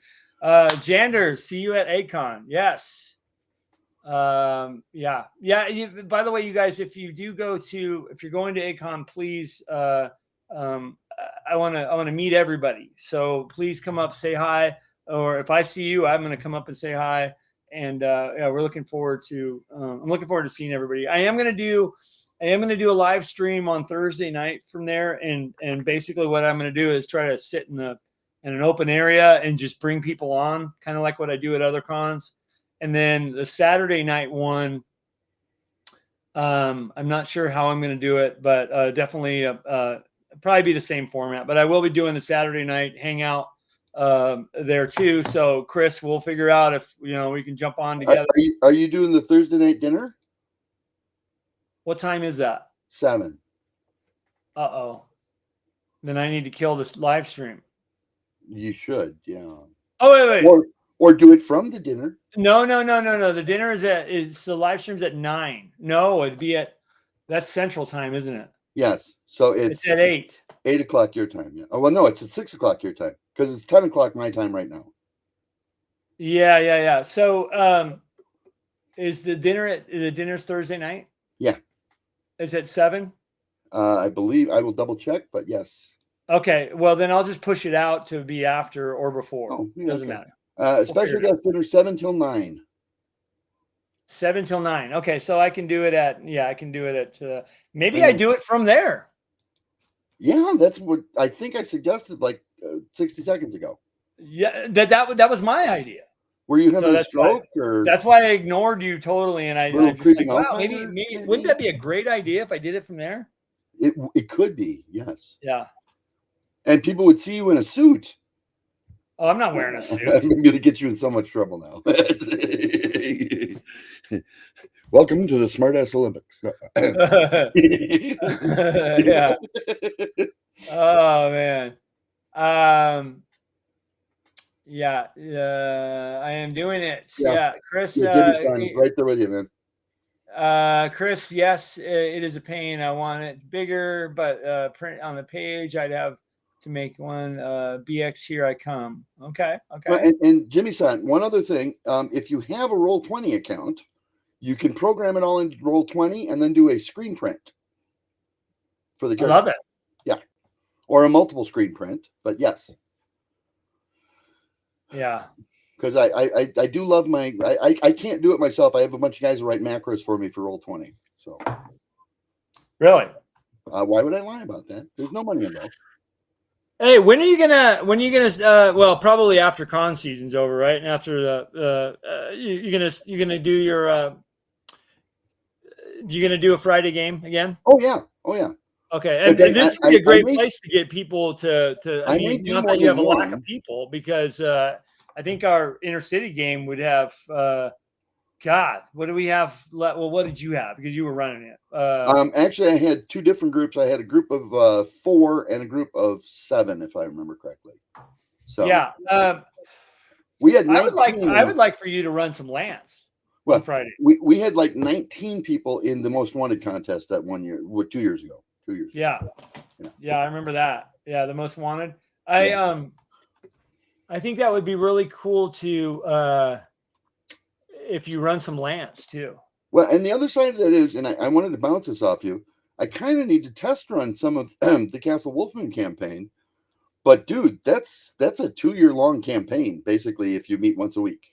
Jander, see you at ACON. Yes. By the way, you guys, if you're going to ACON, please, I want to meet everybody. So please come up, say hi, or if I see you, I'm going to come up and say hi. And we're looking forward to. I'm looking forward to seeing everybody. I am going to do a live stream on Thursday night from there, and basically what I'm going to do is try to sit in an open area and just bring people on, kind of like what I do at other cons. And then the Saturday night one, I'm not sure how I'm going to do it, but definitely probably be the same format. But I will be doing the Saturday night hangout there too. So Chris, we'll figure out if we can jump on together. Are you doing the Thursday night dinner? What time is that? 7. Then I need to kill this live stream. You should, yeah. Oh wait. Or do it from the dinner. No. The dinner is the live stream's at 9. No, it'd be that's Central Time, isn't it? Yes. So it's at 8. 8 o'clock your time. Yeah. Oh well, no, it's at 6 o'clock your time because it's 10 o'clock my time right now. Yeah. So, is the dinner's Thursday night? Yeah. Is it 7? I believe I will double check, but yes. Okay. Well, then I'll just push it out to be after or before. Oh, yeah, Doesn't matter. Special guest dinner 7 till 9. 7 till 9. Okay, so I can do it at I can do it at maybe I do it from there. Yeah, that's what I think I suggested like 60 seconds ago. Yeah, that was my idea. Were you having a that's stroke or that's why I ignored you totally, and I'm just creeping like, wow, Alzheimer's, maybe wouldn't that be a great idea if I did it from there? It could be, yes. Yeah. And people would see you in a suit. Oh, I'm not wearing a suit. I'm going to get you in so much trouble now. Welcome to the Smartass Olympics. Yeah. Oh man. Yeah. I am doing it. Yeah. Chris. Right there with you, man. Chris. Yes, it is a pain. I want it bigger, but print on the page. I'd have to make one. BX, here I come. Okay. Well, and Jimmy-san, one other thing. If you have a Roll20 account, you can program it all into Roll20 and then do a screen print for the character. I love it. Yeah. Or a multiple screen print, but yes. Yeah. Because I do love I can't do it myself. I have a bunch of guys who write macros for me for Roll20. So really? Why would I lie about that? There's no money involved. Hey, when are you gonna well, probably after con season's over, right? And after the you're gonna do your you're gonna do a Friday game again? Oh yeah. Okay, and this would be a great place to get people to I mean, not that you have a lack of people, because I think our intercity game would have God, what do we have? Well, what did you have? Because you were running it. Actually, I had two different groups. I had a group of 4 and a group of 7, if I remember correctly. So yeah, we had 19. I would like for you to run some lands on Friday. We had like 19 people in the most wanted contest that 1 year, 2 years ago. 2 years. Yeah, I remember that. Yeah, the most wanted. I think that would be really cool to. If you run some lands too. Well, and the other side of that is, and I wanted to bounce this off you, I kind of need to test run some of the Castle Wolfman campaign. But dude, that's a 2-year long campaign, basically, if you meet once a week.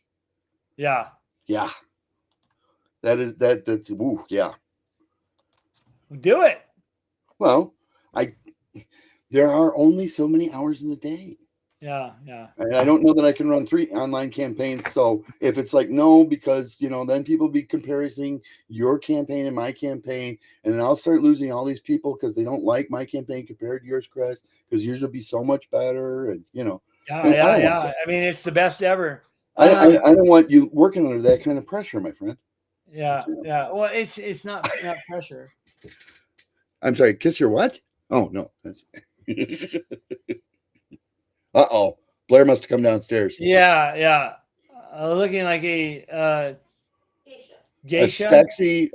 Yeah. Yeah. That's woo, yeah. Do it. Well, there are only so many hours in the day. Yeah. And I don't know that I can run 3 online campaigns. So if it's like, no, because, then people be comparing your campaign and my campaign, and then I'll start losing all these people because they don't like my campaign compared to yours, Chris, because yours will be so much better. And, Yeah. I mean, it's the best ever. I don't want you working under that kind of pressure, my friend. Yeah. Well, it's not pressure. I'm sorry. Kiss your what? Oh, no. Uh-oh. Blair must have come downstairs. Yeah. Looking like a geisha.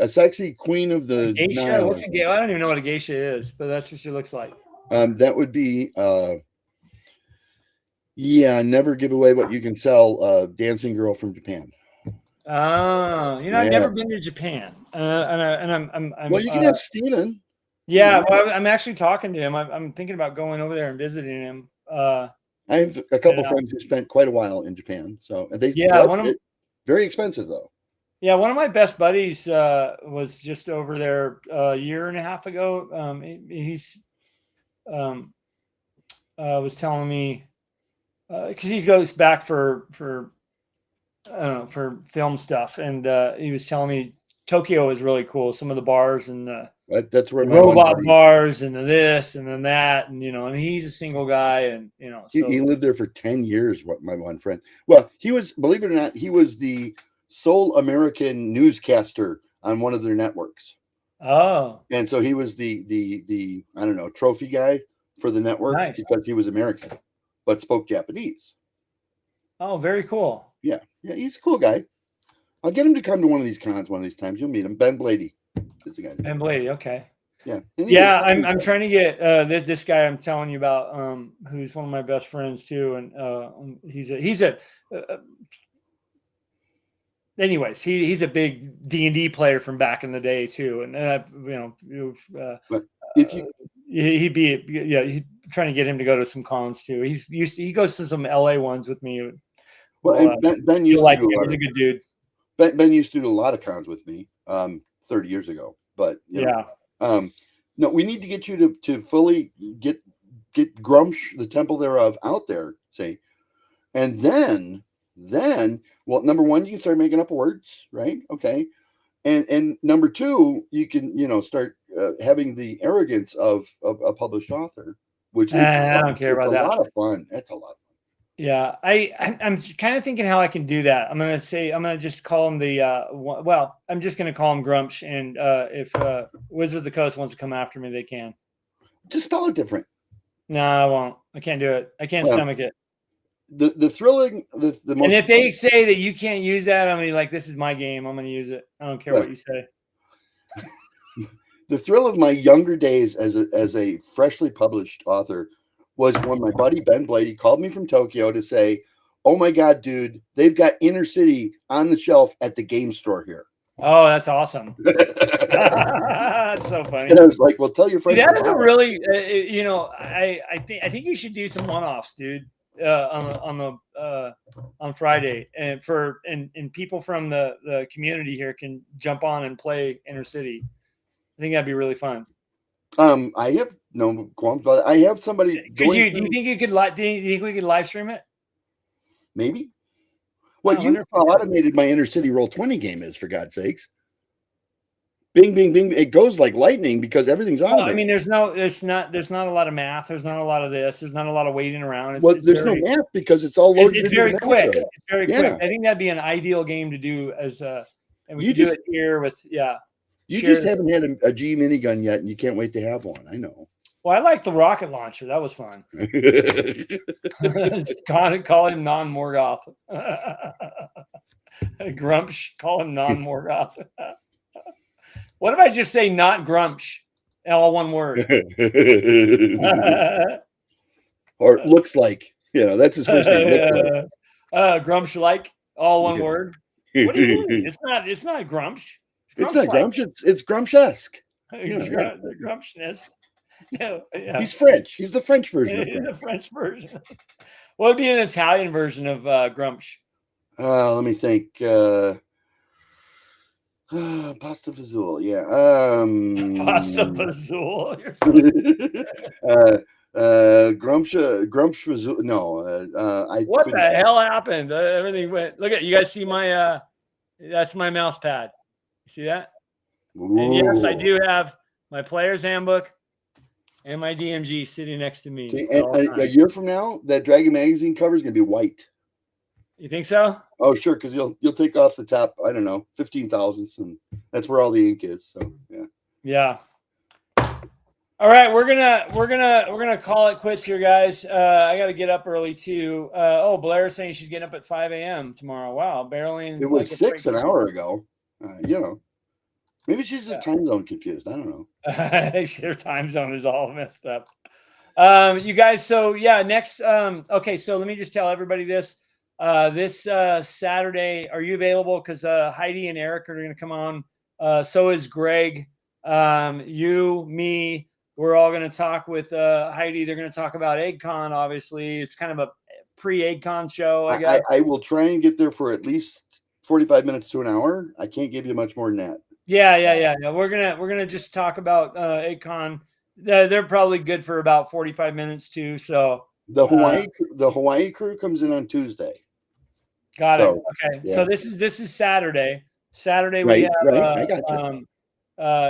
A sexy queen of the geisha. Nile. What's a geisha? I don't even know what a geisha is, but that's what she looks like. That would be never give away what you can sell, dancing girl from Japan. Oh, I've never been to Japan. And I'm well, you can have Steven. Yeah, well, I'm actually talking to him. I'm thinking about going over there and visiting him. I have a couple friends who spent quite a while in Japan, so they very expensive though. Yeah, one of my best buddies was just over there a year and a half ago. He's was telling me because he goes back for film stuff, and he was telling me Tokyo is really cool. Some of the bars and that's where the robot bars and this and then that, and and he's a single guy, and so. He lived there for 10 years. My one friend. Well, he was, believe it or not, he was the sole American newscaster on one of their networks. Oh, and so he was the I don't know, trophy guy for the network. Nice. Because he was American, but spoke Japanese. Oh, very cool. Yeah, he's a cool guy. I'll get him to come to one of these cons one of these times. You'll meet him. Ben Blady is the guy. Ben Blady, okay. Yeah. Yeah, I'm trying to get this guy I'm telling you about, who's one of my best friends too, and he's a big D&D player from back in the day too, and he'd be trying to get him to go to some cons too. He goes to some LA ones with me. Well, and Ben used to do he's a good dude. Ben used to do a lot of cons with me 30 years ago, but no, we need to get you to fully get Grumsh, the Temple thereof, out there, say, and then, well, number one, you can start making up words, right? Okay, and number two, you can start having the arrogance of a published author, which is I don't care about that. It's a lot of fun. That's a lot of fun. Yeah, I'm kind of thinking how I can do that. I'm gonna just call him I'm just gonna call him Grumsh, and if Wizard of the Coast wants to come after me, they can. Just spell it different. No, I won't. I can't do it. I can't stomach it. The thrilling, the most. And if they say that you can't use that, I'm gonna be like, this is my game. I'm gonna use it. I don't care what you say. The thrill of my younger days as a freshly published author was when my buddy Ben Blady called me from Tokyo to say, "Oh my God, dude, they've got Inner City on the shelf at the game store here." Oh, that's awesome. That's so funny. And I was like, "Well, tell your friends." That is a really, I think you should do some one-offs, dude, on Friday, and people from the community here can jump on and play Inner City. I think that'd be really fun. I have no qualms about it. I have somebody. Do you think you could do you think we could live stream it? Maybe. Well, you know how automated my Inner City Roll20 game is, for God's sakes. Bing, bing, bing. It goes like lightning because everything's automated. I mean, there's not a lot of math. There's not a lot of this. There's not a lot of waiting around. There's no math because it's all loaded. It's very quick. It's very quick. I think that'd be an ideal game to do and we can do it here with You just haven't had a G minigun yet, and you can't wait to have one. I know. Well, I like the rocket launcher. That was fun. Call him non-Morgoth. Grumsh. Call him non-Morgoth. What if I just say not Grumsh? All one word. Or looks like. That's his first name. Grumsh like. All one word. What do you mean? It's not Grumsh. It's not Grumsh. It's Grumsh-esque. The Grumpshness. No, yeah. He's French. He's the French version. He's the French version. What would be an Italian version of Grumsh? Let me think. Pasta fazool. Yeah. Pasta fazool. Grumsh fazool. No. What the hell happened? Everything went. Look at you guys. See my? That's my mouse pad. You see that? Ooh. And yes, I do have my player's handbook and my DMG sitting next to me. See, and a year from now, that Dragon magazine cover is going to be white. You think so? Oh, sure, because you'll take off the top. I don't know, 15 thousandths, and that's where all the ink is. So yeah. All right, we're gonna call it quits here, guys. I got to get up early too. Blair's saying she's getting up at 5 a.m. tomorrow. Wow, barreling. It was 6 an hour ago. Maybe she's just time zone confused. I don't know. Her time zone is all messed up. You guys, so next okay, so let me just tell everybody this. This Saturday, are you available? Because Heidi and Eric are going to come on. So is Greg. You, me, we're all going to talk with Heidi. They're going to talk about EggCon, obviously. It's kind of a pre-EggCon show, I guess. I will try and get there for at least 45 minutes to an hour. I can't give you much more than that. Yeah. We're gonna just talk about EggCon. They're probably good for about 45 minutes too. So the Hawaii crew comes in on Tuesday. Got it. Okay. Yeah. So this is Saturday. Saturday we have I got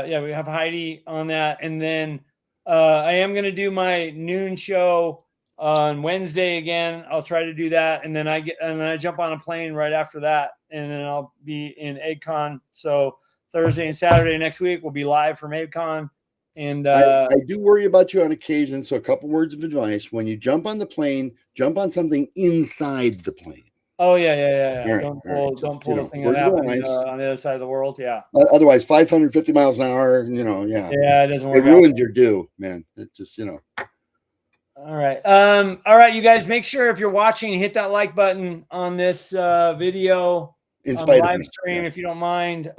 you. We have Heidi on that, and then I am gonna do my noon show on Wednesday again. I'll try to do that, and then I jump on a plane right after that, and then I'll be in EggCon. So Thursday and Saturday next week we'll be live from EggCon. And I do worry about you on occasion. So a couple words of advice: when you jump on the plane, jump on something inside the plane. Oh yeah. Right, don't pull the thing that happened on the other side of the world. Yeah. Otherwise, 550 miles an hour. Yeah. Yeah, it doesn't work. It ruins your due, man. It's just All right. All right, you guys. Make sure if you're watching, hit that like button on this video on live stream if you don't mind.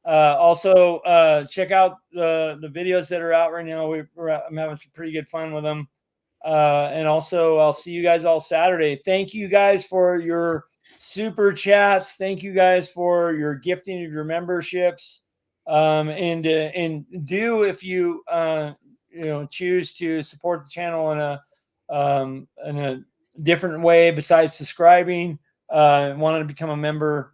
Also, check out the videos that are out right now. I'm having some pretty good fun with them. And also, I'll see you guys all Saturday. Thank you guys for your super chats. Thank you guys for your gifting of your memberships. And do, if you choose to support the channel in a different way besides subscribing, wanting to become a member,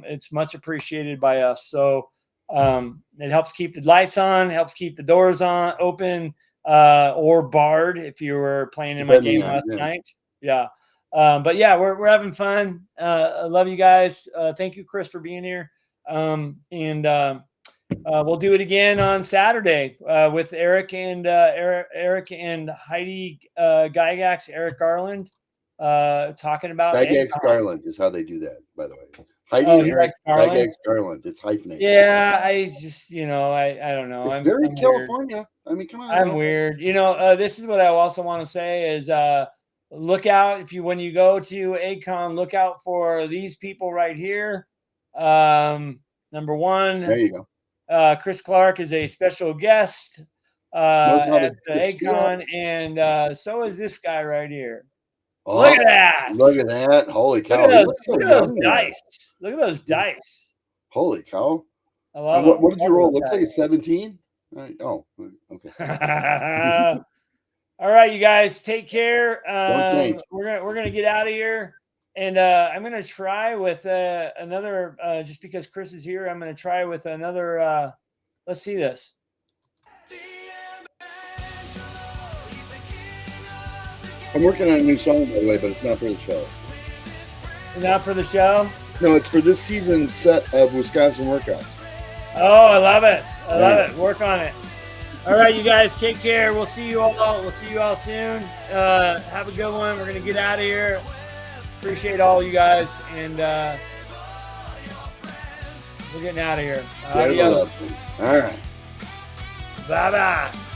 it's much appreciated by us. So it helps keep the lights on, helps keep the doors on open, or barred if you were playing in my game last night. Yeah. But yeah, we're having fun. I love you guys. Thank you, Chris, for being here. We'll do it again on Saturday with Eric and Heidi Gygax, Eric Garland, talking about Gygax Garland is how they do that, by the way. Heidi and Eric Gygax Garland. It's hyphenated. Yeah, I just I don't know. It's very California. Weird. I mean, come on. I'm weird. This is what I also want to say is look out when you go to AidCon, look out for these people right here. Number one. There you go. Chris Clark is a special guest at the AidCon, and so is this guy right here. Oh, look at that! Look at that! Holy cow! Look at those dice! Look at those dice! Holy cow! I love what did you roll? Looks like a 17. Oh, okay. All right, you guys, take care. We're gonna get out of here. And I'm going to try with another, just because Chris is here, I'm going to try with another, let's see this. I'm working on a new song, by the way, but it's not for the show. Not for the show? No, it's for this season's set of Wisconsin workouts. Oh, I love it. I love it. Work on it. All right, you guys, take care. We'll see you all. We'll see you all soon. Have a good one. We're going to get out of here. Appreciate all you guys, and we're getting out of here. Adios. All right. Bye-bye.